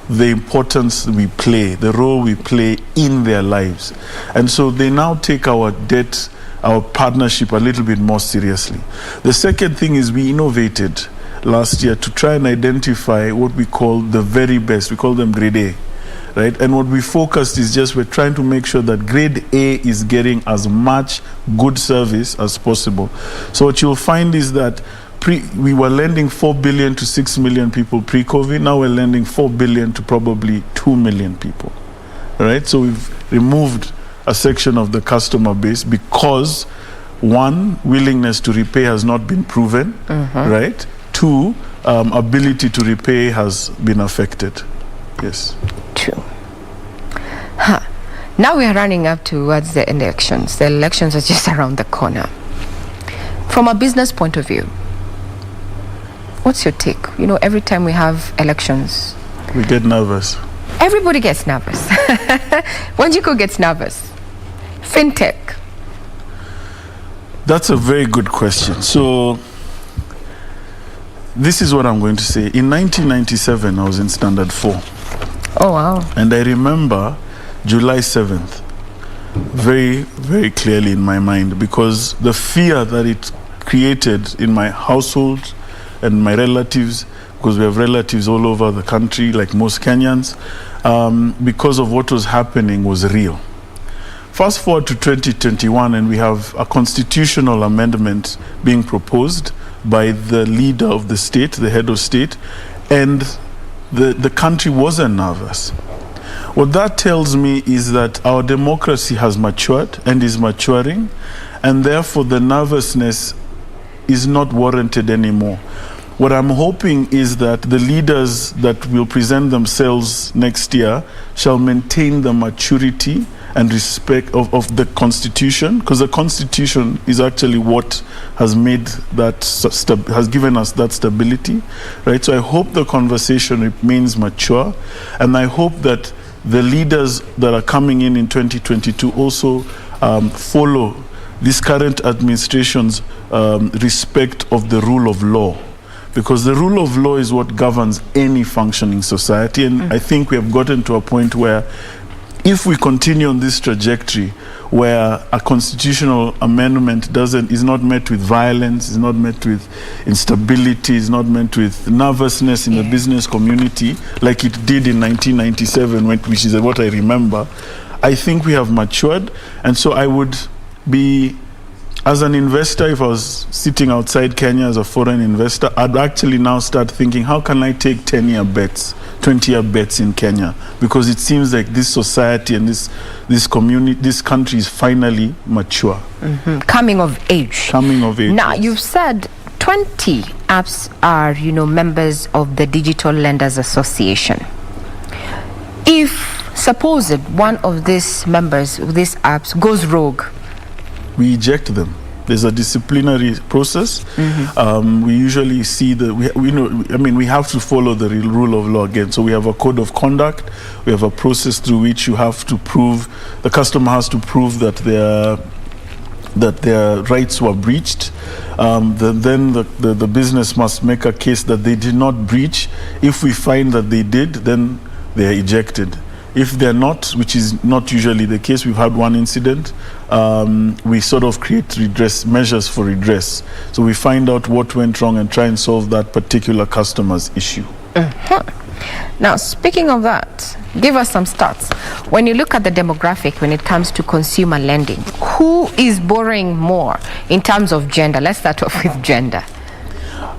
Speaker 11: the importance we play, the role we play in their lives. And so they now take our debt, our partnership a little bit more seriously. The second thing is we innovated last year to try and identify what we call the very best. We call them grade A, right? And what we focused is just we're trying to make sure that grade A is getting as much good service as possible. So what you'll find is that we were lending 4 billion to 6 million people pre-COVID. Now we're lending 4 billion to probably 2 million people, right? So we've removed a section of the customer base because, one, willingness to repay has not been proven, right? Two, ability to repay has been affected. Yes.
Speaker 3: True. Now we are running up towards the elections. The elections are just around the corner. From a business point of view, what's your take? Every time we have elections,
Speaker 11: we get nervous.
Speaker 3: Everybody gets nervous. Wanjiku gets nervous. Fintech.
Speaker 11: That's a very good question. So this is what I'm going to say. In 1997, I was in Standard 4.
Speaker 3: Oh, wow.
Speaker 11: And I remember July 7th very, very clearly in my mind, because the fear that it created in my household and my relatives, because we have relatives all over the country, like most Kenyans, because of what was happening was real. Fast forward to 2021, and we have a constitutional amendment being proposed by the leader of the state, the head of state, and the country wasn't nervous. What that tells me is that our democracy has matured and is maturing, and therefore the nervousness is not warranted anymore. What I'm hoping is that the leaders that will present themselves next year shall maintain the maturity and respect of the Constitution, because the Constitution is actually what has made that has given us that stability, right? So I hope the conversation remains mature, and I hope that the leaders that are coming in 2022 also follow this current administration's respect of the rule of law. Because the rule of law is what governs any functioning society. And I think we have gotten to a point where if we continue on this trajectory where a constitutional amendment is not met with violence, is not met with instability, is not met with nervousness in the business community like it did in 1997, which is what I remember, I think we have matured. And so I would be, as an investor, if I was sitting outside Kenya as a foreign investor, I'd actually now start thinking, how can I take 10-year bets, 20-year bets in Kenya? Because it seems like this society and this community, this country is finally mature.
Speaker 3: Coming of age.
Speaker 11: Coming of age.
Speaker 3: Now, you've said 20 apps are, members of the Digital Lenders Association. If, supposed one of these members of these apps goes rogue,
Speaker 11: we eject them. There's a disciplinary process. We usually see we have to follow the rule of law again. So we have a code of conduct. We have a process through which you have to prove, the customer has to prove that their rights were breached. Then the business must make a case that they did not breach. If we find that they did, then they are ejected. If they're not, which is not usually the case, we've had one incident, we sort of create measures for redress. So we find out what went wrong and try and solve that particular customer's issue.
Speaker 3: Now, speaking of that, give us some stats. When you look at the demographic when it comes to consumer lending, who is borrowing more in terms of gender? Let's start off with gender.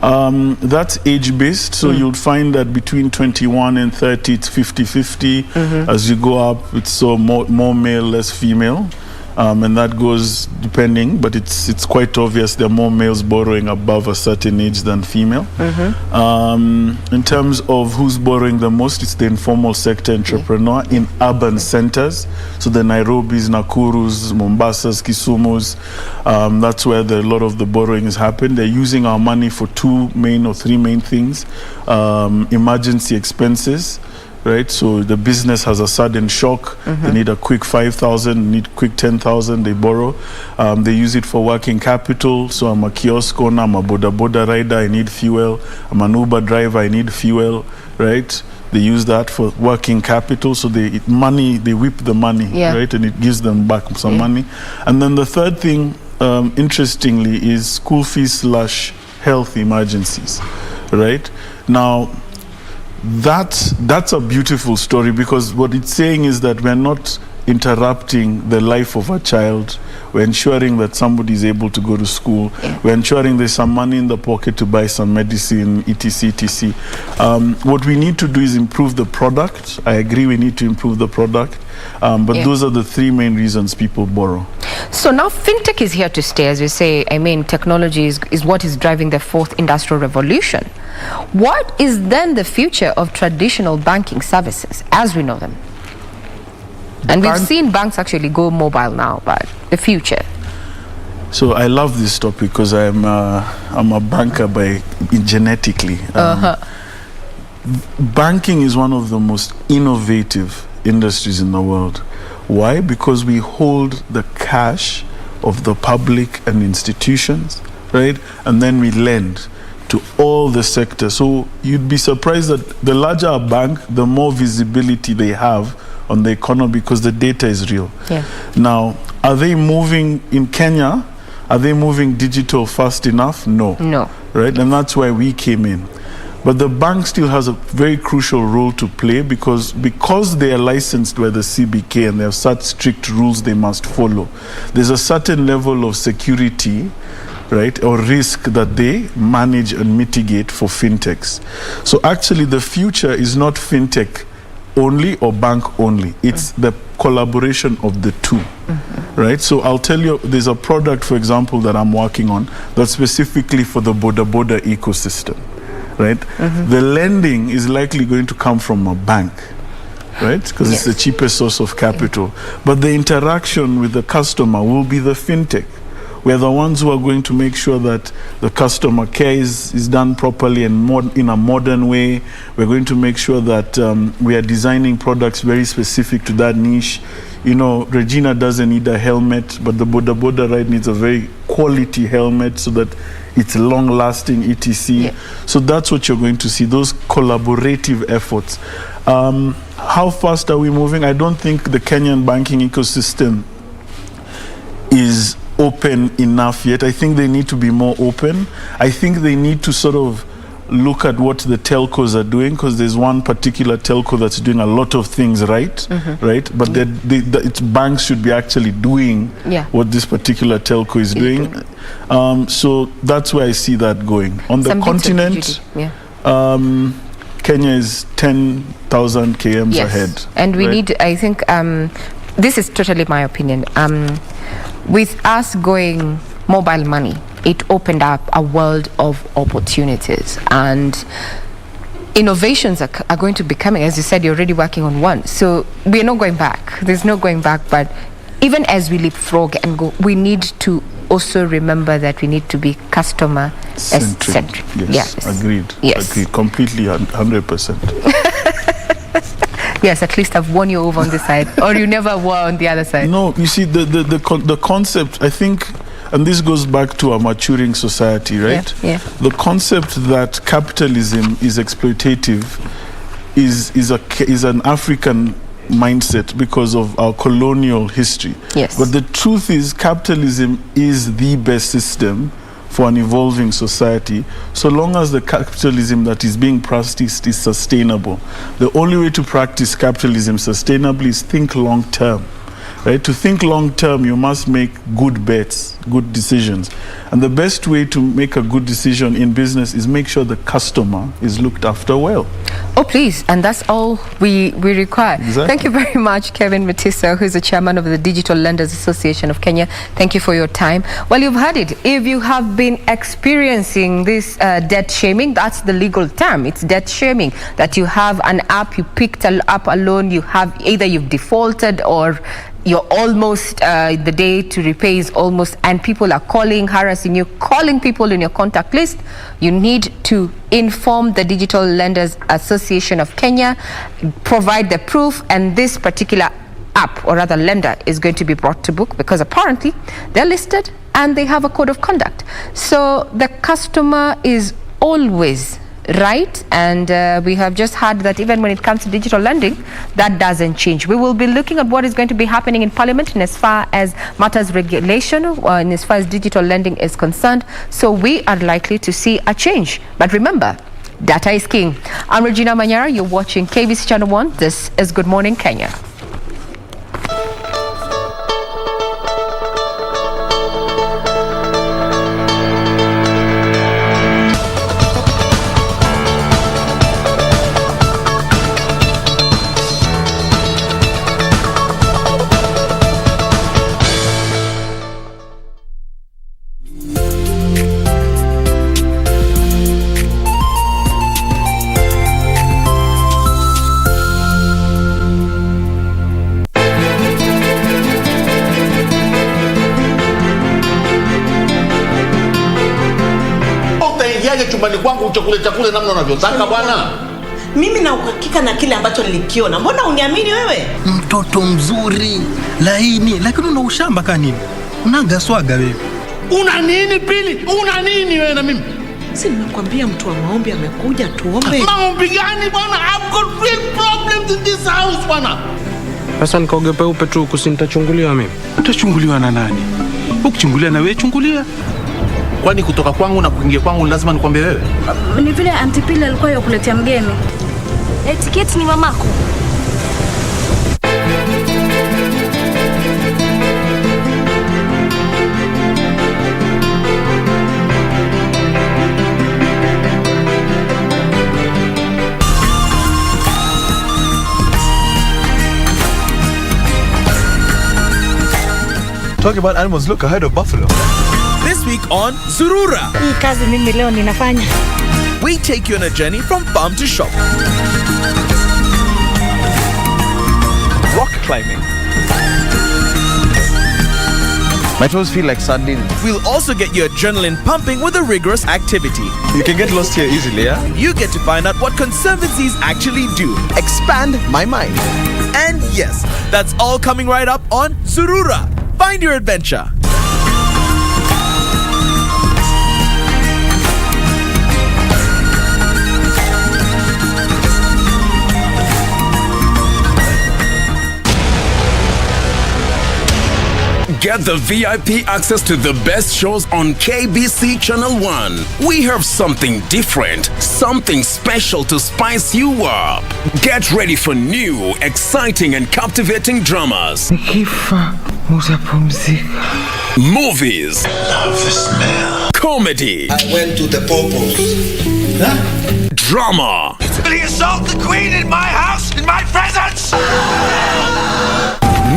Speaker 11: That's age-based, so you'll find that between 21 and 30, it's 50-50. As you go up, it's more male, less female. And that goes depending, but it's quite obvious there are more males borrowing above a certain age than female. In terms of who's borrowing the most, it's the informal sector entrepreneur in urban centers. So the Nairobis, Nakurus, Mombasas, Kisumus, that's where a lot of the borrowing has happened. They're using our money for 2 main or 3 main things. Emergency expenses. Right, so the business has a sudden shock. They need a quick 5,000, need quick 10,000. They borrow. They use it for working capital. So I'm a kiosk owner, I'm a boda rider. I need fuel. I'm an Uber driver. I need fuel. Right. They use that for working capital. So they whip the money. Right, and it gives them back some money. And then the third thing, interestingly, is school fees / health emergencies. Right now. That's a beautiful story, because what it's saying is that we're not interrupting the life of a child. We're ensuring that somebody is able to go to school. We're ensuring there's some money in the pocket to buy some medicine, etc. What we need to do is improve the product. I agree we need to improve the product. But those are the 3 main reasons people borrow.
Speaker 3: So now fintech is here to stay, as you say. I mean, technology is what is driving the 4th industrial revolution. What is then the future of traditional banking services as we know them? And we've seen banks actually go mobile now, but the future.
Speaker 11: So I love this topic because I'm a banker genetically. Banking is one of the most innovative industries in the world. Why? Because we hold the cash of the public and institutions, right? And then we lend to all the sectors. So you'd be surprised that the larger a bank, the more visibility they have on the economy, because the data is real. Now, are they moving in Kenya? Are they moving digital fast enough? No. Right? And that's why we came in. But the bank still has a very crucial role to play, because they are licensed by the CBK and they have such strict rules they must follow. There's a certain level of security, right, or risk that they manage and mitigate for fintechs. So actually the future is not fintech only or bank only. It's the collaboration of the two, right? So I'll tell you, there's a product, for example, that I'm working on that's specifically for the boda ecosystem, right? The lending is likely going to come from a bank, right? Because it's the cheapest source of capital. But the interaction with the customer will be the fintech. We're the ones who are going to make sure that the customer care is done properly and in a modern way. We're going to make sure that we are designing products very specific to that niche. Regina doesn't need a helmet, but the boda ride needs a very quality helmet so that it's long-lasting, etc.
Speaker 3: Yeah.
Speaker 11: So that's what you're going to see, those collaborative efforts. How fast are we moving? I don't think the Kenyan banking ecosystem is open enough yet. I think they need to be more open. I think they need to sort of look at what the telcos are doing, because there's one particular telco that's doing a lot of things right, right? But its banks should be actually doing what this particular telco is doing. So that's where I see that going. On the continent, Kenya is 10,000 kms ahead.
Speaker 3: And we need, I think, this is totally my opinion. With us going mobile money, it opened up a world of opportunities, and innovations are going to be coming. As you said, you're already working on one, so we're not going back. There's no going back. But even as we leapfrog and go, we need to also remember that we need to be customer centric.
Speaker 11: Yes, agreed. Agreed, completely, 100%.
Speaker 3: Yes, at least I've won you over on this side, or you never were on the other side.
Speaker 11: No, you see, the concept, I think, and this goes back to a maturing society, right?
Speaker 3: Yeah.
Speaker 11: The concept that capitalism is exploitative is an African mindset because of our colonial history.
Speaker 3: Yes.
Speaker 11: But the truth is, capitalism is the best system for an evolving society, so long as the capitalism that is being practiced is sustainable. The only way to practice capitalism sustainably is think long term. Right? To think long term, you must make good bets, good decisions. And the best way to make a good decision in business is make sure the customer is looked after well.
Speaker 3: Oh, please. And that's all we require.
Speaker 11: Exactly.
Speaker 3: Thank you very much, Kevin Mutiso, who's the chairman of the Digital Lenders Association of Kenya. Thank you for your time. Well, you've heard it. If you have been experiencing this debt shaming, that's the legal term. It's debt shaming, that you have an app, you picked up a loan, you have either you've defaulted or you're almost, the day to repay is almost, and people are calling, harassing you, calling people in your contact list. You need to inform the Digital Lenders Association of Kenya, provide the proof, and this particular app, or rather lender, is going to be brought to book, because apparently they're listed and they have a code of conduct. So the customer is always right, and we have just heard that even when it comes to digital lending, that doesn't change. We will be looking at what is going to be happening in Parliament in as far as matters regulation and as far as digital lending is concerned. So we are likely to see a change. But remember, data is king. I'm Regina Manyara. You're watching KBC Channel 1. This is Good Morning Kenya.
Speaker 2: Chumbani kwangu chakule namna unavyotaka bwana.
Speaker 5: Mimi na uhakika na kile ambacho nilikiona. Mbona uniamini wewe?
Speaker 23: Mtoto mzuri, laini, lakini una ushamba kanini? Unagaswaga wewe.
Speaker 2: Una nini Pili? Una nini wewe na mimi?
Speaker 5: Si nimekwambia mtu wa maombi amekuja tuombe.
Speaker 2: Maombi gani bwana? I've got real problems in this house bwana.
Speaker 24: Sasa nikaoge peupe tu kusinitachunguliwa mimi.
Speaker 23: Utachunguliwa na nani? Ukichungulia na wewe chungulia.
Speaker 2: Kwani kutoka kwangu na kuingia kwangu lazima nikwambie wewe?
Speaker 25: Ni vile Auntie Pili alikuwa yakuletea mgeni.
Speaker 7: Tiketi ni mamako.
Speaker 12: Talking about animals, look ahead of buffalo.
Speaker 13: This week on Zurura,
Speaker 25: Hii kazi mimi leo ninafanya.
Speaker 13: we take you on a journey from farm to shop. Rock climbing.
Speaker 12: My toes feel like sardines.
Speaker 13: We'll also get your adrenaline pumping with a rigorous activity.
Speaker 12: You can get lost here easily, yeah?
Speaker 13: You get to find out what conservancies actually do.
Speaker 12: Expand my mind.
Speaker 13: And yes, that's all coming right up on Surura. Find your adventure.
Speaker 14: Get the VIP access to the best shows on KBC Channel 1. We have something different, something special to spice you up. Get ready for new, exciting and captivating dramas. Movies.
Speaker 15: Love the smell.
Speaker 14: Comedy.
Speaker 15: I went to the Popos. Huh?
Speaker 14: Drama.
Speaker 15: Will he assault the Queen in my house, in my presence?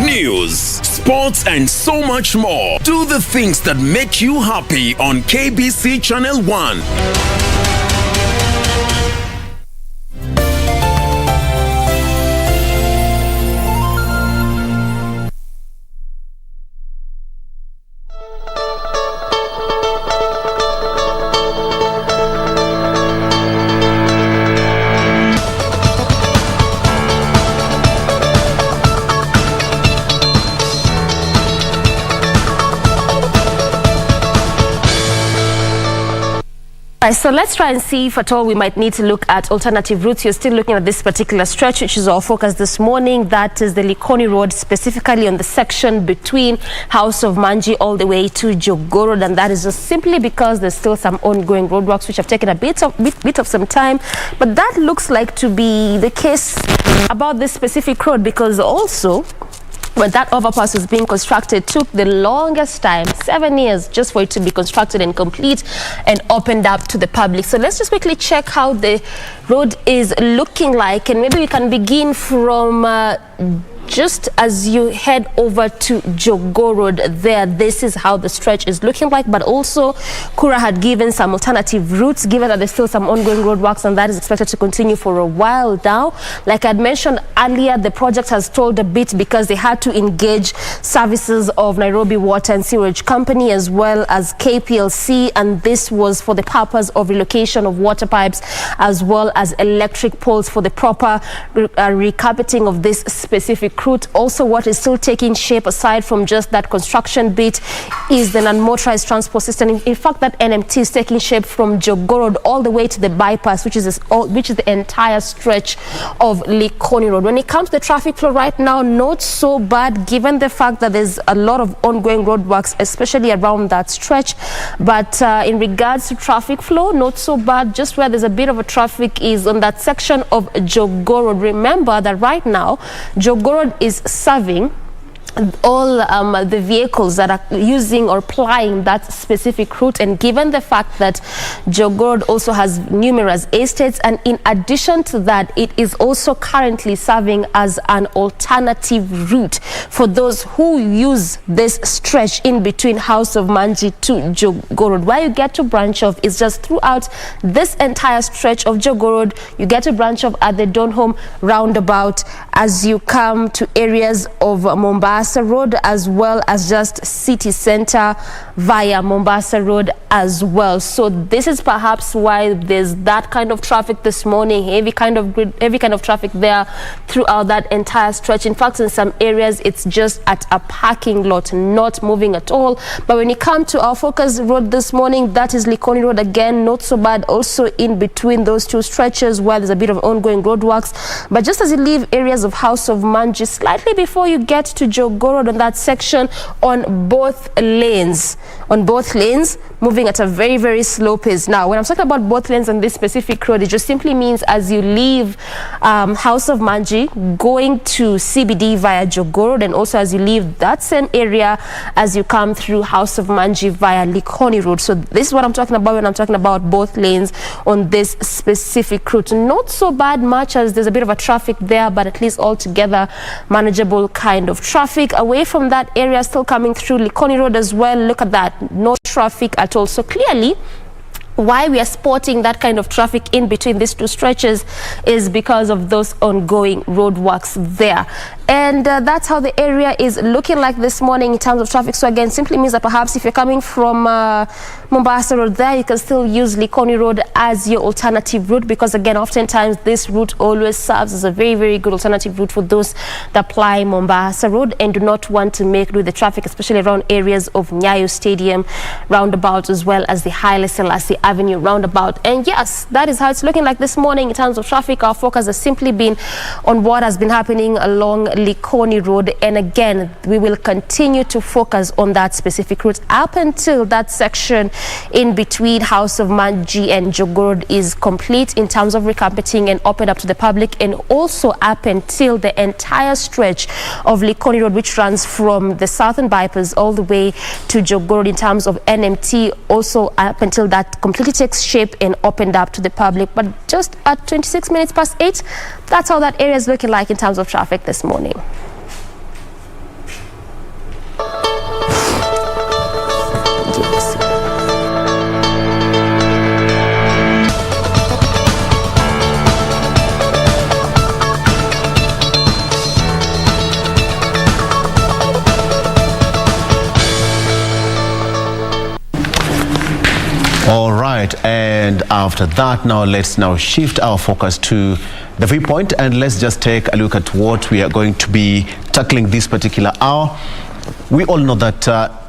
Speaker 14: News, sports, and so much more. Do the things that make you happy on KBC Channel 1.
Speaker 1: So let's try and see if at all we might need to look at alternative routes. You're still looking at this particular stretch, which is our focus this morning. That is the Likoni Road, specifically on the section between House of Manji all the way to Jogoo Road, and that is just simply because there's still some ongoing roadworks which have taken a bit of some time. But that looks like to be the case about this specific road, because also when that overpass was being constructed, took the longest time, 7 years, just for it to be constructed and complete and opened up to the public. So let's just quickly check how the road is looking like, and maybe we can begin from just as you head over to Jogoo Road there. This is how the stretch is looking like, but also Kura had given some alternative routes, given that there's still some ongoing roadworks, and that is expected to continue for a while now. Like I'd mentioned earlier, the project has stalled a bit because they had to engage services of Nairobi Water and Sewerage Company as well as KPLC, and this was for the purpose of relocation of water pipes as well as electric poles for the proper recarpeting of this specific route. Also, what is still taking shape aside from just that construction bit is the non-motorized transport system. In fact, that NMT is taking shape from Jogoo Road all the way to the bypass, which is the entire stretch of Likoni Road. When it comes to the traffic flow right now, not so bad given the fact that there's a lot of ongoing roadworks, especially around that stretch. But in regards to traffic flow, not so bad. Just where there's a bit of a traffic is on that section of Jogoo Road. Remember that right now, Jogoo Road is serving all the vehicles that are using or plying that specific route, and given the fact that Jogoo Road also has numerous estates, and in addition to that, it is also currently serving as an alternative route for those who use this stretch in between House of Manji to Jogoo Road. Where you get to branch off is just throughout this entire stretch of Jogoo Road. You get to branch off at the Donholm roundabout as you come to areas of Mombasa Road, as well as just city center via Mombasa Road as well. So this is perhaps why there's that kind of traffic this morning, heavy kind of traffic there throughout that entire stretch. In fact, in some areas it's just at a parking lot, not moving at all. But when you come to our focus road this morning, that is Likoni Road again, not so bad. Also in between those two stretches where there's a bit of ongoing roadworks. But just as you leave areas of House of Manji, slightly before you get to Jogoo Road, on that section, on both lanes, moving at a very, very slow pace. Now, when I'm talking about both lanes on this specific road, it just simply means as you leave House of Manji, going to CBD via Jogoo Road, and also as you leave that same area as you come through House of Manji via Likoni Road. So this is what I'm talking about when I'm talking about both lanes on this specific route. Not so bad much as there's a bit of a traffic there, but at least altogether manageable kind of traffic. Away from that area, still coming through Likoni Road as well. Look at that, no traffic at all. So clearly, why we are spotting that kind of traffic in between these two stretches is because of those ongoing roadworks there. And that's how the area is looking like this morning in terms of traffic. So again, simply means that perhaps if you're coming from Mombasa Road there, you can still use Likoni Road as your alternative route, because again, oftentimes this route always serves as a very, very good alternative route for those that apply Mombasa Road and do not want to make do the traffic, especially around areas of Nyayo Stadium roundabout, as well as the Haile Selassie Avenue roundabout. And yes, that is how it's looking like this morning in terms of traffic. Our focus has simply been on what has been happening along Likoni Road, and again, we will continue to focus on that specific route up until that section in between House of Manji and Jogoo is complete in terms of recarpeting and opened up to the public, and also up until the entire stretch of Likoni Road, which runs from the southern bypass all the way to Jogoo in terms of NMT, also up until that completely takes shape and opened up to the public. But just at 26 minutes past 8, that's how that area is looking like in terms of traffic this morning.
Speaker 21: All right, and after that, now let's shift our focus to the viewpoint, and let's just take a look at what we are going to be tackling this particular hour. We all know that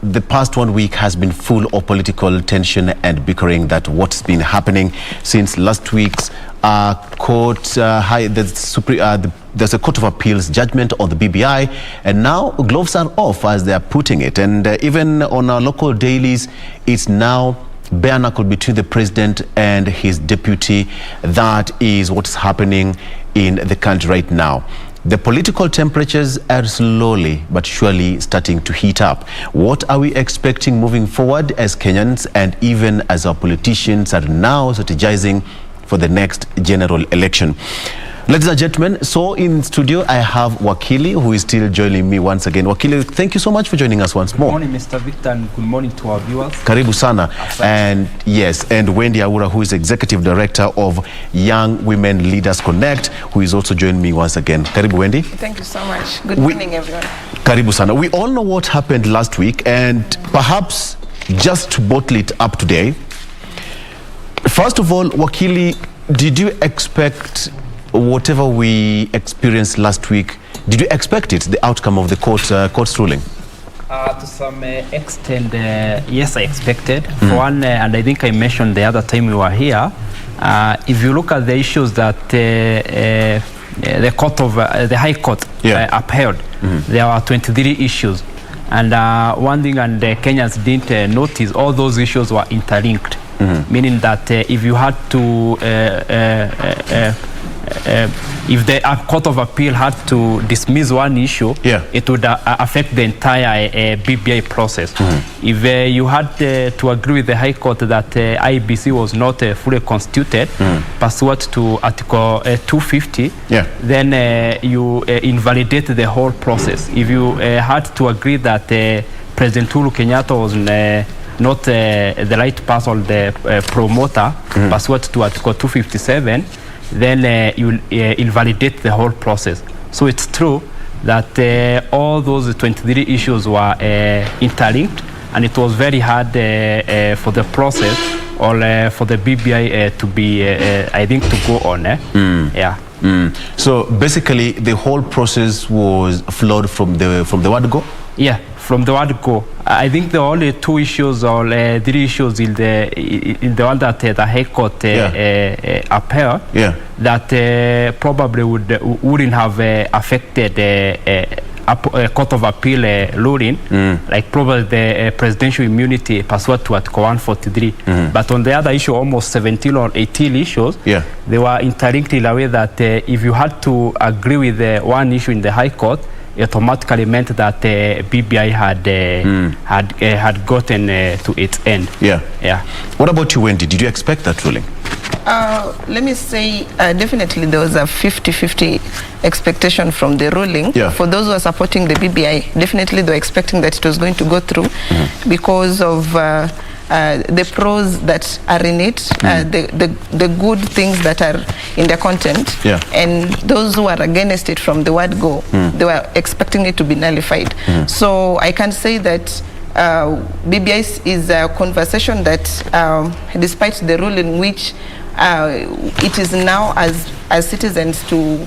Speaker 21: the past 1 week has been full of political tension and bickering. That what's been happening since last week's there's a Court of Appeals judgment on the BBI, and now gloves are off, as they are putting it. And even on our local dailies, it's now bare knuckle between the president and his deputy. That is what's happening in the country right now. The political temperatures are slowly but surely starting to heat up. What are we expecting moving forward as Kenyans, and even as our politicians are now strategizing for the next general election? Ladies and gentlemen, so in studio I have Wakili, who is still joining me once again. Wakili, thank you so much for joining us once more.
Speaker 16: Good morning, Mr. Victor, and good morning to our viewers.
Speaker 21: Karibu sana. And yes, and Wendy Awura, who is Executive Director of Young Women Leaders Connect, who is also joining me once again. Karibu, Wendy.
Speaker 17: Thank you so much. Good morning, everyone.
Speaker 21: Karibu sana. We all know what happened last week, and perhaps just to bottle it up today, first of all, Wakili, did you expect whatever we experienced last week? Did you expect it, the outcome of the court's ruling?
Speaker 16: To some extent, yes, I expected. For one, and I think I mentioned the other time we were here, if you look at the issues that the High Court upheld, there were 23 issues. And one thing, and Kenyans didn't notice, all those issues were interlinked, meaning that if you had to if the Court of Appeal had to dismiss one issue, it would affect the entire BBI process. If you had to agree with the High Court that IBC was not fully constituted, pursuant to Article 250, then you invalidate the whole process. If you had to agree that President Uhuru Kenyatta was not the right person, the promoter, pursuant to Article 257, then you invalidate the whole process. So it's true that all those 23 issues were interlinked, and it was very hard for the process or for the BBI to be, I think, to go on.
Speaker 21: So basically, the whole process was flawed from the word go?
Speaker 16: Yeah, from the word go. I think there are only two issues or three issues in the one that the High Court upheld that probably wouldn't have affected a Court of Appeal ruling, like probably the presidential immunity pursuant to Article 143. But on the other issue, almost 17 or 18 issues, they were interlinked in a way that if you had to agree with one issue in the High Court, it automatically meant that BBI had gotten to its end.
Speaker 21: What about you, Wendy? Did you expect that ruling?
Speaker 17: Let me say, definitely there was a 50-50 expectation from the ruling. For those who are supporting the BBI, definitely they were expecting that it was going to go through because of the pros that are in it, the good things that are in the content, and those who are against it from the word go, they were expecting it to be nullified. So I can say that BBI is a conversation that, despite the rule in which it is now as citizens to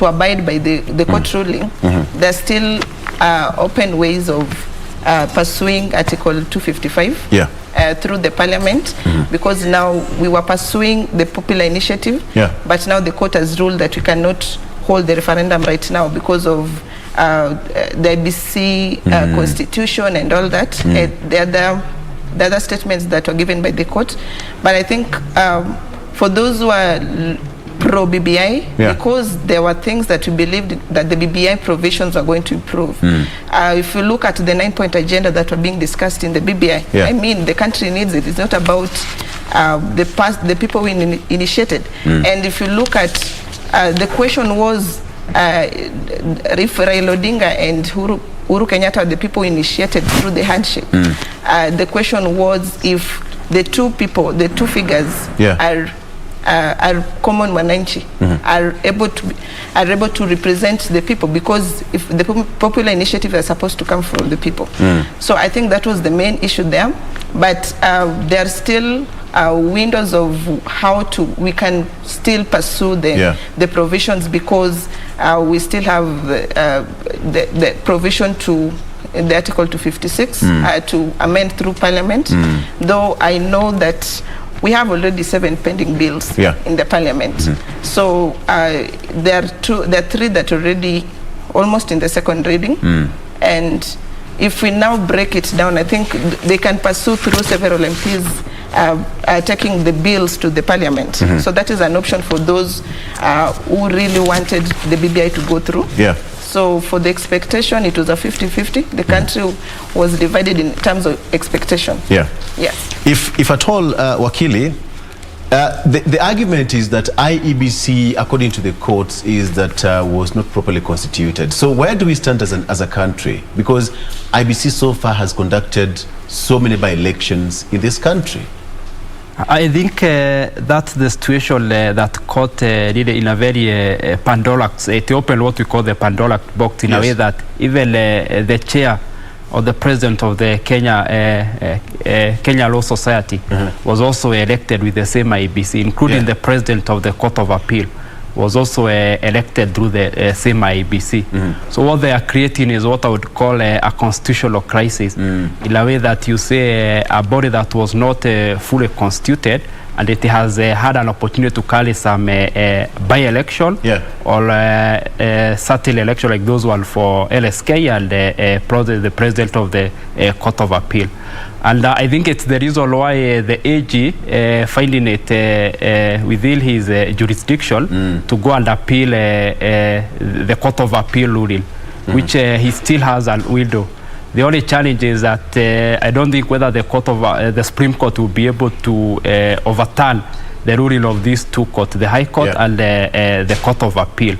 Speaker 17: abide by the court ruling, there's still open ways of pursuing Article 255 through the Parliament, because now we were pursuing the popular initiative, but now the court has ruled that we cannot hold the referendum right now because of the IBC constitution and all that, the other statements that were given by the court. But I think for those who are pro-BBI, because there were things that we believed that the BBI provisions were going to improve. If you look at the 9-point agenda that were being discussed in the BBI, I mean, the country needs it. It's not about the people who initiated. And if you look at the question was if Raila Odinga and Uhuru Kenyatta are the people initiated through the handshake. The question was if the two figures are common wananchi, are able to represent the people, because if the popular initiative is supposed to come from the people. So I think that was the main issue there. But there are still windows of how we can still pursue the provisions, because we still have the provision to the Article 256 to amend through Parliament, though I know that we have already 7 pending bills in the Parliament. So there are 3 that are already almost in the second reading. And if we now break it down, I think they can pursue through several MPs taking the bills to the Parliament. So that is an option for those who really wanted the BBI to go through. So for the expectation, it was a 50-50. The country was divided in terms of expectation.
Speaker 21: If at all, Wakili, the argument is that IEBC, according to the courts, is that was not properly constituted. So where do we stand as a country? Because IEBC so far has conducted so many by-elections in this country.
Speaker 16: I think that's the situation that court did in a very Pandora's, it opened what we call the Pandora's box in a way that even the chair or the president of the Kenya Law Society was also elected with the same IEBC, including the president of the Court of Appeal was also elected through the same IEBC. So what they are creating is what I would call a constitutional crisis, in a way that you say a body that was not fully constituted, and it has had an opportunity to carry some by-election or certain election like those one for LSK and the president of the Court of Appeal. And I think it's the reason why the AG finding it within his jurisdiction to go and appeal the Court of Appeal ruling, which he still has a window. The only challenge is that I don't think whether the Supreme Court will be able to overturn the ruling of these two courts, the High Court and the Court of Appeal.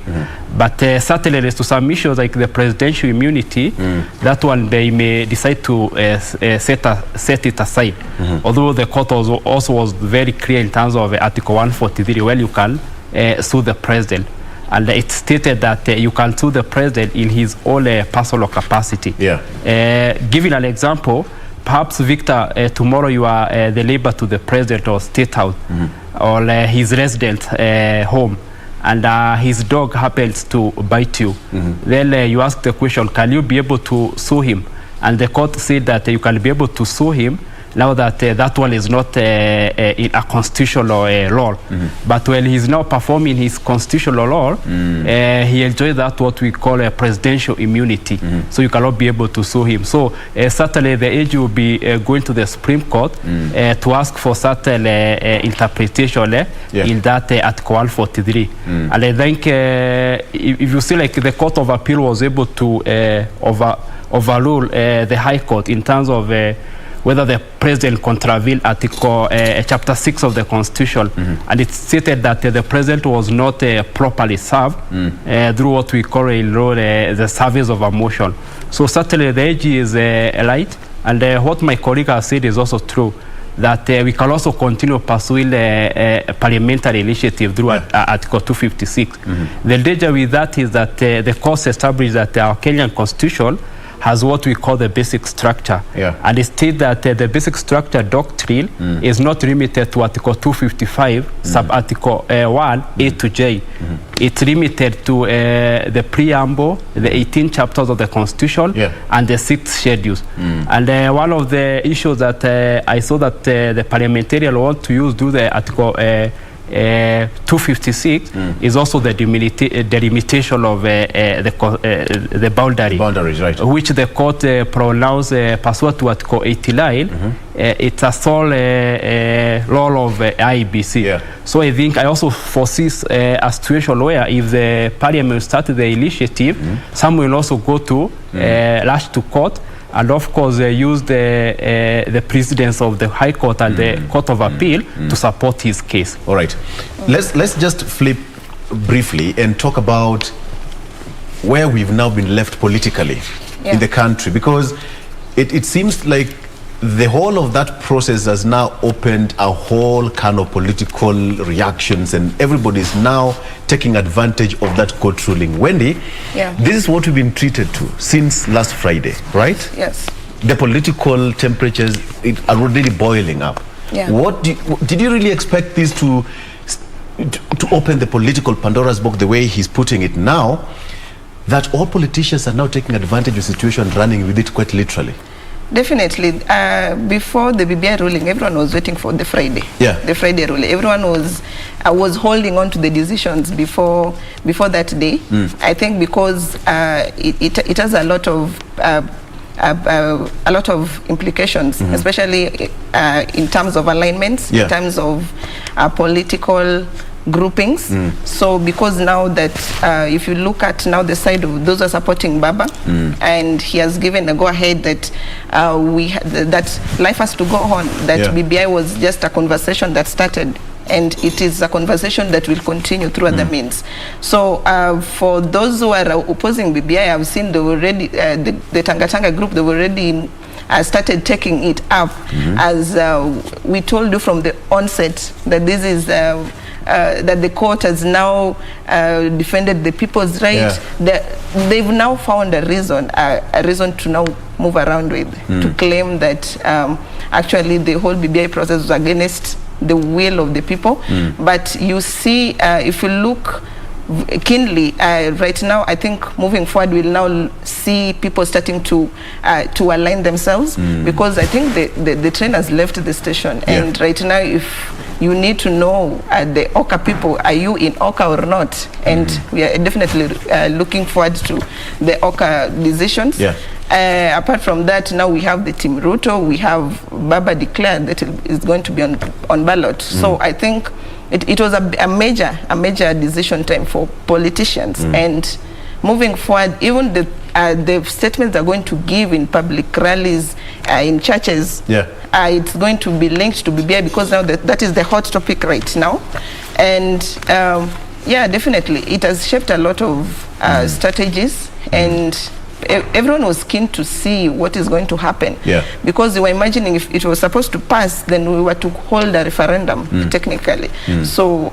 Speaker 16: But certainly there's to some issues like the presidential immunity, that one they may decide to set it aside. Although the court also was very clear in terms of Article 143, where you can sue the president. And it stated that you can sue the president in his own personal capacity. Giving an example, perhaps Victor, tomorrow you are the neighbor to the president or state house or his resident home, and his dog happens to bite you. Then you ask the question, can you be able to sue him? And the court said that you can be able to sue him now that that one is not in a constitutional law. But when he's now performing his constitutional law, he enjoys that what we call a presidential immunity. So you cannot be able to sue him. So certainly the AG will be going to the Supreme Court to ask for certain interpretation in that Article 143. And I think if you see like the Court of Appeal was able to overrule the High Court in terms of whether the president contravened Article Chapter 6 of the Constitution, and it stated that the president was not properly served through what we call in law the service of a motion. So certainly the AG is right, and what my colleague has said is also true, that we can also continue pursuing a parliamentary initiative through Article 256. The danger with that is that the courts established that our Kenyan constitution has what we call the basic structure. And it states that the basic structure doctrine is not limited to Article 255, sub-Article 1, A to J. It's limited to the preamble, the 18 chapters of the Constitution, and the 6 schedules. And one of the issues that I saw that the parliamentarian want to use the Article 256 is also the delimitation of the boundaries, right? Which the court pronounced pursuant to Article 89. It's a sole role of IBC. So I think I also foresee a situation where if the parliament started the initiative, some will also go to rush to court, and of course use the precedence of the High Court and the Court of Appeal to support his case.
Speaker 21: All right. Let's just flip briefly and talk about where we've now been left politically in the country, because it seems like the whole of that process has now opened a whole kind of political reactions, and everybody's now taking advantage of that court ruling. Wendy, this is what we've been treated to since last Friday, right?
Speaker 17: Yes.
Speaker 21: The political temperatures are already boiling up. What did you really expect this to open the political Pandora's box the way he's putting it now, that all politicians are now taking advantage of the situation and running with it quite literally?
Speaker 17: Definitely. Before the BBI ruling, everyone was waiting for the Friday. The Friday ruling. Everyone was holding on to the decisions before that day. I think because it has a lot of implications, especially in terms of alignments, in terms of political groupings. So because now that if you look at now the side of those who are supporting Baba, and he has given a go-ahead that that life has to go on, that BBI was just a conversation that started, and it is a conversation that will continue through other means. So for those who are opposing BBI, I've seen they already, the Tanga group, they already started taking it up, as we told you from the onset that this is that the court has now defended the people's right. They've now found a reason to now move around with, to claim that actually the whole BBI process was against the will of the people. But you see, if you look keenly right now, I think moving forward we'll now see people starting to align themselves, because I think the train has left the station, and right now if you need to know the Oka people, are you in Oka or not? And we are definitely looking forward to the Oka decisions. Apart from that, now we have the Team Ruto, we have Baba declared that it is going to be on ballot. So I think it was a major decision time for politicians, and moving forward, even the statements they're going to give in public rallies, in churches, it's going to be linked to BBI, because now that is the hot topic right now. And definitely it has shaped a lot of strategies, and everyone was keen to see what is going to happen, because they were imagining if it was supposed to pass, then we were to hold a referendum technically. So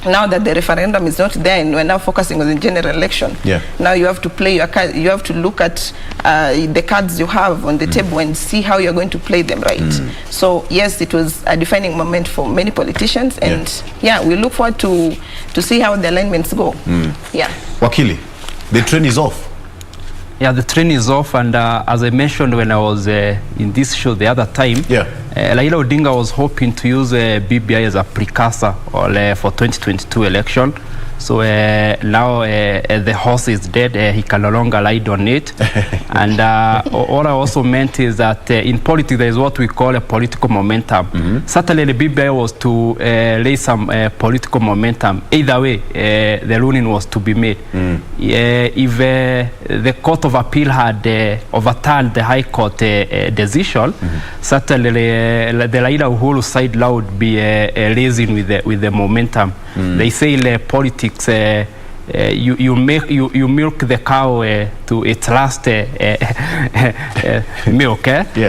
Speaker 17: now that the referendum is not there and we're now focusing on the general election, now you have to play your card. You have to look at the cards you have on the table and see how you're going to play them right. So yes, it was a defining moment for many politicians, and we look forward to see how the alignments go.
Speaker 21: Wakili, the train is off.
Speaker 16: The train is off, and as I mentioned when I was in this show the other time, Raila Odinga was hoping to use BBI as a precursor for 2022 election. So now the horse is dead, he can no longer ride on it. And all I also meant is that in politics there is what we call a political momentum. Certainly the BBI was to raise some political momentum. Either way, the ruling was to be made. If the Court of Appeal had overturned the High Court decision, certainly the Raila Uhuru side would be raising with the momentum. They say in politics, you milk the cow to its last milk.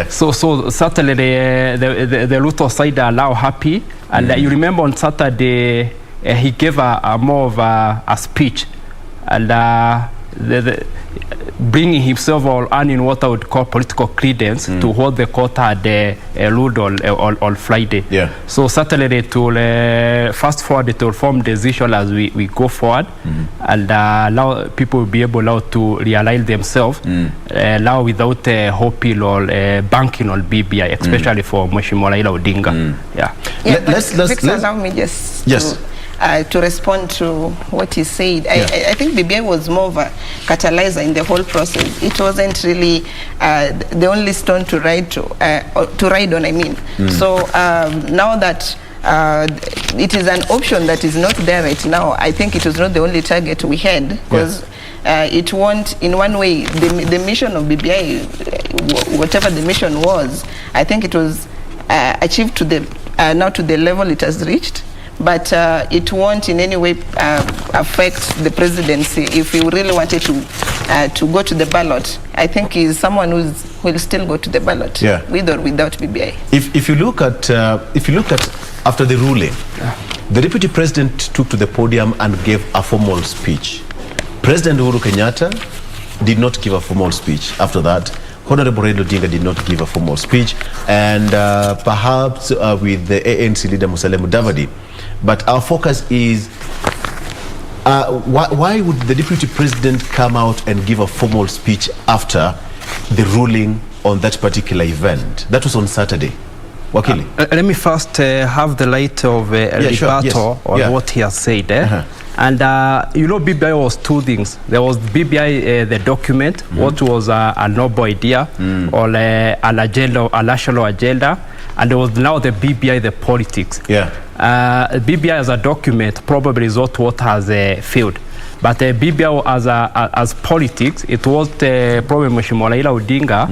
Speaker 16: So certainly the Ruto side are now happy, and you remember on Saturday he gave a more of a speech, and bringing himself or earning what I would call political credence to what the court had ruled on Friday. So certainly to fast forward to reform decision as we go forward, and allow people will be able now to realign themselves now without hoping or banking on BBI, especially for Mheshimiwa Raila Odinga.
Speaker 17: Let's allow me just to respond to what he said. I think BBI was more of a catalyzer in the whole process. It wasn't really the only stone to ride on. I mean, so now that it is an option that is not there right now, I think it was not the only target we had, because it won't, in one way, the mission of BBI, whatever the mission was, I think it was achieved to the now to the level it has reached. But it won't in any way affect the presidency. If he really wanted to go to the ballot, I think he's someone who will still go to the ballot, with or without BBI.
Speaker 21: If you look at after the ruling, the deputy president took to the podium and gave a formal speech. President Uhuru Kenyatta did not give a formal speech. After that, Honorable Raila Odinga did not give a formal speech, and perhaps with the ANC leader Musalia Mudavadi. But our focus is why would the deputy president come out and give a formal speech after the ruling on that particular event? That was on Saturday. Wakili.
Speaker 16: Let me first have the light of rebuttal on what he has said. And you know, BBI was two things. There was BBI, the document, what was a noble idea, or an agenda, a national agenda, and there was now the BBI, the politics. BBI as a document probably is not what has failed. But BBI as politics, it was probably Mheshimiwa Raila Odinga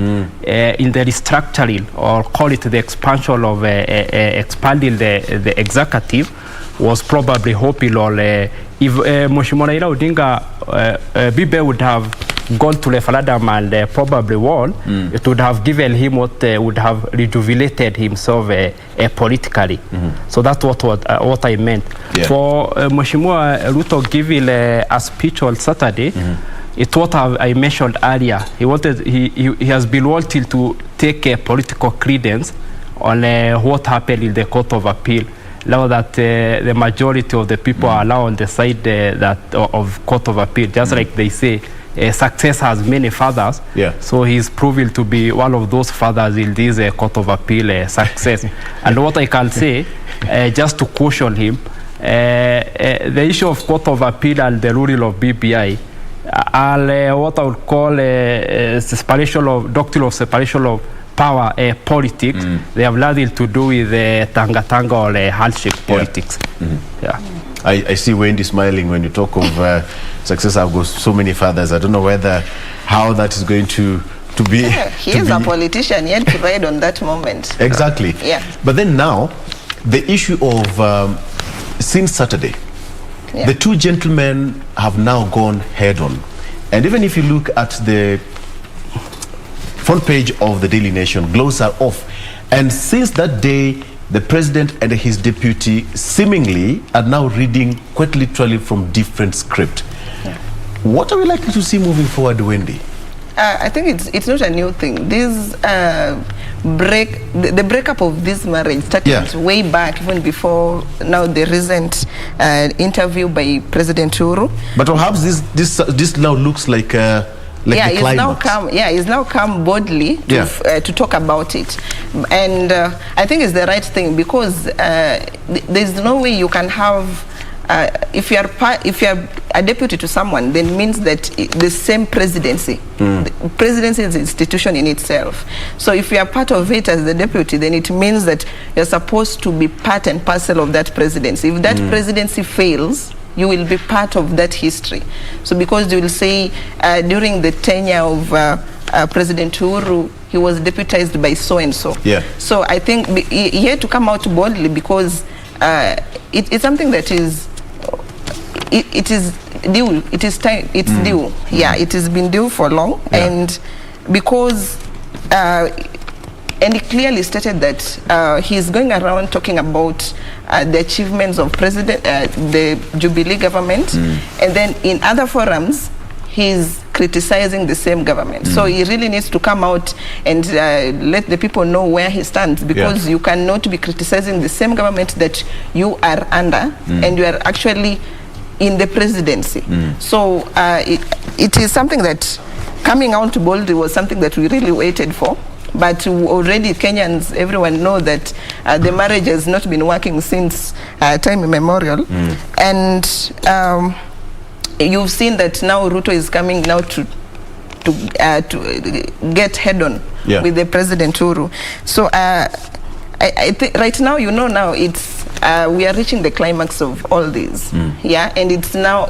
Speaker 16: in the restructuring, or call it the expansion of expanding the executive, was probably hoping, or if Mheshimiwa Raila Odinga, BBI would have gone to referendum and probably won, it would have given him what would have rejuvenated himself politically. So that's what I meant. For Mheshimiwa Ruto giving a speech on Saturday, it's what I mentioned earlier. He has been wanting to take a political credence on what happened in the Court of Appeal. Now that the majority of the people are now on the side of Court of Appeal, just like they say, success has many fathers. So he's proven to be one of those fathers in this Court of Appeal success. And what I can say, just to caution him, the issue of Court of Appeal and the ruling of BBI are what I would call separation of doctrine of separation of power politics. They have nothing to do with tanga or handshake politics.
Speaker 21: I see Wendy smiling when you talk of success. I've got so many fathers. I don't know how that is going to be.
Speaker 17: He is a politician. He had to ride on that moment.
Speaker 21: Exactly. But then now, the issue of since Saturday, the two gentlemen have now gone head on. And even if you look at the front page of the Daily Nation, gloves are off. And since that day, the president and his deputy seemingly are now reading quite literally from different script. What are we likely to see moving forward, Wendy?
Speaker 17: I think it's not a new thing. This the breakup of this marriage started way back, even before now the recent interview by President Uhuru.
Speaker 21: But perhaps this now looks like
Speaker 17: he's now come boldly to talk about it, and I think it's the right thing, because there's no way you can have if you are a deputy to someone, then means that the same presidency. The presidency is an institution in itself. So if you are part of it as the deputy, then it means that you're supposed to be part and parcel of that presidency. If that presidency fails, you will be part of that history. So because you will say during the tenure of President Uhuru, he was deputized by so-and-so. So I think he had to come out boldly, because it's something that is, it is due. It is time. It's due. Yeah, it has been due for long, and because and he clearly stated that he's going around talking about the achievements of the Jubilee government, and then in other forums he's criticizing the same government. So he really needs to come out and let the people know where he stands, because you cannot be criticizing the same government that you are under, and you are actually in the presidency. So it is something that coming out boldly was something that we really waited for. But already Kenyans, everyone know that the marriage has not been working since time immemorial. And you've seen that now Ruto is coming now to get head on with the President Uhuru. So I think right now, now it's we are reaching the climax of all these. Yeah, and it's now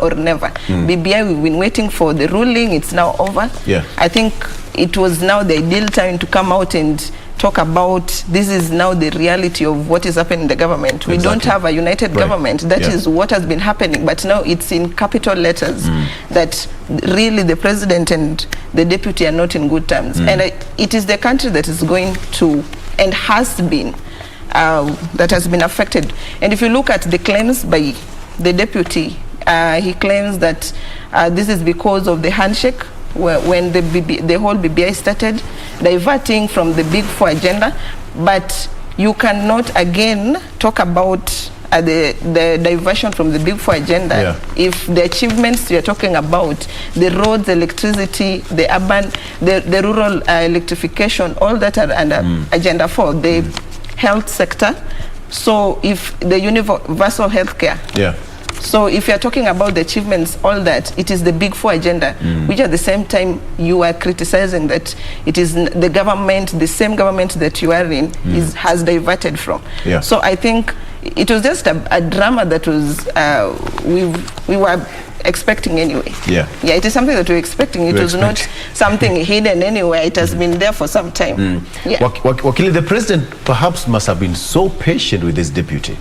Speaker 17: or never. BBI, we've been waiting for the ruling. It's now over. I think it was now the ideal time to come out and talk about this is now the reality of what is happening in the government. We don't have a united government. That is what has been happening, but now it's in capital letters that really the president and the deputy are not in good terms. And it is the country that is going to, and has been, that has been affected. And if you look at the claims by the deputy, he claims that this is because of the handshake when the whole BBI started, diverting from the Big Four agenda. But you cannot again talk about the diversion from the Big Four agenda if the achievements you're talking about, the roads, electricity, the urban, the rural electrification, all that are under agenda 4, the health sector. So if the universal healthcare, so if you're talking about the achievements, all that, it is the Big Four agenda, which at the same time you are criticizing that it is the government, the same government that you are in, has diverted from. So I think it was just a drama that was we were expecting anyway. It is something that we were expecting. It was not something hidden anywhere. It has been there for some time.
Speaker 21: Wakili, the president perhaps must have been so patient with his deputy.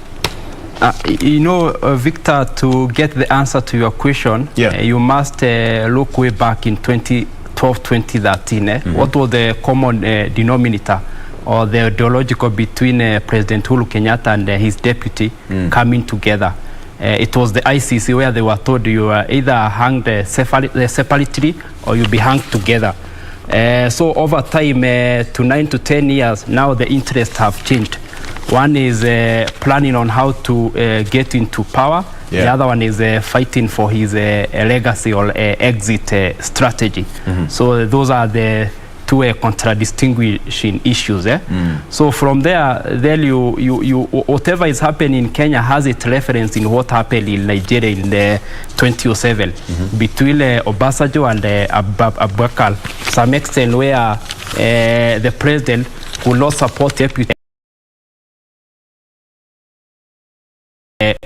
Speaker 16: Victor, to get the answer to your question, you must look way back in 2012, 2013. What was the common denominator or the ideological between President Uhuru Kenyatta and his deputy coming together? It was the ICC, where they were told you are either hanged separately or you'll be hanged together. So over time, to 9 to 10 years, now the interests have changed. One is planning on how to get into power. The other one is fighting for his legacy or exit strategy. So those are the two contradistinguishing issues. So from there, then you whatever is happening in Kenya has its reference in what happened in Nigeria in 2007 between Obasanjo and Abubakar. Some extent where the president could not support deputy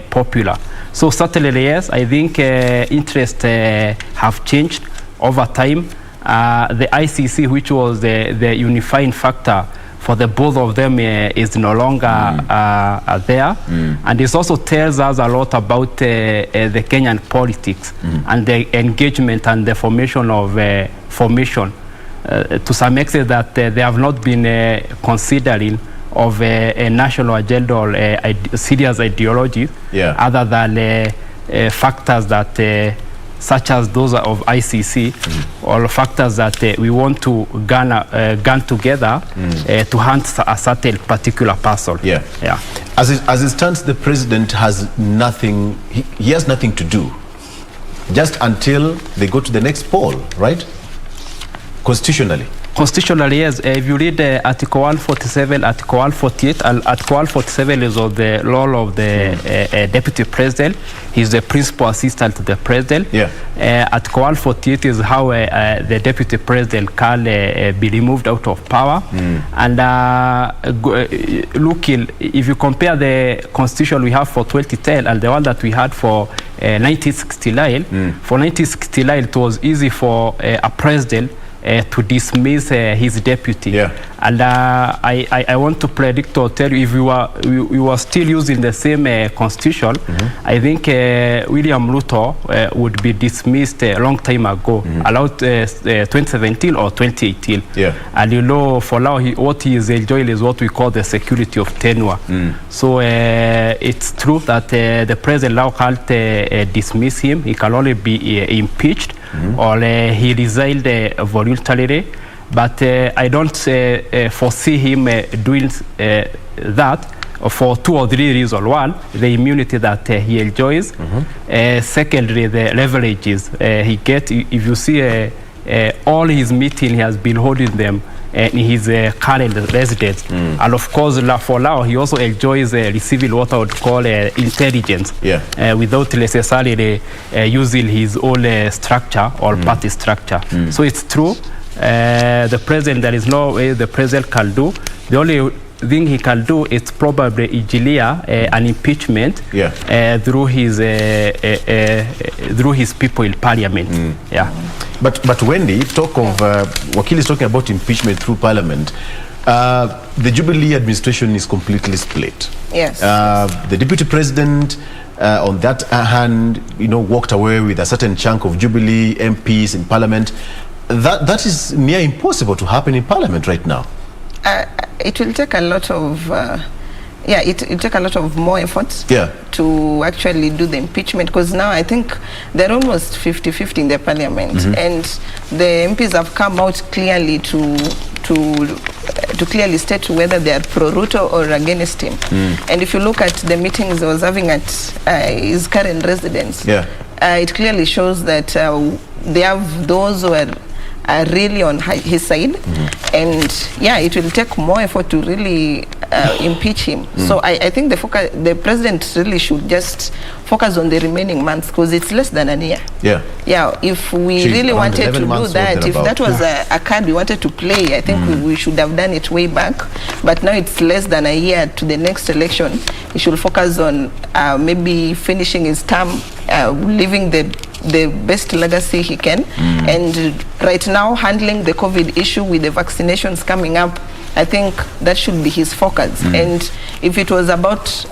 Speaker 16: popular. So certainly yes, I think interests have changed over time. The ICC, which was the unifying factor for the both of them, is no longer there. And this also tells us a lot about the Kenyan politics and the engagement and the formation of formation to some extent that they have not been considering of a national agenda or serious ideology, other than factors that such as those of ICC, or factors that we want to gun together to hunt a certain particular person.
Speaker 21: As it stands, the president has nothing. He has nothing to do, just until they go to the next poll, right? Constitutionally.
Speaker 16: Constitutionally, yes. If you read Article 147, Article 148, and Article 147 is of the role of the Deputy President. He's the principal assistant to the President. Article 148 is how the Deputy President can be removed out of power. And looking, if you compare the Constitution we have for 2010 and the one that we had for 1969, for 1969 it was easy for a president to dismiss his deputy. And I want to predict or tell you, if we were still using the same constitution, I think William Ruto would be dismissed a long time ago, allowed 2017 or 2018. And you know, for now, what he is enjoying is what we call the security of tenure. So it's true that the president now can't dismiss him. He can only be impeached, or he resigned voluntarily. But I don't foresee him doing that for 2 or 3 reasons. One, the immunity that he enjoys. Secondly, the leverages he gets. If you see all his meetings, he has been holding them in his current residence. And of course, for now, he also enjoys receiving what I would call intelligence without necessarily using his own structure or party structure. So it's true. The president, there is no way the president can do. The only thing he can do is probably engineer an impeachment through his people in parliament.
Speaker 21: But Wendy, talk of Wakili is talking about impeachment through parliament. The Jubilee administration is completely split. The deputy president, on that hand, walked away with a certain chunk of Jubilee MPs in parliament. That is near impossible to happen in parliament right now.
Speaker 17: It will take a lot of it take a lot of more effort to actually do the impeachment, because now I think they're almost 50-50 in the parliament, and the MPs have come out clearly to clearly state whether they are pro Ruto or against him. And if you look at the meetings I was having at his current residence, it clearly shows that they have those who are really on his side, and it will take more effort to really impeach him. So I think the president really should just focus on the remaining months, because it's less than a year. If we really wanted to do that, if that was a card we wanted to play, I think we should have done it way back. But now it's less than a year to the next election. He should focus on maybe finishing his term, leaving the best legacy he can, and right now handling the COVID issue with the vaccinations coming up. I think that should be his focus. And if it was about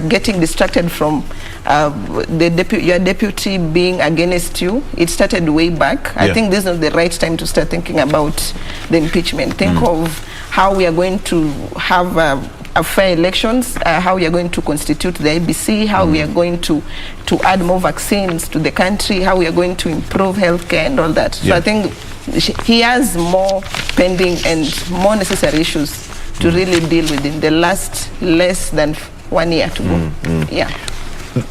Speaker 17: getting distracted from your deputy being against you, it started way back. I think this is not the right time to start thinking about the impeachment. Think of how we are going to have fair elections, how we are going to constitute the ABC, how we are going to add more vaccines to the country, how we are going to improve healthcare and all that. So I think he has more pending and more necessary issues to really deal with in the less than 1 year to go.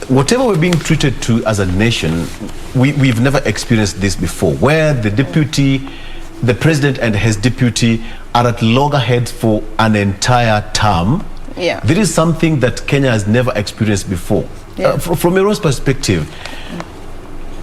Speaker 21: Whatever we're being treated to as a nation, we've never experienced this before, where the president and his deputy are at loggerheads for an entire term. This is something that Kenya has never experienced before. From your own perspective,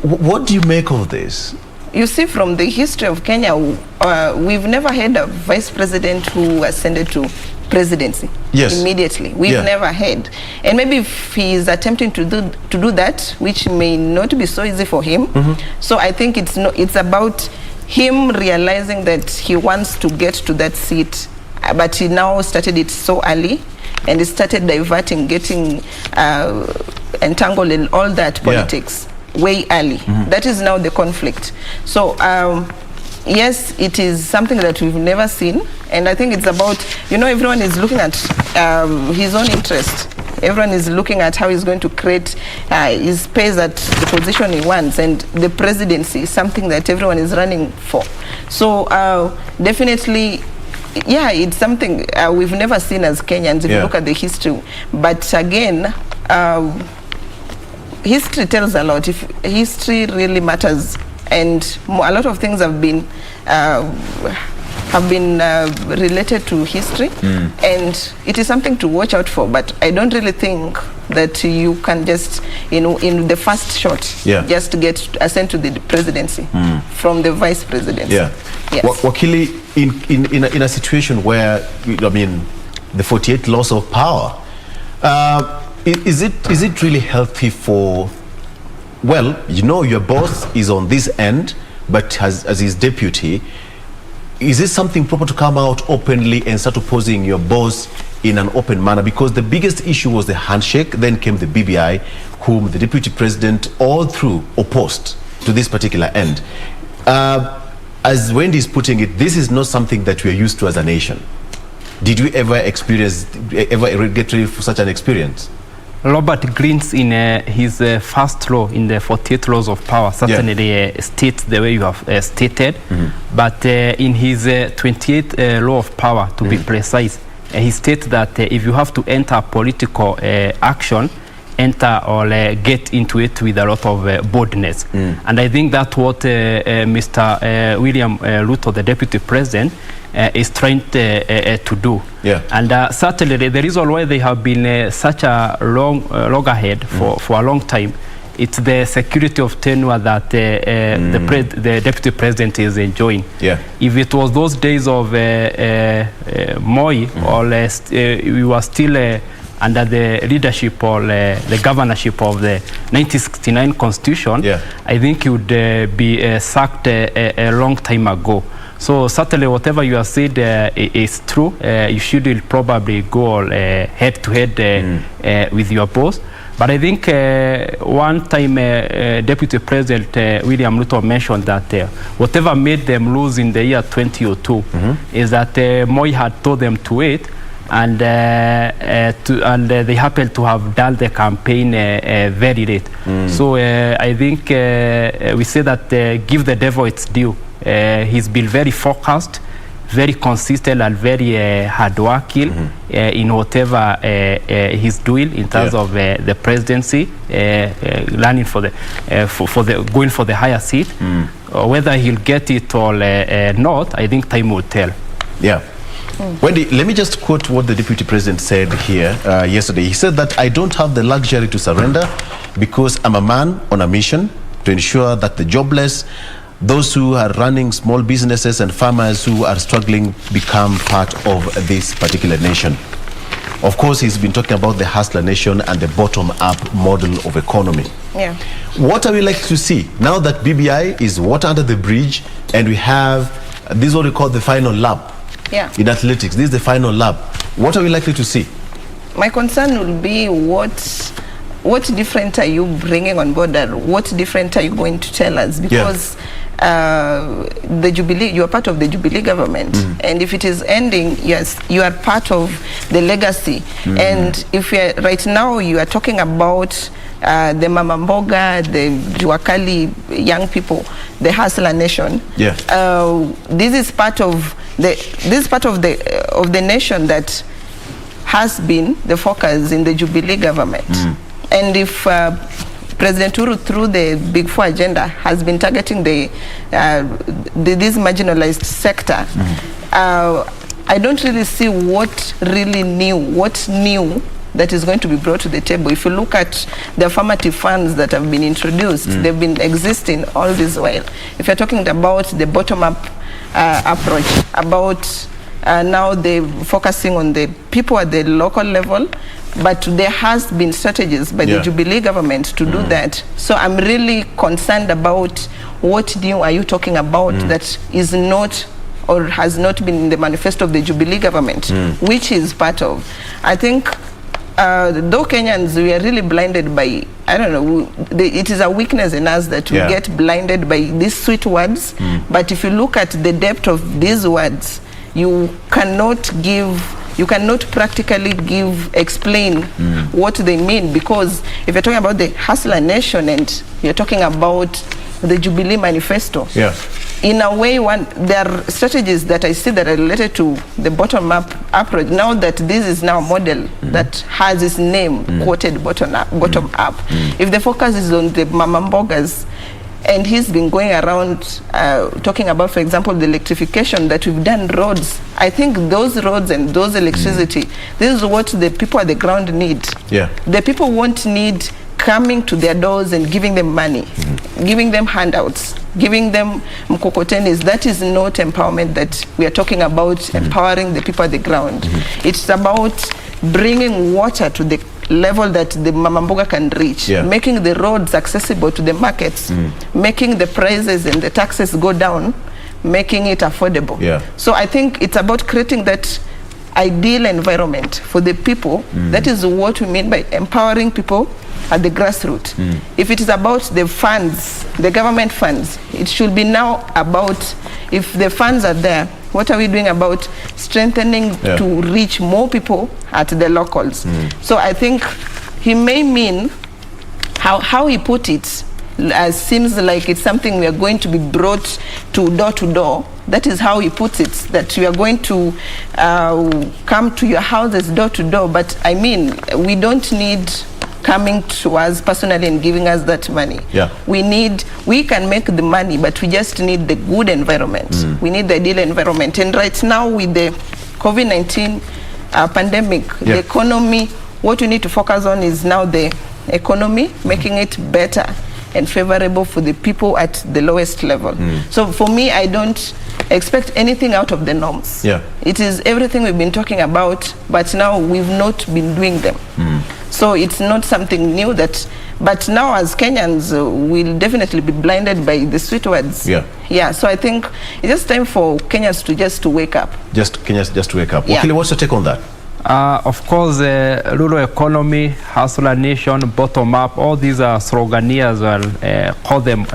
Speaker 21: what do you make of this?
Speaker 17: You see, from the history of Kenya, we've never had a vice president who ascended to presidency immediately. We've never had. And maybe if he is attempting to do that, which may not be so easy for him. So I think it's about him realizing that he wants to get to that seat, but he now started it so early, and he started diverting, getting entangled in all that politics way early. That is now the conflict. So yes, it is something that we've never seen, and I think it's about, everyone is looking at his own interest. Everyone is looking at how he's going to create his space at the position he wants, and the presidency is something that everyone is running for. So definitely, it's something we've never seen as Kenyans if you look at the history. But again, history tells a lot. If history really matters, and a lot of things have been related to history, and it is something to watch out for. But I don't really think that you can just, in the first shot, just get ascend to the presidency from the vice presidency.
Speaker 21: Wakili, in a situation where, the 48 laws of power, is it really healthy for, your boss is on this end, but as his deputy, is this something proper to come out openly and start opposing your boss in an open manner? Because the biggest issue was the handshake, then came the BBI, whom the deputy president all through opposed to this particular end. As Wendy is putting it, this is not something that we are used to as a nation. Did you ever get ready for such an experience?
Speaker 16: Robert Greens in his first law, in the 48 laws of power, certainly states the way you have stated. But in his 28th law of power, to be precise, he states that if you have to enter political action, enter or get into it with a lot of boldness. And I think that's what Mr. William Ruto, the deputy president, is trying to do. And certainly the reason why they have been such a long loggerhead for a long time, it's the security of tenure that the deputy president is enjoying. If it was those days of Moi, or we were still under the leadership or the governorship of the 1969 Constitution, I think it would be sacked a long time ago. So certainly whatever you have said is true. You should probably go head-to-head with your boss. But I think one time Deputy President William Ruto mentioned that whatever made them lose in the year 2002 is that Moi had told them to wait, and they happened to have done the campaign very late. So I think we say that give the devil its due. He's been very focused, very consistent, and very hardworking in whatever he's doing in terms of the presidency, running for the going for the higher seat. Whether he'll get it or not, I think time will tell.
Speaker 21: Wendy, let me just quote what the deputy president said here yesterday. He said that I don't have the luxury to surrender because I'm a man on a mission to ensure that the jobless, those who are running small businesses, and farmers who are struggling become part of this particular nation. Of course, he's been talking about the hustler nation and the bottom-up model of economy. What are we likely to see now that BBI is water under the bridge, and we have this is what we call the final lap in athletics? This is the final lap. What are we likely to see?
Speaker 17: My concern will be what different are you bringing on board, or what different are you going to tell us? Because the Jubilee, you are part of the Jubilee government, and if it is ending, yes, you are part of the legacy. And if right now you are talking about the Mama Mboga, the Juakali young people, the hustler nation, this is part of the nation that has been the focus in the Jubilee government. And if President Uhuru, through the Big Four agenda, has been targeting this marginalized sector, I don't really see what new that is going to be brought to the table. If you look at the affirmative funds that have been introduced, they've been existing all this while. If you're talking about the bottom-up approach, about now they're focusing on the people at the local level, but there has been strategies by the Jubilee government to do that. So I'm really concerned about what new are you talking about that is not or has not been in the manifesto of the Jubilee government, which is part of. I think though Kenyans, we are really blinded by, I don't know, it is a weakness in us that we get blinded by these sweet words. But if you look at the depth of these words, you cannot practically explain what they mean, because if you're talking about the hustler nation and you're talking about the Jubilee manifesto, in a way, there are strategies that I see that are related to the bottom-up approach. Now that this is now a model that has its name quoted bottom-up. If the focus is on the Mama Mbogas, and he's been going around talking about, for example, the electrification that we've done roads. I think those roads and those electricity, this is what the people at the ground need. The people won't need coming to their doors and giving them money, giving them handouts, giving them mkokotenis. That is not empowerment that we are talking about, empowering the people at the ground. It's about bringing water to the level that the Mama Mboga can reach, making the roads accessible to the markets, making the prices and the taxes go down, making it affordable.
Speaker 21: Yeah.
Speaker 17: So I think it's about creating that ideal environment for the people. That is what we mean by empowering people at the grassroots. If it is about the funds, the government funds, it should be now about, if the funds are there, what are we doing about strengthening to reach more people at the locals? So I think he may mean how he put it, seems like it's something we are going to be brought to door. That is how he puts it, that we are going to come to your houses door to door. But I mean, we don't need coming to us personally and giving us that money. We can make the money, but we just need the good environment. We need the ideal environment. And right now with the COVID-19 pandemic, the economy, what we need to focus on is now the economy, making it better and favorable for the people at the lowest level. So for me, I don't expect anything out of the norms. It is everything we've been talking about, but now we've not been doing them. So it's not something new but now as Kenyans, we'll definitely be blinded by the sweet words. So I think it's just time for Kenyans to wake up.
Speaker 21: Kenyans just to wake up. Wakili, what's your take on that?
Speaker 16: Of course, rural economy, hustler nation, bottom up, all these sloganeers, call them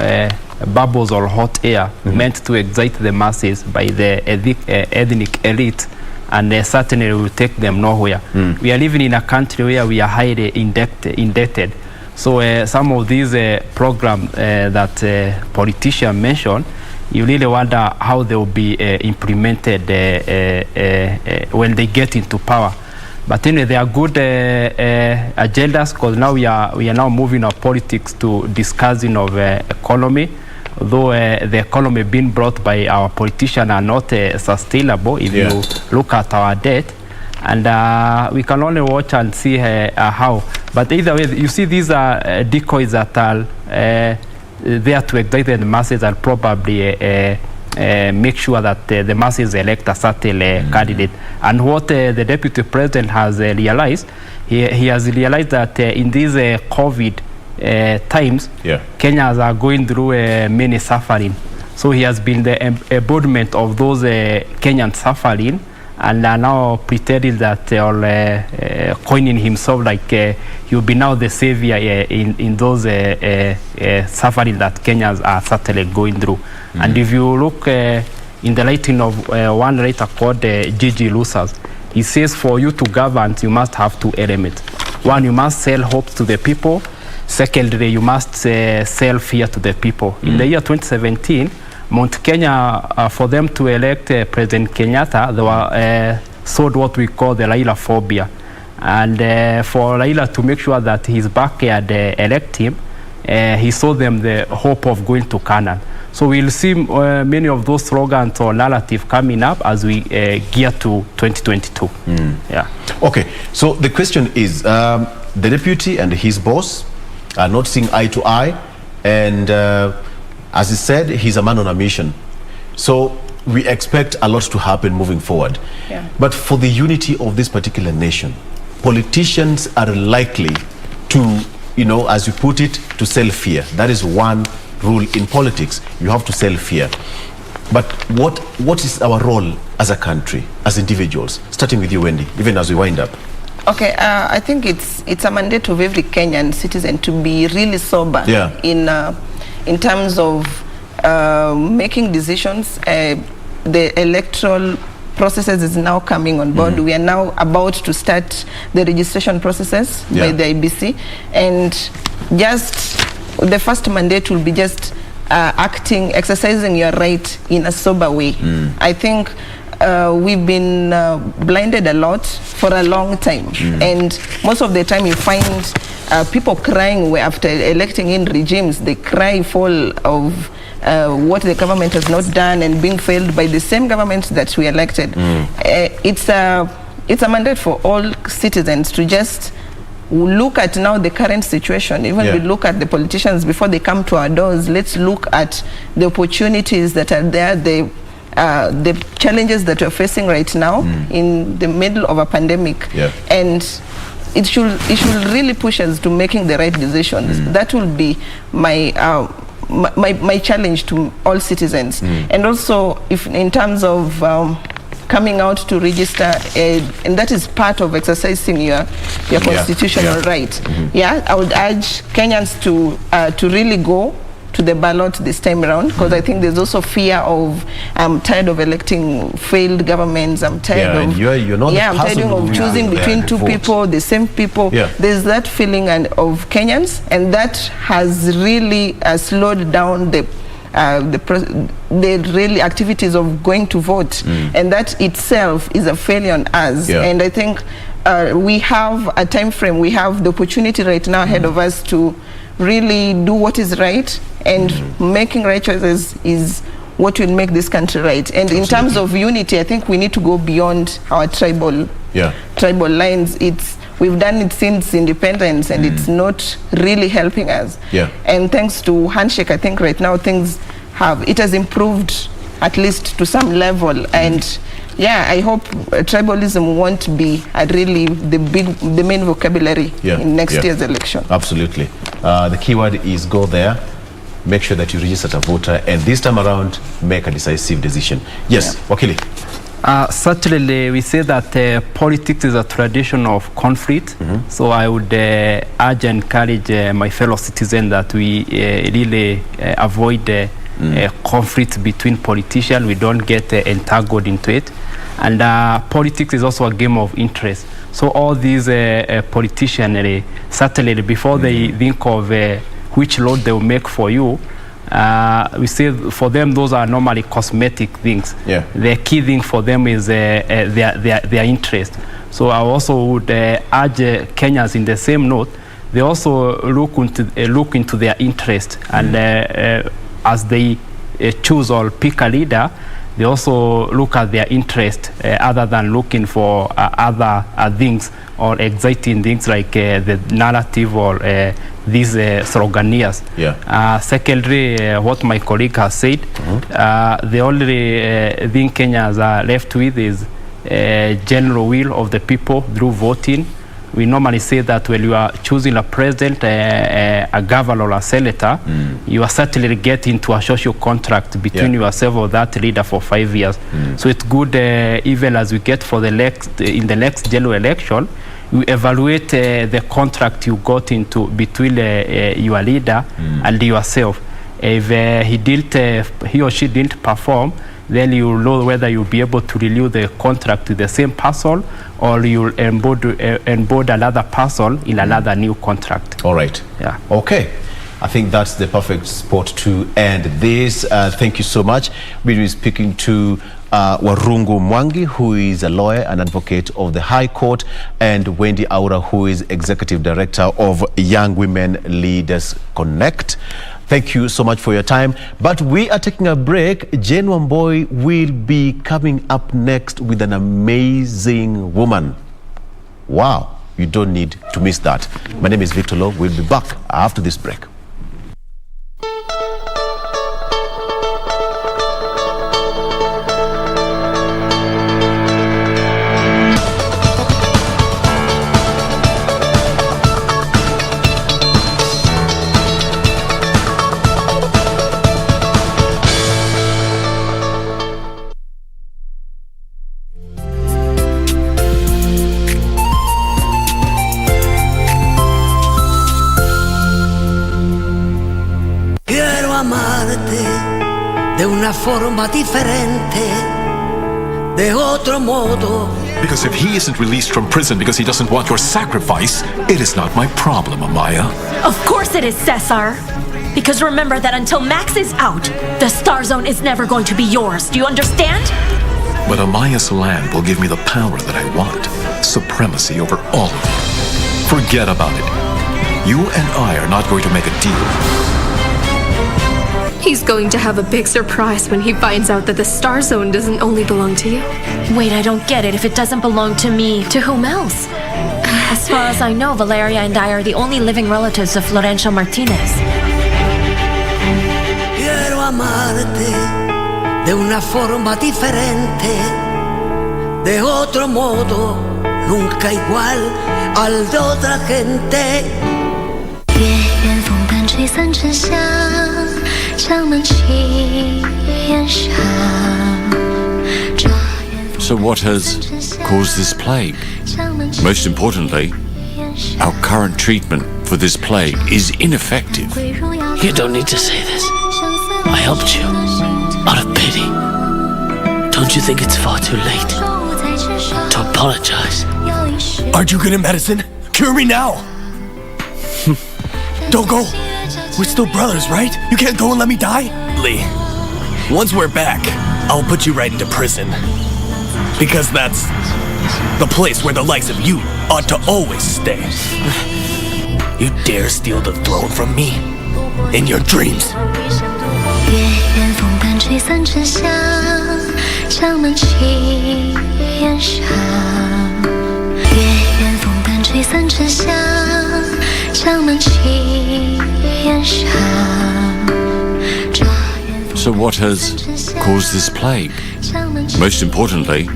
Speaker 16: bubbles or hot air, meant to excite the masses by the ethnic elite, and certainly will take them nowhere. We are living in a country where we are highly indebted. So some of these programs that politicians mention, you really wonder how they will be implemented when they get into power. But anyway, they are good agendas, because now we are now moving our politics to discussing of economy. Though the economy being brought by our politicians are not sustainable if you look at our debt. And we can only watch and see how. But either way, you see these are decoys that are there to excite the masses and probably make sure that the masses elect a certain candidate. And what the deputy president has realized, he has realized that in these COVID times, Kenyans are going through many suffering. So he has been the embodiment of those Kenyan suffering, and are now pretending that or coining himself like he'll be now the savior in those suffering that Kenyans are certainly going through. And if you look in the writing of one writer called Gigi Lusas, he says for you to govern, you must have two elements. One, you must sell hope to the people. Secondly, you must sell fear to the people. In the year 2017, Mount Kenya, for them to elect President Kenyatta, they were sold what we call the Raila phobia. And for Raila to make sure that his backyard elect him, he sold them the hope of going to Canaan. So we'll see many of those slogans or narrative coming up as we gear to 2022.
Speaker 21: Okay, so the question is, the deputy and his boss are not seeing eye to eye, and as he said, he's a man on a mission. So we expect a lot to happen moving forward. But for the unity of this particular nation, politicians are likely to, as you put it, to sell fear. That is one rule in politics. You have to sell fear. But what is our role as a country, as individuals? Starting with you, Wendy, even as we wind up.
Speaker 17: Okay, I think it's a mandate of every Kenyan citizen to be really sober in terms of making decisions. The electoral processes is now coming on board. We are now about to start the registration processes by the IBC, and just the first mandate will be just exercising your right in a sober way. I think we've been blinded a lot for a long time, and most of the time you find people crying after electing in regimes. They cry full of what the government has not done and being failed by the same government that we elected. It's a mandate for all citizens to just look at now the current situation. Even we look at the politicians before they come to our doors. Let's look at the opportunities that are there, the challenges that we're facing right now in the middle of a pandemic, and it should really push us to making the right decisions. That will be my my challenge to all citizens. And also, if in terms of coming out to register, and that is part of exercising your constitutional right. I would urge Kenyans to really go to the ballot this time around, because I think there's also fear of, I'm tired of electing failed governments, I'm tired of I'm tired of choosing between two people, the same people. There's that feeling of Kenyans, and that has really slowed down the really activities of going to vote, and that itself is a failure on us. And I think we have a time frame, we have the opportunity right now ahead of us to really do what is right, and making right choices is what will make this country right. And in terms of unity, I think we need to go beyond our tribal lines. We've done it since independence, and it's not really helping us. And thanks to Handshake, I think right now it has improved at least to some level. And I hope tribalism won't be really the main vocabulary in next year's election.
Speaker 21: Absolutely. The keyword is go there, make sure that you register as a voter, and this time around, make a decisive decision. Yes, Wakili.
Speaker 16: Certainly, we say that politics is a tradition of conflict. So I would urge and encourage my fellow citizens that we really avoid conflict between politicians. We don't get entangled into it. And politics is also a game of interest. So all these politicians, certainly before they think of which law they will make for you, we say for them those are normally cosmetic things. The key thing for them is their interest. So I also would urge Kenyans in the same note, they also look into their interest, and as they choose or pick a leader, they also look at their interest other than looking for other things or exciting things like the narrative or these sloganeers. Secondly, what my colleague has said, the only thing Kenyans are left with is general will of the people through voting. We normally say that when you are choosing a president, a governor or a senator, you are certainly get into a social contract between yourself or that leader for 5 years. So it's good, even as we get for the in the next general election, you evaluate the contract you got into between your leader and yourself. If he or she didn't perform, then you know whether you'll be able to renew the contract with the same person, or you'll onboard another person in another new contract.
Speaker 21: All right. Okay. I think that's the perfect spot to end this. Thank you so much. We'll be speaking to Warungu Mwangi, who is a lawyer and advocate of the High Court, and Wendy Aura, who is Executive Director of Young Women Leaders Connect. Thank you so much for your time. But we are taking a break. Jane Wamboi will be coming up next with an amazing woman. Wow, you don't need to miss that. My name is Victor Lowe. We'll be back after this break.
Speaker 4: Forma diferente, de otro modo.
Speaker 6: Because if he isn't released from prison because he doesn't want your sacrifice, it is not my problem, Amaya.
Speaker 7: Of course it is, Cesar. Because remember that until Max is out, the Star Zone is never going to be yours. Do you understand?
Speaker 6: But Amaya's land will give me the power that I want. Supremacy over all of you. Forget about it. You and I are not going to make a deal.
Speaker 8: He's going to have a big surprise when he finds out that the Star Zone doesn't only belong to you.
Speaker 7: Wait, I don't get it. If it doesn't belong to me, to whom else? As far as I know, Valeria and I are the only living relatives of Florencio Martinez.
Speaker 4: Quiero amarte de una forma diferente, de otro modo, nunca igual al de otra gente.
Speaker 18: 月圆风般吹散沉香，
Speaker 10: So what has caused this plague? Most importantly, our current treatment for this plague is ineffective.
Speaker 18: You don't need to say this. I helped you out of pity. Don't you think it's far too late to apologize?
Speaker 15: Aren't you good at medicine? Cure me now! Don't go! We're still brothers, right? You can't go and let me die? Lee, once we're back, I'll put you right into prison. Because that's the place where the likes of you ought to always stay. You dare steal the throne from me in your dreams.
Speaker 10: So what has caused this plague? Most importantly,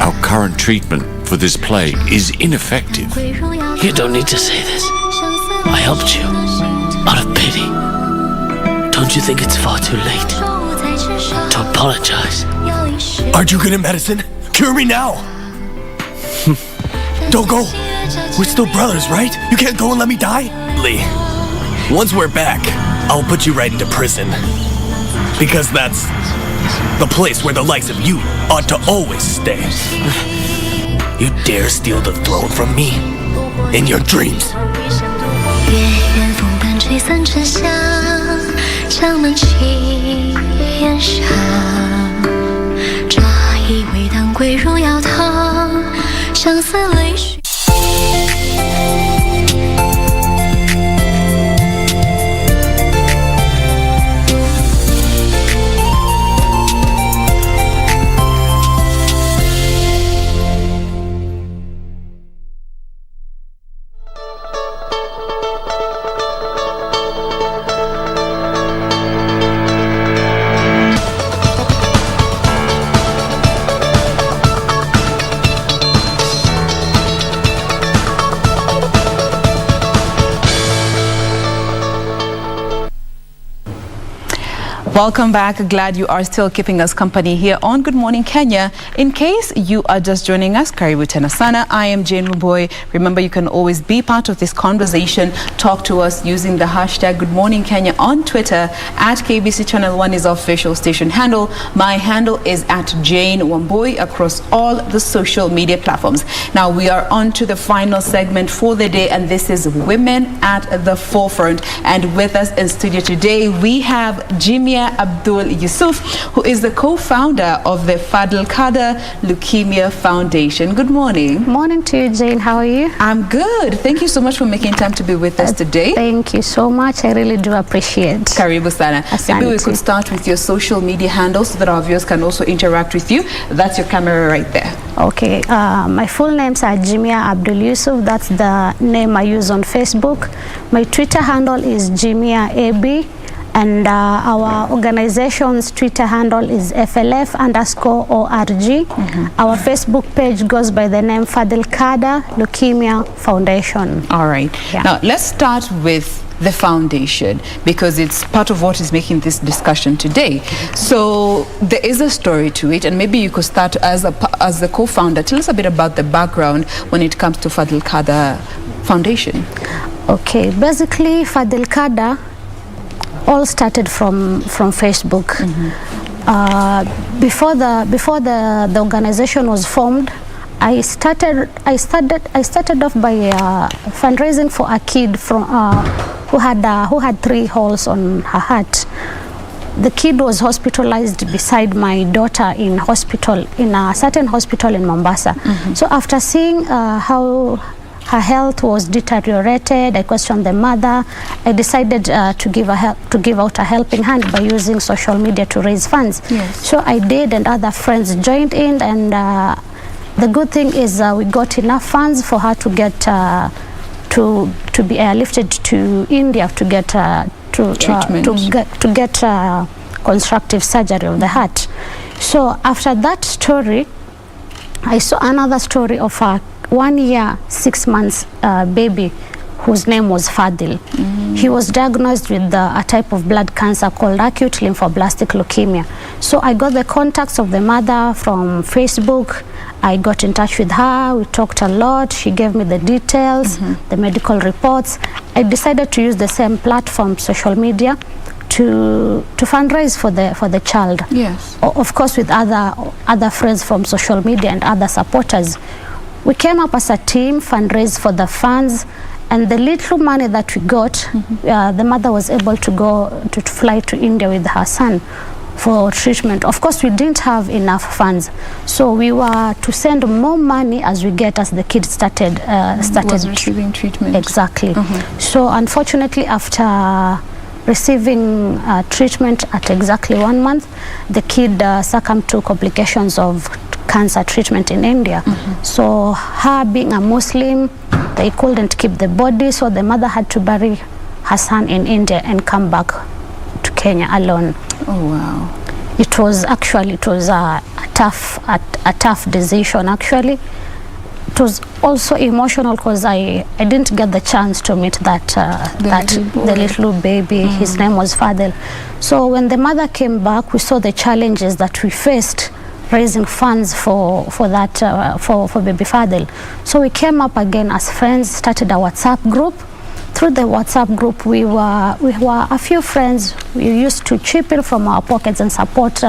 Speaker 10: our current treatment for this plague is ineffective.
Speaker 18: You don't need to say this. I helped you out of pity. Don't you think it's far too late to apologize?
Speaker 15: Aren't you good at medicine? Cure me now! Don't go! We're still brothers, right? You can't go and let me die? Lee, once we're back, I'll put you right into prison. Because that's the place where the likes of you ought to always stay. You dare steal the throne from me in your dreams.
Speaker 19: Welcome back. Glad you are still keeping us company here on Good Morning Kenya. In case you are just joining us, karibu tena sana. I am Jane Muboy. Remember, you can always be part of this conversation. Talk to us using the hashtag Good Morning Kenya on Twitter. At KBC Channel 1 is our official station handle. My handle is at Jane Wamboy across all the social media platforms. Now we are on to the final segment for the day, and this is Women at the Forefront. And with us in studio today, we have Jimia Abdul Yusuf, who is the co-founder of the Fadl Kader Leukemia Foundation. Good morning.
Speaker 20: Morning to you, Jane. How are you?
Speaker 19: I'm good. Thank you so much for making time to be with us today.
Speaker 20: Thank you so much. I really do appreciate.
Speaker 19: Karibu sana. Maybe we could start with your social media handles so that our viewers can also interact with you. That's your camera right there.
Speaker 20: Okay. My full names are Jimia Abdul Yusuf. That's the name I use on Facebook. My Twitter handle is Jimia AB. And our organization's Twitter handle is FLF_ORG. Our Facebook page goes by the name Fadl Kader Leukemia Foundation.
Speaker 19: All right. Yeah. Now, let's start with the foundation, because it's part of what is making this discussion today. So there is a story to it, and maybe you could start as the co-founder. Tell us a bit about the background when it comes to Fadl Kader Foundation.
Speaker 20: Okay. Basically, Fadl Kader all started from Facebook. Before the organization was formed, I started off by fundraising for a kid from who had 3 holes on her heart. The kid was hospitalized beside my daughter in a certain hospital in Mombasa. So after seeing how her health was deteriorated, I questioned the mother. I decided to give out a helping hand by using social media to raise funds. Yes. So I did, and other friends joined in, and the good thing is we got enough funds for her to get to be airlifted to India to get constructive surgery of the heart. So after that story, I saw another story of a 1 year, 6 months baby whose name was Fadil. He was diagnosed with a type of blood cancer called acute lymphoblastic leukemia. So I got the contacts of the mother from Facebook. I got in touch with her. We talked a lot. She gave me the details, the medical reports. I decided to use the same platform, social media, to fundraise for the child.
Speaker 19: Yes.
Speaker 20: Of course, with other friends from social media and other supporters. We came up as a team, fundraised for the funds, and the little money that we got, the mother was able to fly to India with her son for treatment. Of course, we didn't have enough funds, so we were to send more money as the kid started
Speaker 19: receiving treatment.
Speaker 20: Exactly. So unfortunately, after receiving treatment at exactly 1 month, the kid succumbed to complications of cancer treatment in India. So her being a Muslim, they couldn't keep the body, so the mother had to bury her son in India and come back to Kenya alone.
Speaker 19: Oh wow.
Speaker 20: It was a tough decision actually. It was also emotional because I didn't get the chance to meet the little baby. His name was Fadil. So when the mother came back, we saw the challenges that we faced raising funds for baby Fadil. So we came up again as friends, started a WhatsApp group. Through the WhatsApp group, we were a few friends. We used to chip in from our pockets and support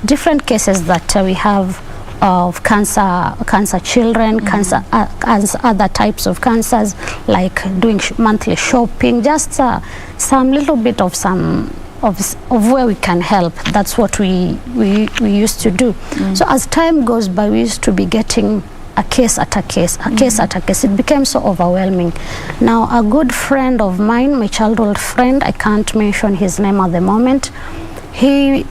Speaker 20: different cases that we have of cancer children, cancer, other types of cancers, like doing monthly shopping, just some little bit of where we can help. That's what we used to do. So as time goes by, we used to be getting a case at a case. It became so overwhelming. Now, a good friend of mine, my childhood friend, I can't mention his name at the moment, he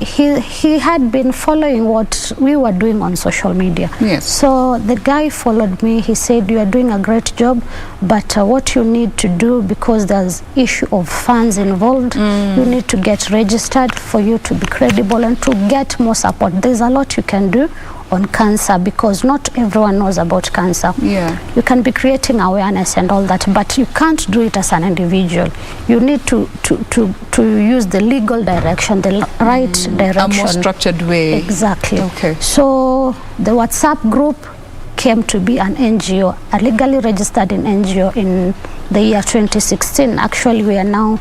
Speaker 20: had been following what we were doing on social media.
Speaker 19: Yes.
Speaker 20: So the guy followed me. He said, "You are doing a great job, but what you need to do, because there's issue of funds involved, you need to get registered for you to be credible and to get more support. There's a lot you can do on cancer, because not everyone knows about cancer. You can be creating awareness and all that, but you can't do it as an individual. You need to use the legal direction, the right direction.
Speaker 19: A more structured way.
Speaker 20: Exactly.
Speaker 19: Okay.
Speaker 20: So the WhatsApp group came to be an NGO, a legally registered NGO in the year 2016. Actually, we are now,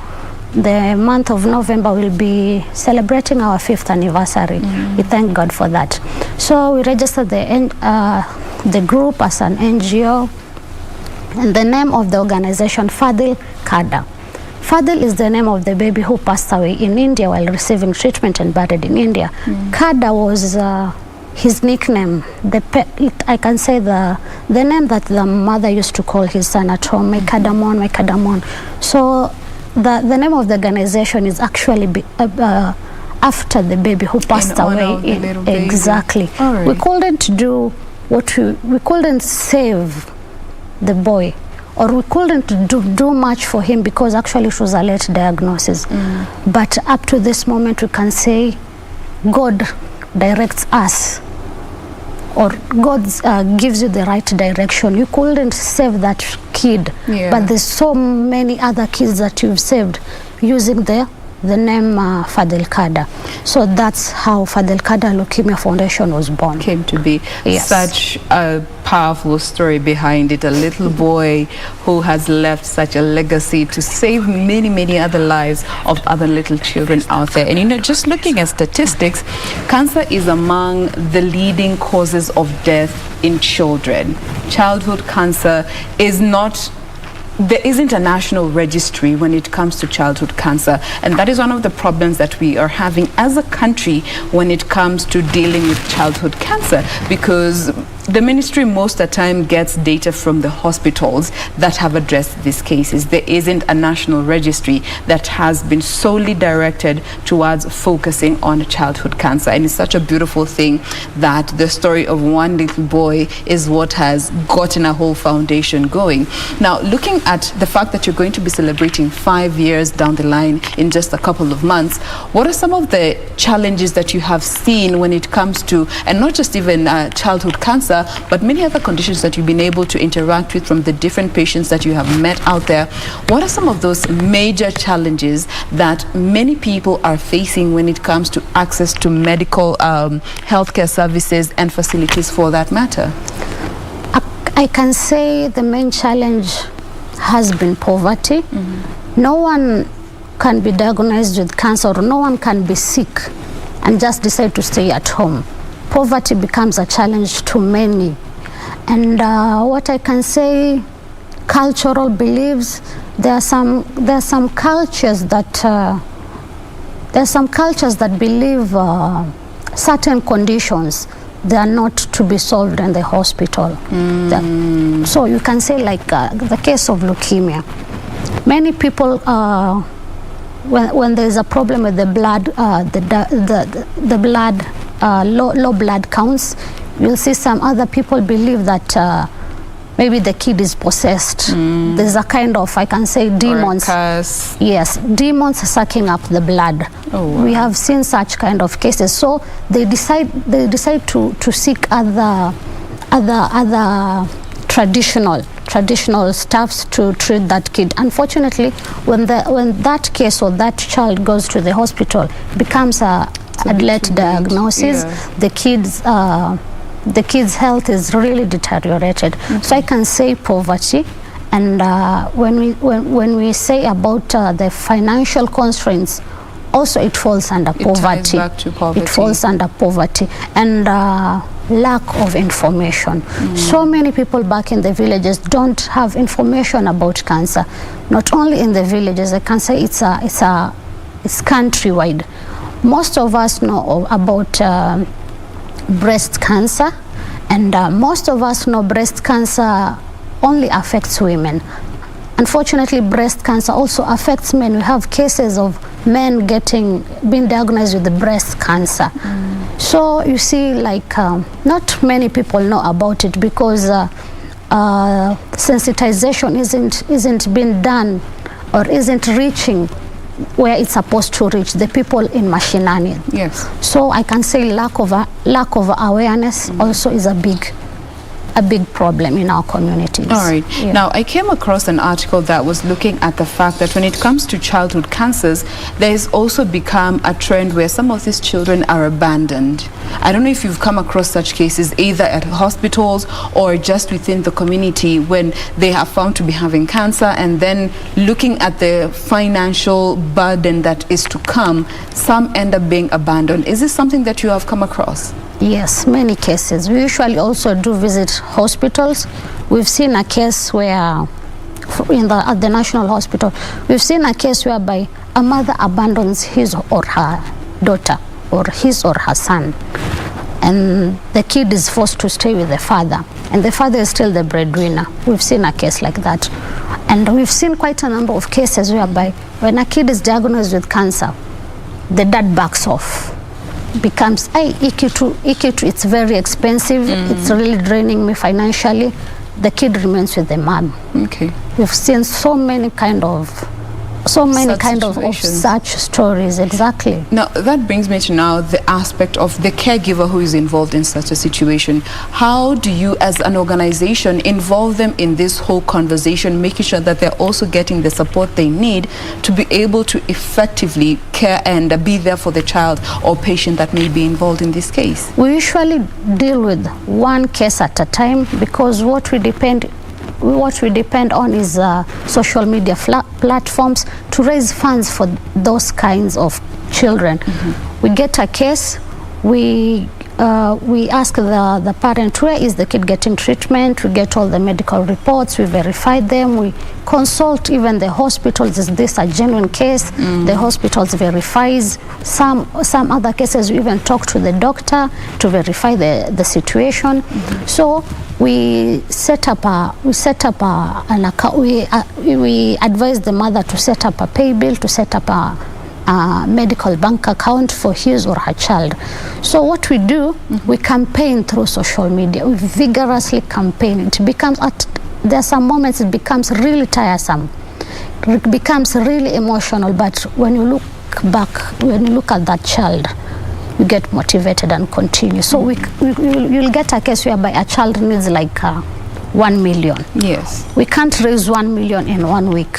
Speaker 20: the month of November, will be celebrating our 5th anniversary. We thank God for that. So we registered the group as an NGO, and the name of the organization, Fadil Kada. Fadil is the name of the baby who passed away in India while receiving treatment and buried in India. Kada was his nickname. I can say the name that the mother used to call his son at home, my Kadamon, my Kadamon. So the name of the organization is actually after the baby who passed away. Exactly. We couldn't do we couldn't save the boy, or we couldn't do much for him, because actually it was a late diagnosis. But up to this moment, we can say God directs us, or God gives you the right direction. You couldn't save that kid, but there's so many other kids that you've saved using the name Fadil Kada. So that's how Fadil Kada Leukemia Foundation was born.
Speaker 19: Came to be.
Speaker 20: Yes.
Speaker 19: Such a powerful story behind it. A little boy who has left such a legacy to save many, many other lives of other little children out there. And you know, just looking at statistics, cancer is among the leading causes of death in children. Childhood cancer is not, there isn't a national registry when it comes to childhood cancer, and that is one of the problems that we are having as a country when it comes to dealing with childhood cancer, because the ministry most of the time gets data from the hospitals that have addressed these cases. There isn't a national registry that has been solely directed towards focusing on childhood cancer, and it's such a beautiful thing that the story of one little boy is what has gotten a whole foundation going. Now, looking at the fact that you're going to be celebrating 5 years down the line in just a couple of months, what are some of the challenges that you have seen when it comes to, and not just even childhood cancer, but many other conditions that you've been able to interact with from the different patients that you have met out there? What are some of those major challenges that many people are facing when it comes to access to medical healthcare services and facilities for that matter?
Speaker 20: I can say the main challenge has been poverty. No one can be diagnosed with cancer, or no one can be sick and just decide to stay at home. Poverty becomes a challenge to many. And what I can say, cultural beliefs, there are some cultures that believe certain conditions, they are not to be solved in the hospital. So you can say, like the case of leukemia. Many people, when there is a problem with the blood, low blood counts, you'll see some other people believe that maybe the kid is possessed. There's a kind of, I can say, demons. Yes, demons sucking up the blood. We have seen such kind of cases. So they decide to seek other traditional stuffs to treat that kid. Unfortunately, when that case or that child goes to the hospital, it becomes a late diagnosis. The kid's health is really deteriorated. So I can say poverty. And when we say about the financial constraints, also it falls under poverty. It falls under poverty and lack of information. So many people back in the villages don't have information about cancer. Not only in the villages, I can say it's countrywide. Most of us know about breast cancer, and most of us know breast cancer only affects women. Unfortunately, breast cancer also affects men. We have cases of men being diagnosed with the breast cancer. So you see, like not many people know about it because sensitization isn't being done or isn't reaching where it's supposed to reach the people in mashinani.
Speaker 19: Yes.
Speaker 20: So I can say lack of awareness also is a big problem in our communities.
Speaker 19: All right. Yeah. Now, I came across an article that was looking at the fact that when it comes to childhood cancers, there has also become a trend where some of these children are abandoned. I don't know if you've come across such cases either at hospitals or just within the community when they are found to be having cancer, and then looking at the financial burden that is to come, some end up being abandoned. Is this something that you have come across?
Speaker 20: Yes, many cases. We usually also do visit hospitals. We've seen a case where, at the National Hospital, we've seen a case whereby a mother abandons his or her daughter or his or her son, and the kid is forced to stay with the father, and the father is still the breadwinner. We've seen a case like that. And we've seen quite a number of cases whereby when a kid is diagnosed with cancer, the dad backs off. Becomes, Ikitu, it's very expensive, it's really draining me financially. The kid remains with the mom.
Speaker 19: Okay.
Speaker 20: We've seen so many kind of such stories. Exactly.
Speaker 19: Now that brings me to now the aspect of the caregiver who is involved in such a situation. How do you as an organization involve them in this whole conversation, making sure that they're also getting the support they need to be able to effectively care and be there for the child or patient that may be involved in this case?
Speaker 20: We usually deal with one case at a time because what we depend on is social media platforms to raise funds for those kinds of children. We get a case, we ask the parent, where is the kid getting treatment? We get all the medical reports, we verify them, we consult even the hospitals. Is this a genuine case? The hospitals verifies. Some other cases we even talk to the doctor to verify the situation. So we set up an account. We advise the mother to set up a pay bill, to set up a medical bank account for his or her child. So what we do, we campaign through social media. We vigorously campaign. It becomes there are some moments it becomes really tiresome. It becomes really emotional, but when you look back, when you look at that child, you get motivated and continue. So you'll get a case whereby a child needs like 1 million.
Speaker 19: Yes.
Speaker 20: We can't raise 1 million in 1 week.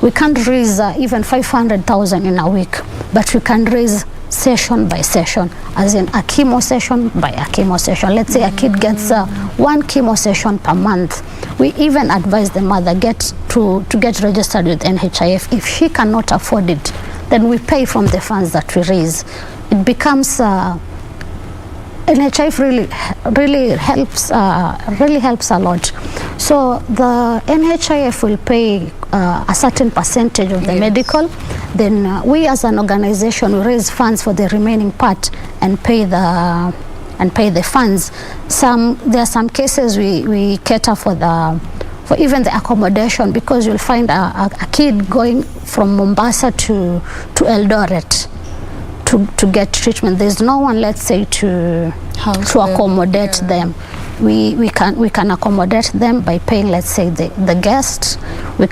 Speaker 20: We can't raise even 500,000 in a week, but we can raise session by session, as in a chemo session by a chemo session. Let's say a kid gets 1 chemo session per month. We even advise the mother to get registered with NHIF. If she cannot afford it, then we pay from the funds that we raise. It becomes NHIF really helps a lot. So the NHIF will pay a certain percentage of the medical. Then we as an organization will raise funds for the remaining part and pay the funds. There are some cases we cater for even the accommodation, because you'll find a kid going from Mombasa to Eldoret to get treatment. There's no one, let's say, to accommodate them. We can accommodate them by paying, let's say, the guests. We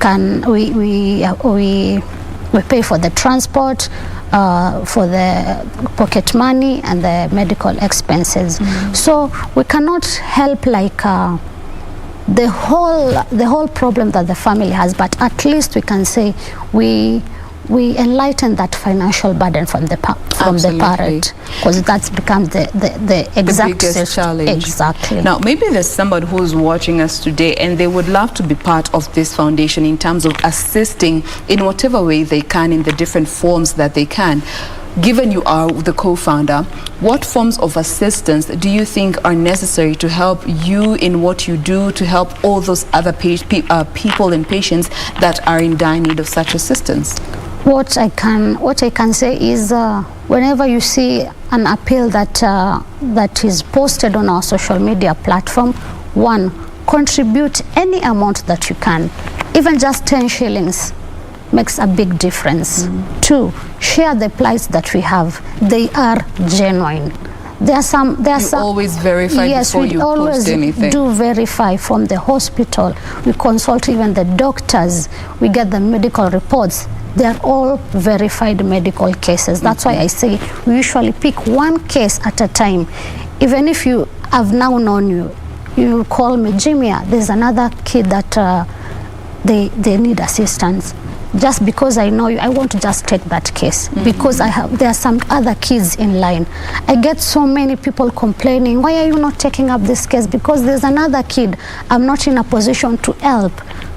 Speaker 20: pay for the transport, for the pocket money and the medical expenses. So we cannot help like the whole problem that the family has, but at least we can say we enlighten that financial burden from the parent, because that's become the exact
Speaker 19: biggest challenge.
Speaker 20: Exactly.
Speaker 19: Now, maybe there's somebody who's watching us today and they would love to be part of this foundation in terms of assisting in whatever way they can, in the different forms that they can. Given you are the co-founder, what forms of assistance do you think are necessary to help you in what you do, to help all those other people and patients that are in dire need of such assistance?
Speaker 20: What I can say is, whenever you see an appeal that is posted on our social media platform, 1, contribute any amount that you can, even just 10 shillings. Makes a big difference. 2, share the plights that we have. They are genuine. There are some.
Speaker 19: Always verify before you post anything.
Speaker 20: Yes, we do verify from the hospital. We consult even the doctors. We get the medical reports. They are all verified medical cases. That's why I say we usually pick 1 case at a time. Even if you have now known you call me, Jimmy, there's another kid that they need assistance. Just because I know you, I want to just take that case, because there are some other kids in line. I get so many people complaining, why are you not taking up this case? Because there's another kid. I'm not in a position to help,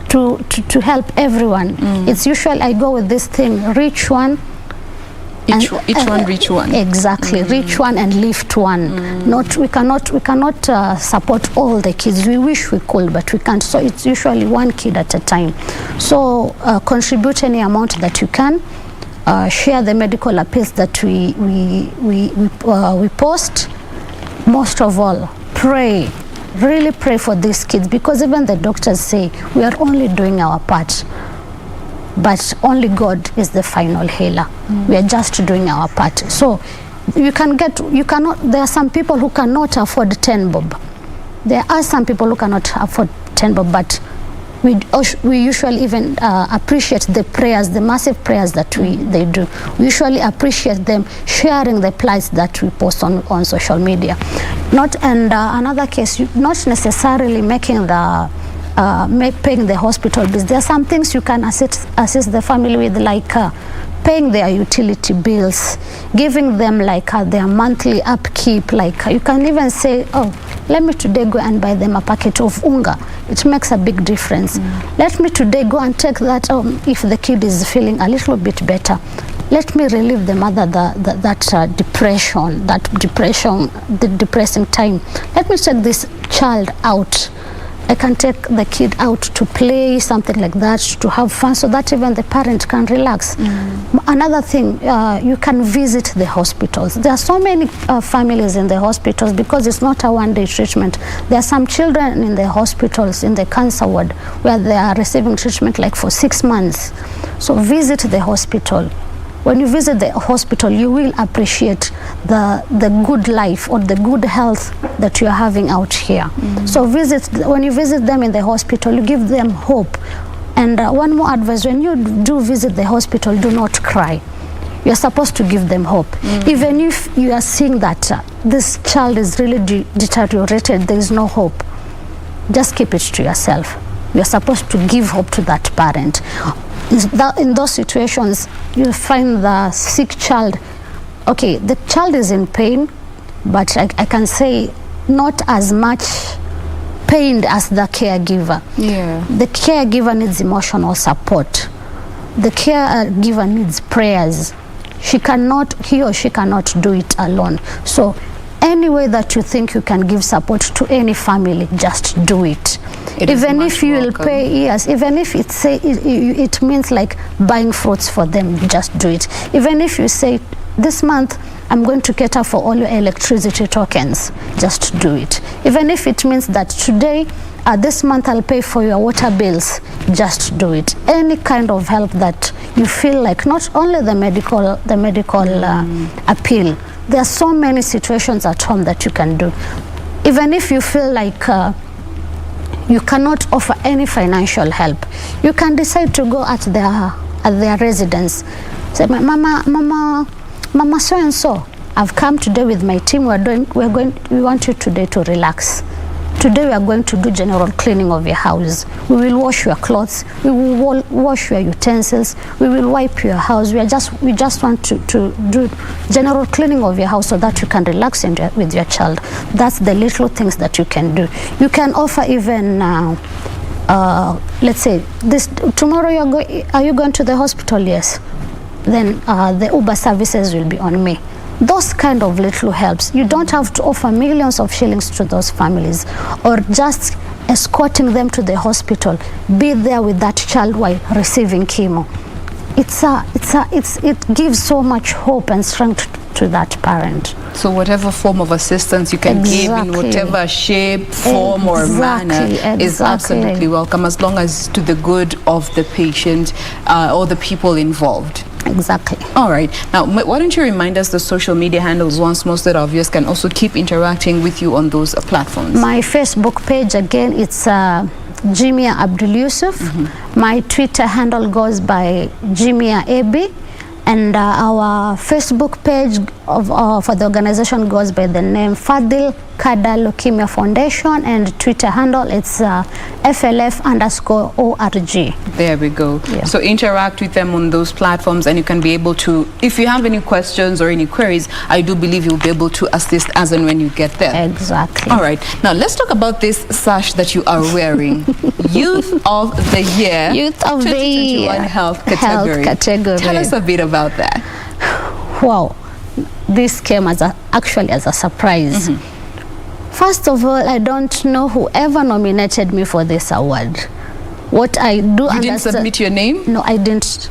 Speaker 20: to help everyone. It's usually I go with this thing, reach one.
Speaker 19: Each one reach one.
Speaker 20: Exactly, reach one and lift one. We cannot support all the kids. We wish we could, but we can't. So it's usually 1 kid at a time. So contribute any amount that you can. Share the medical appeals that we post. Most of all, pray. Really pray for these kids, because even the doctors say we are only doing our part. But only God is the final healer. We are just doing our part. So there are some people who cannot afford 10 bob. There are some people who cannot afford 10 bob, but we usually even appreciate the prayers, the massive prayers that they do. We usually appreciate them sharing the plights that we post on social media. Another case, not necessarily making paying the hospital bills. There are some things you can assist the family with, like paying their utility bills, giving them like their monthly upkeep. Like you can even say, oh, let me today go and buy them a packet of unga. It makes a big difference. Let me today go and take that if the kid is feeling a little bit better. Let me relieve the mother that depression, the depressing time. Let me take this child out. I can take the kid out to play, something like that, to have fun, so that even the parent can relax. Another thing, you can visit the hospitals. There are so many families in the hospitals, because it's not a one-day treatment. There are some children in the hospitals, in the cancer ward, where they are receiving treatment like for 6 months. So visit the hospital. when you visit the hospital, you will appreciate the good life or the good health that you are having out here. So when you visit them in the hospital, you give them hope. And one more advice, when you do visit the hospital, do not cry. You're supposed to give them hope. Even if you are seeing that this child is really deteriorated, there is no hope, just keep it to yourself. You're supposed to give hope to that parent. In those situations, you find the sick child, okay, the child is in pain, but I can say not as much pained as the caregiver.
Speaker 19: Yeah.
Speaker 20: The caregiver needs emotional support. The caregiver needs prayers. He or she cannot do it alone. So any way that you think you can give support to any family, just do it. Even if you will pay, yes, even if it means like buying fruits for them, just do it. Even if you say, this month I'm going to cater for all your electricity tokens, just do it. Even if it means that today, this month I'll pay for your water bills, just do it. Any kind of help that you feel like, not only the medical appeal. There are so many situations at home that you can do. Even if you feel like you cannot offer any financial help, you can decide to go at their residence. Say, Mama so and so, I've come today with my team. We want you today to relax. Today we are going to do general cleaning of your house. We will wash your clothes. We will wash your utensils. We will wipe your house. We just want to do general cleaning of your house so that you can relax with your child. That's the little things that you can do. You can offer even, let's say, tomorrow are you going to the hospital? Yes. Then the Uber services will be on me. Those kind of little helps. You don't have to offer millions of shillings to those families, or just escorting them to the hospital. Be there with that child while receiving chemo. It gives so much hope and strength to that parent.
Speaker 19: So whatever form of assistance you can give in whatever shape, form or manner is absolutely welcome, as long as to the good of the patient or the people involved.
Speaker 20: Exactly.
Speaker 19: All right. Now, why don't you remind us the social media handles once more so that our viewers can also keep interacting with you on those platforms?
Speaker 20: My Facebook page, again, it's Jimia Abdul Yusuf. My Twitter handle goes by Jimia AB. And our Facebook page for the organization goes by the name Fadil Kada Leukemia Foundation, and Twitter handle it's FLF_ORG.
Speaker 19: There we go.
Speaker 20: Yeah.
Speaker 19: So interact with them on those platforms, and you can be able to, if you have any questions or any queries, I do believe you'll be able to assist as and when you get there.
Speaker 20: Exactly.
Speaker 19: All right. Now let's talk about this sash that you are wearing. Youth of the Year.
Speaker 20: Youth of the Year.
Speaker 19: Health category. Tell us a bit about that.
Speaker 20: Wow. This came actually as a surprise. First of all, I don't know whoever nominated me for this award. What I do
Speaker 19: You didn't submit your name?
Speaker 20: No, I didn't.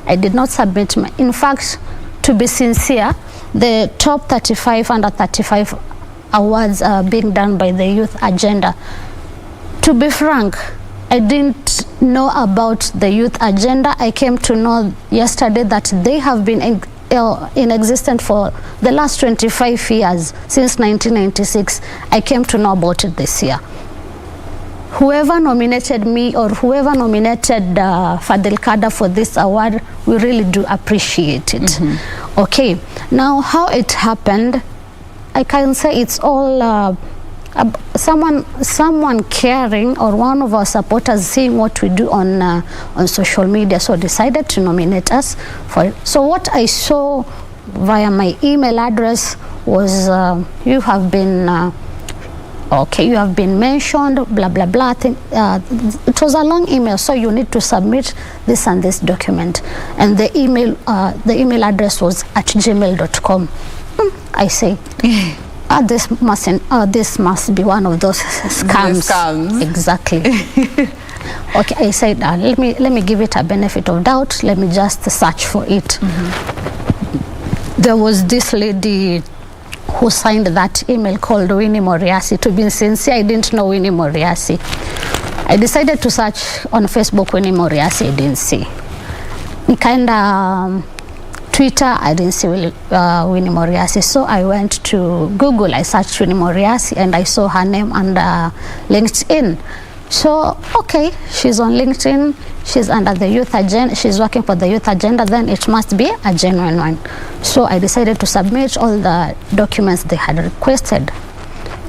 Speaker 20: I did not submit my. In fact, to be sincere, the top 35 under 35 awards are being done by the Youth Agenda. To be frank, I didn't know about the Youth Agenda. I came to know yesterday that they have been in existence for the last 25 years, since 1996. I came to know about it this year. Whoever nominated me or whoever nominated Fadil Kada for this award, we really do appreciate it. Okay, now how it happened, I can say it's all someone caring, or one of our supporters seeing what we do on social media, so decided to nominate us for it. So what I saw via my email address was you have been you have been mentioned, blah blah blah. It was a long email, so you need to submit this and this document, and the email address was @gmail.com. I say this must be one of those scams. Exactly. Okay, I said let me give it a benefit of doubt. Let me just search for it. There was this lady who signed that email called Winnie Moriasi. To be sincere, I didn't know Winnie Moriasi. I decided to search on Facebook Winnie Moriasi. I didn't see. Twitter, I didn't see Winnie Moriasi. So I went to Google, I searched Winnie Moriasi, and I saw her name under LinkedIn. So, okay, she's on LinkedIn, she's under the youth agenda, she's working for the youth agenda, then it must be a genuine one. So I decided to submit all the documents they had requested.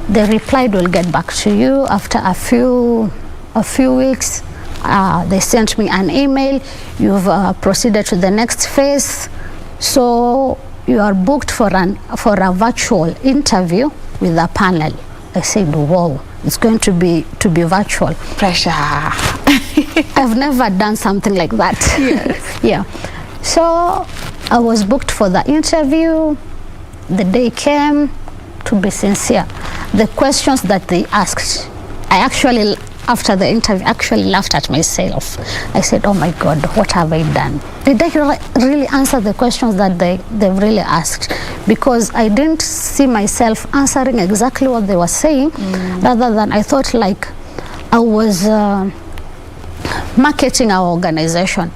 Speaker 20: They replied, we'll get back to you after a few weeks. They sent me an email, you've proceeded to the next phase, so you are booked for a virtual interview with a panel. I said, whoa, it's going to be virtual.
Speaker 19: Pressure.
Speaker 20: I've never done something like that.
Speaker 19: Yes.
Speaker 20: Yeah. So I was booked for the interview. The day came. To be sincere, the questions that they asked, I actually, after the interview, actually laughed at myself. I said, oh my God, what have I done? Did I really answer the questions that they've really asked? Because I didn't see myself answering exactly what they were saying, rather than I thought like I was marketing our organization.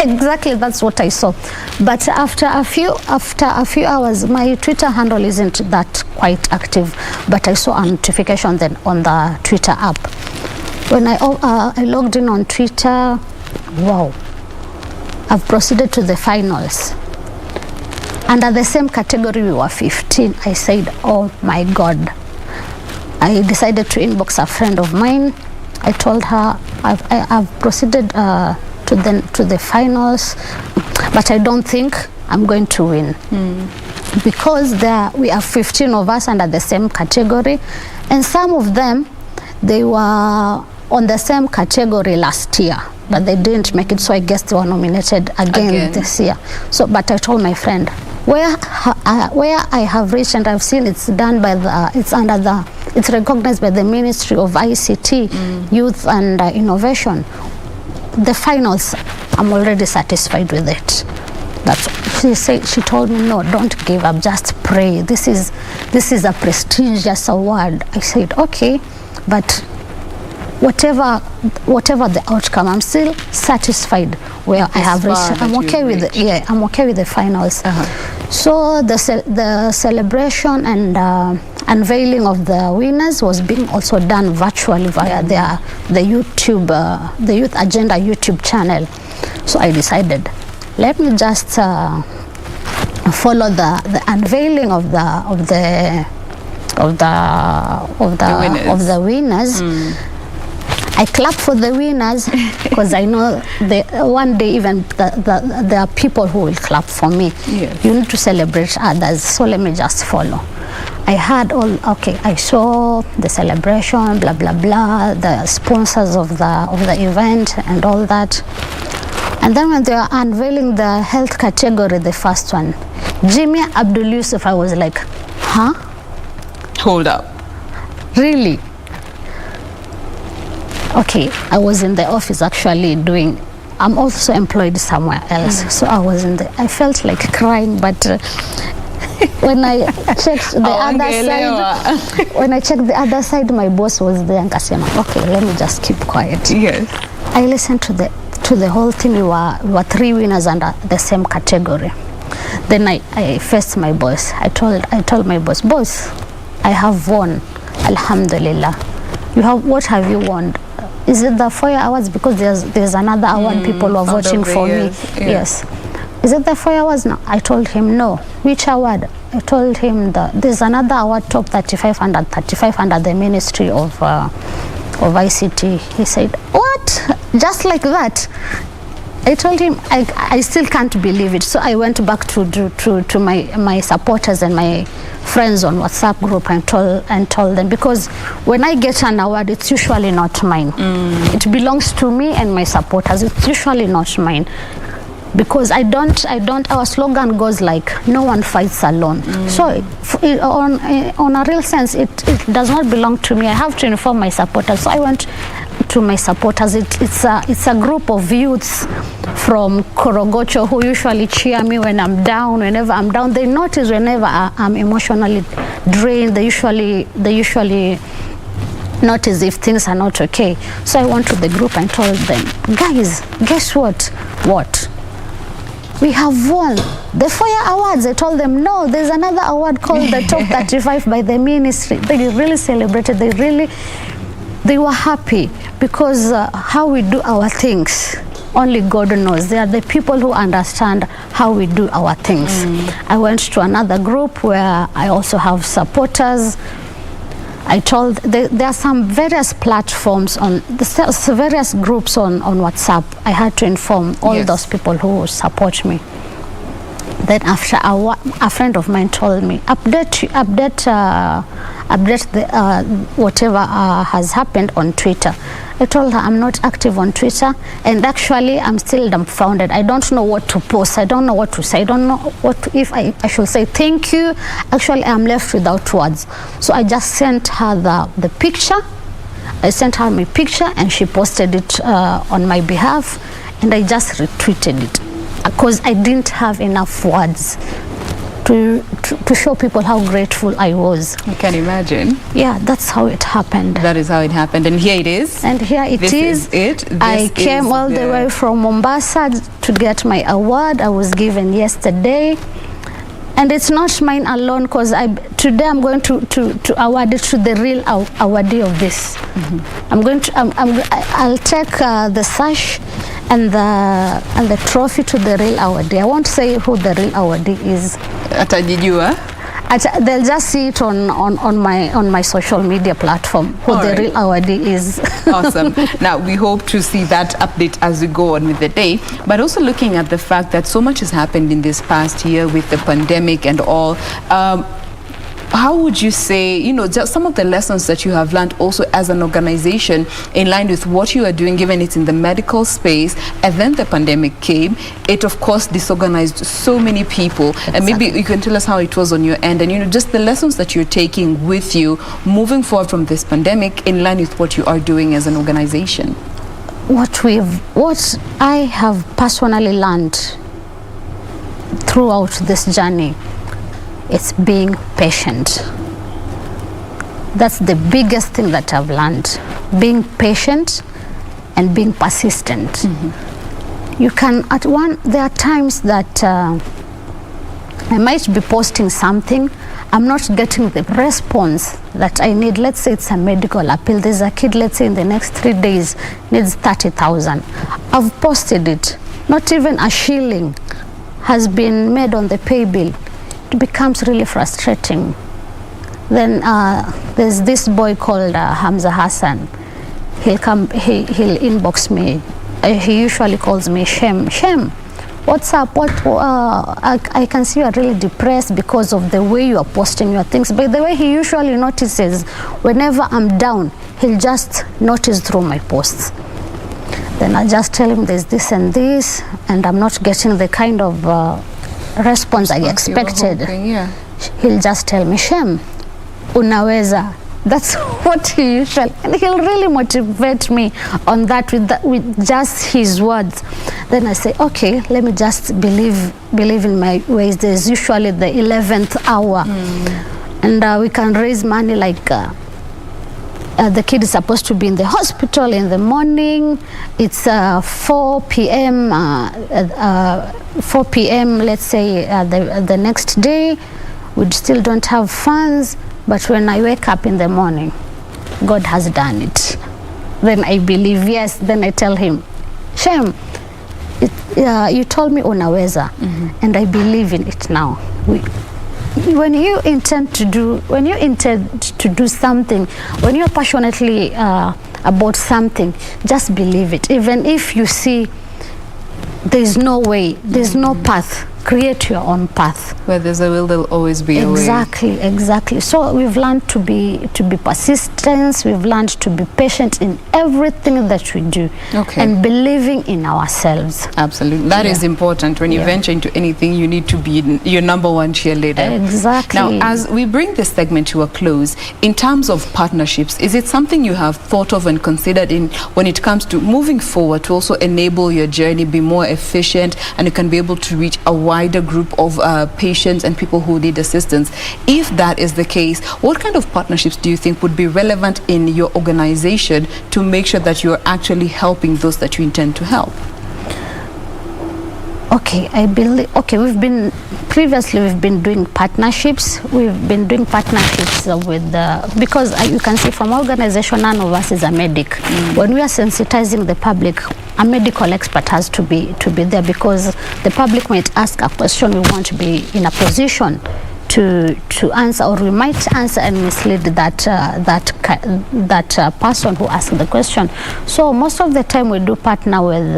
Speaker 20: Exactly, that's what I saw. But after a few hours, my Twitter handle isn't that quite active, but I saw a notification then on the Twitter app. When I logged in on Twitter, wow, I've proceeded to the finals. Under the same category, we were 15. I said, oh my God. I decided to inbox a friend of mine. I told her I've proceeded to the finals, but I don't think I'm going to win because we are 15 of us under the same category, and some of them, they were on the same category last year, but they didn't make it, so I guess they were nominated again this year. So, but I told my friend, where I have reached and I've seen it's done by it's recognized by the Ministry of ICT, Youth and Innovation. The finals, I'm already satisfied with it. She told me, no, don't give up, just pray. This is a prestigious award. I said, okay, but whatever the outcome, I'm still satisfied where I have reached. I'm okay with it. Yeah, I'm okay with the finals. So the celebration and unveiling of the winners was being also done virtually via the Youth Agenda YouTube channel. So I decided, let me just follow the unveiling of the winners. I clap for the winners because I know one day even there are people who will clap for me. Yes. You need to celebrate others, so let me just follow. I had I saw the celebration, blah blah blah, the sponsors of the event and all that. And then when they were unveiling the health category, the first one, Jimmy Abdul Yusuf, I was like, huh?
Speaker 19: Hold up.
Speaker 20: Really? Okay, I was in the office actually I'm also employed somewhere else. So I felt like crying, but when I checked the other side, my boss was there and I said, okay, let me just keep quiet. Yes. I listened to the whole thing. We were 3 winners under the same category. Then I faced my boss. I told my boss, I have won, Alhamdulillah. What have you won? Is it the 4 awards? Because there's another award people are voting for me. Yes. Is it the 4 awards? No. I told him no. Which award? I told him there's another award, top 35 under the Ministry of ICT. He said, what? Just like that? I told him I still can't believe it. So I went back to my supporters and my friends on WhatsApp group and told them, because when I get an award, it's usually not mine. It belongs to me and my supporters. It's usually not mine. Because our slogan goes like, no one fights alone. So on a real sense, it does not belong to me. I have to inform my supporters. So I went to my supporters. It's a group of youths from Korogocho who usually cheer me when I'm down. Whenever I'm down, they notice whenever I'm emotionally drained. They usually notice if things are not okay. So I went to the group and told them, guys, guess what? What? We have won The Fire Awards, I told them, no, there's another award called the Top 35 by the ministry. They really celebrated. They were happy because how we do our things, only God knows. They are the people who understand how we do our things. I went to another group where I also have supporters. I told, there are some various platforms on, various groups on WhatsApp. I had to inform all those people who support me. Then after a friend of mine told me, update whatever has happened on Twitter. I told her I'm not active on Twitter, and actually I'm still dumbfounded. I don't know what to post. I don't know what to say. I don't know if I should say thank you. Actually, I'm left without words. So I just sent her the picture. I sent her my picture, and she posted it on my behalf, and I just retweeted it because I didn't have enough words to show people how grateful I was.
Speaker 19: You can imagine.
Speaker 20: Yeah, that's how it happened.
Speaker 19: That is how it happened. And here it is.
Speaker 20: And here it is. I came all the way from Mombasa to get my award. I was given yesterday. And it's not mine alone, because today I'm going to award it to the real awardee of this. I'll take the sash and the trophy to the real awardee. I won't say who the real awardee is.
Speaker 19: Atajijua?
Speaker 20: They'll just see it on my social media platform who the real awardee is.
Speaker 19: Awesome. Now we hope to see that update as we go on with the day, but also looking at the fact that so much has happened in this past year with the pandemic and all. How would you say, just some of the lessons that you have learned also as an organization in line with what you are doing, given it's in the medical space, and then the pandemic came, it of course disorganized so many people. Exactly. And maybe you can tell us how it was on your end, and just the lessons that you're taking with you moving forward from this pandemic in line with what you are doing as an organization.
Speaker 20: What I have personally learned throughout this journey, it's being patient. That's the biggest thing that I've learned. Being patient and being persistent. You can, there are times that I might be posting something, I'm not getting the response that I need. Let's say it's a medical appeal. There's a kid, let's say in the next 3 days, needs 30,000. I've posted it. Not even a shilling has been made on the pay bill. It becomes really frustrating. Then there's this boy called Hamza Hassan. He'll inbox me. He usually calls me Shem. Shem, what's up? I can see you are really depressed because of the way you are posting your things. By the way, he usually notices whenever I'm down, he'll just notice through my posts. Then I just tell him there's this and this, and I'm not getting the kind of response I expected. He'll just tell me, Shem, unaweza. That's what he usually, and he'll really motivate me on that with just his words. Then I say, okay, let me just believe in my ways. There's usually the 11th hour, and we can raise money like. The kid is supposed to be in the hospital in the morning. It's 4 p.m. 4 p.m. Let's say the next day. We still don't have funds, but when I wake up in the morning, God has done it. Then I believe, yes. Then I tell him, Shem, you told me unaweza, and I believe in it now. When you intend to do something, when you're passionately about something, just believe it. Even if you see there's no way, there's no path, create your own path.
Speaker 19: Where there's a will, there'll always be a way. Exactly.
Speaker 20: So we've learned to be persistent. We've learned to be patient in everything that we do, and believing in ourselves.
Speaker 19: Absolutely, that is important. When you venture into anything, you need to be your number one cheerleader.
Speaker 20: Exactly.
Speaker 19: Now, as we bring this segment to a close, in terms of partnerships, is it something you have thought of and considered in when it comes to moving forward to also enable your journey be more efficient, and you can be able to reach a wider group of patients and people who need assistance? If that is the case, what kind of partnerships do you think would be relevant in your organization to make sure that you're actually helping those that you intend to help?
Speaker 20: Okay, I believe, we've been doing partnerships. We've been doing partnerships with because you can see from organization, none of us is a medic. When we are sensitizing the public, a medical expert has to be there, because the public might ask a question, we want to be in a position to answer, or we might answer and mislead that person who asked the question. So most of the time we do partner with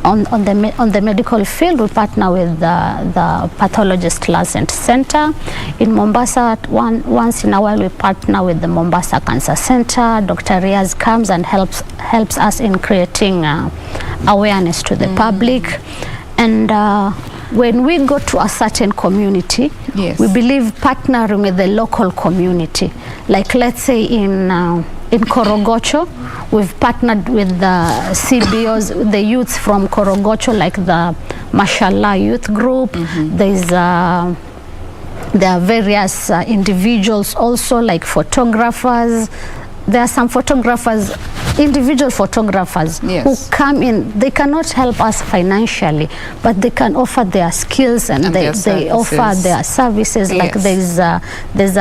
Speaker 20: on the medical field. We partner with the Pathologist Liaison Center in Mombasa. Once in a while we partner with the Mombasa Cancer Center. Dr. Riaz comes and helps us in creating awareness to the public. And when we go to a certain community, we believe partnering with the local community. Like let's say in Korogocho, we've partnered with the CBOs, the youths from Korogocho, like the Mashallah youth group. There are various individuals also, like photographers. There are some photographers, individual photographers who come in. They cannot help us financially, but they can offer their skills and they offer their services. Like there's a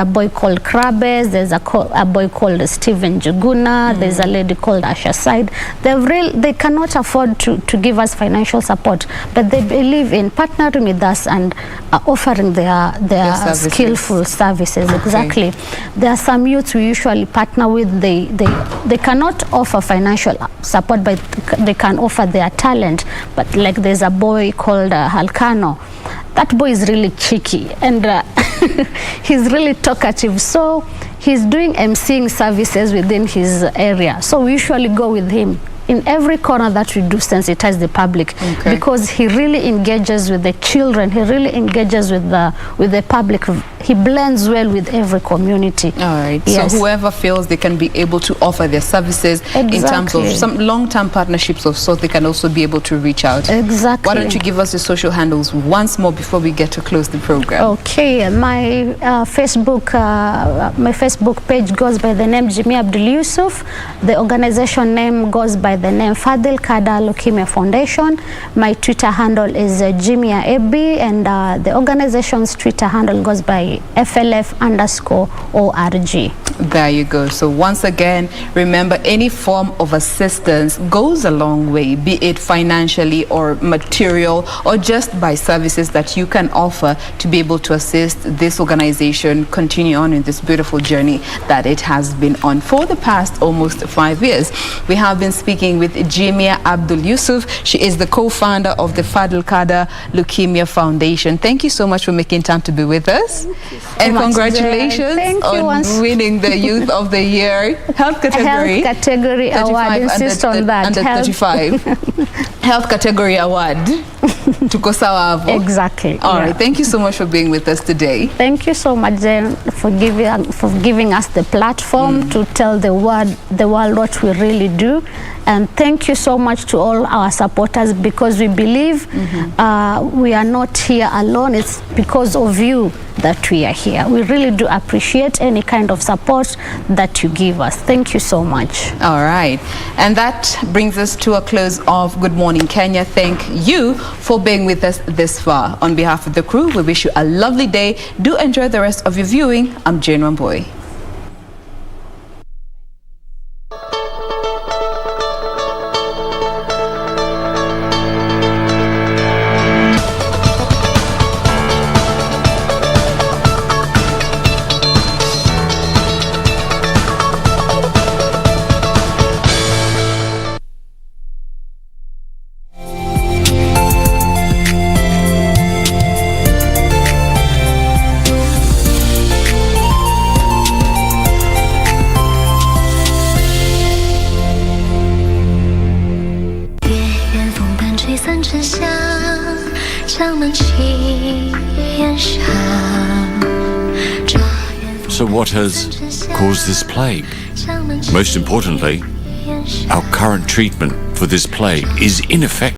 Speaker 20: boy called Krabes, there's a boy called Stephen Juguna, there's a lady called Asha Said. They cannot afford to give us financial support, but they believe in partnering with us and offering their skillful services. Exactly. There are some youths we usually partner with. They cannot offer financial support, but they can offer their talent. But like there's a boy called Halkano. That boy is really cheeky and he's really talkative. So he's doing emceeing services within his area. So we usually go with him in every corner that we do sensitize the public, because he really engages with the children. He really engages with the public. He blends well with every community.
Speaker 19: All right.
Speaker 20: Yes.
Speaker 19: So whoever feels they can be able to offer their services in terms of some long-term partnerships of sorts, they can also be able to reach out.
Speaker 20: Exactly.
Speaker 19: Why don't you give us the social handles once more before we get to close the program?
Speaker 20: Okay. My Facebook page goes by the name Jimmy Abdul Yusuf. The organization name goes by the name Fadil Kada Leukemia Foundation. My Twitter handle is Jimia Ebi, and the organization's Twitter handle goes by FLF_ORG.
Speaker 19: There you go. So once again, remember, any form of assistance goes a long way, be it financially or material or just by services that you can offer to be able to assist this organization continue on in this beautiful journey that it has been on for the past almost 5 years. We have been speaking with Jimia Abdul Yusuf. She is the co-founder of the Fadil Kada Leukemia Foundation. Thank you so much for making time to be with us. And congratulations on winning the Youth of the Year Health Category.
Speaker 20: Health Category Award. Insist on that.
Speaker 19: Under 35. Health Category Award. Tuko sawa hapo.
Speaker 20: Exactly.
Speaker 19: All right. Thank you so much for being with us today.
Speaker 20: Thank you so much, Jen, for giving us the platform to tell the world what we really do. And thank you so much to all our supporters, because we believe we are not here alone. It's because of you that we are here. We really do appreciate any kind of support that you give us. Thank you so much.
Speaker 19: All right. And that brings us to a close of Good Morning Kenya. Thank you for being with us this far. On behalf of the crew, we wish you a lovely day. Do enjoy the rest of your viewing. I'm Jane Wamboy.
Speaker 10: So what has caused this plague? Most importantly, our current treatment for this plague is ineffective.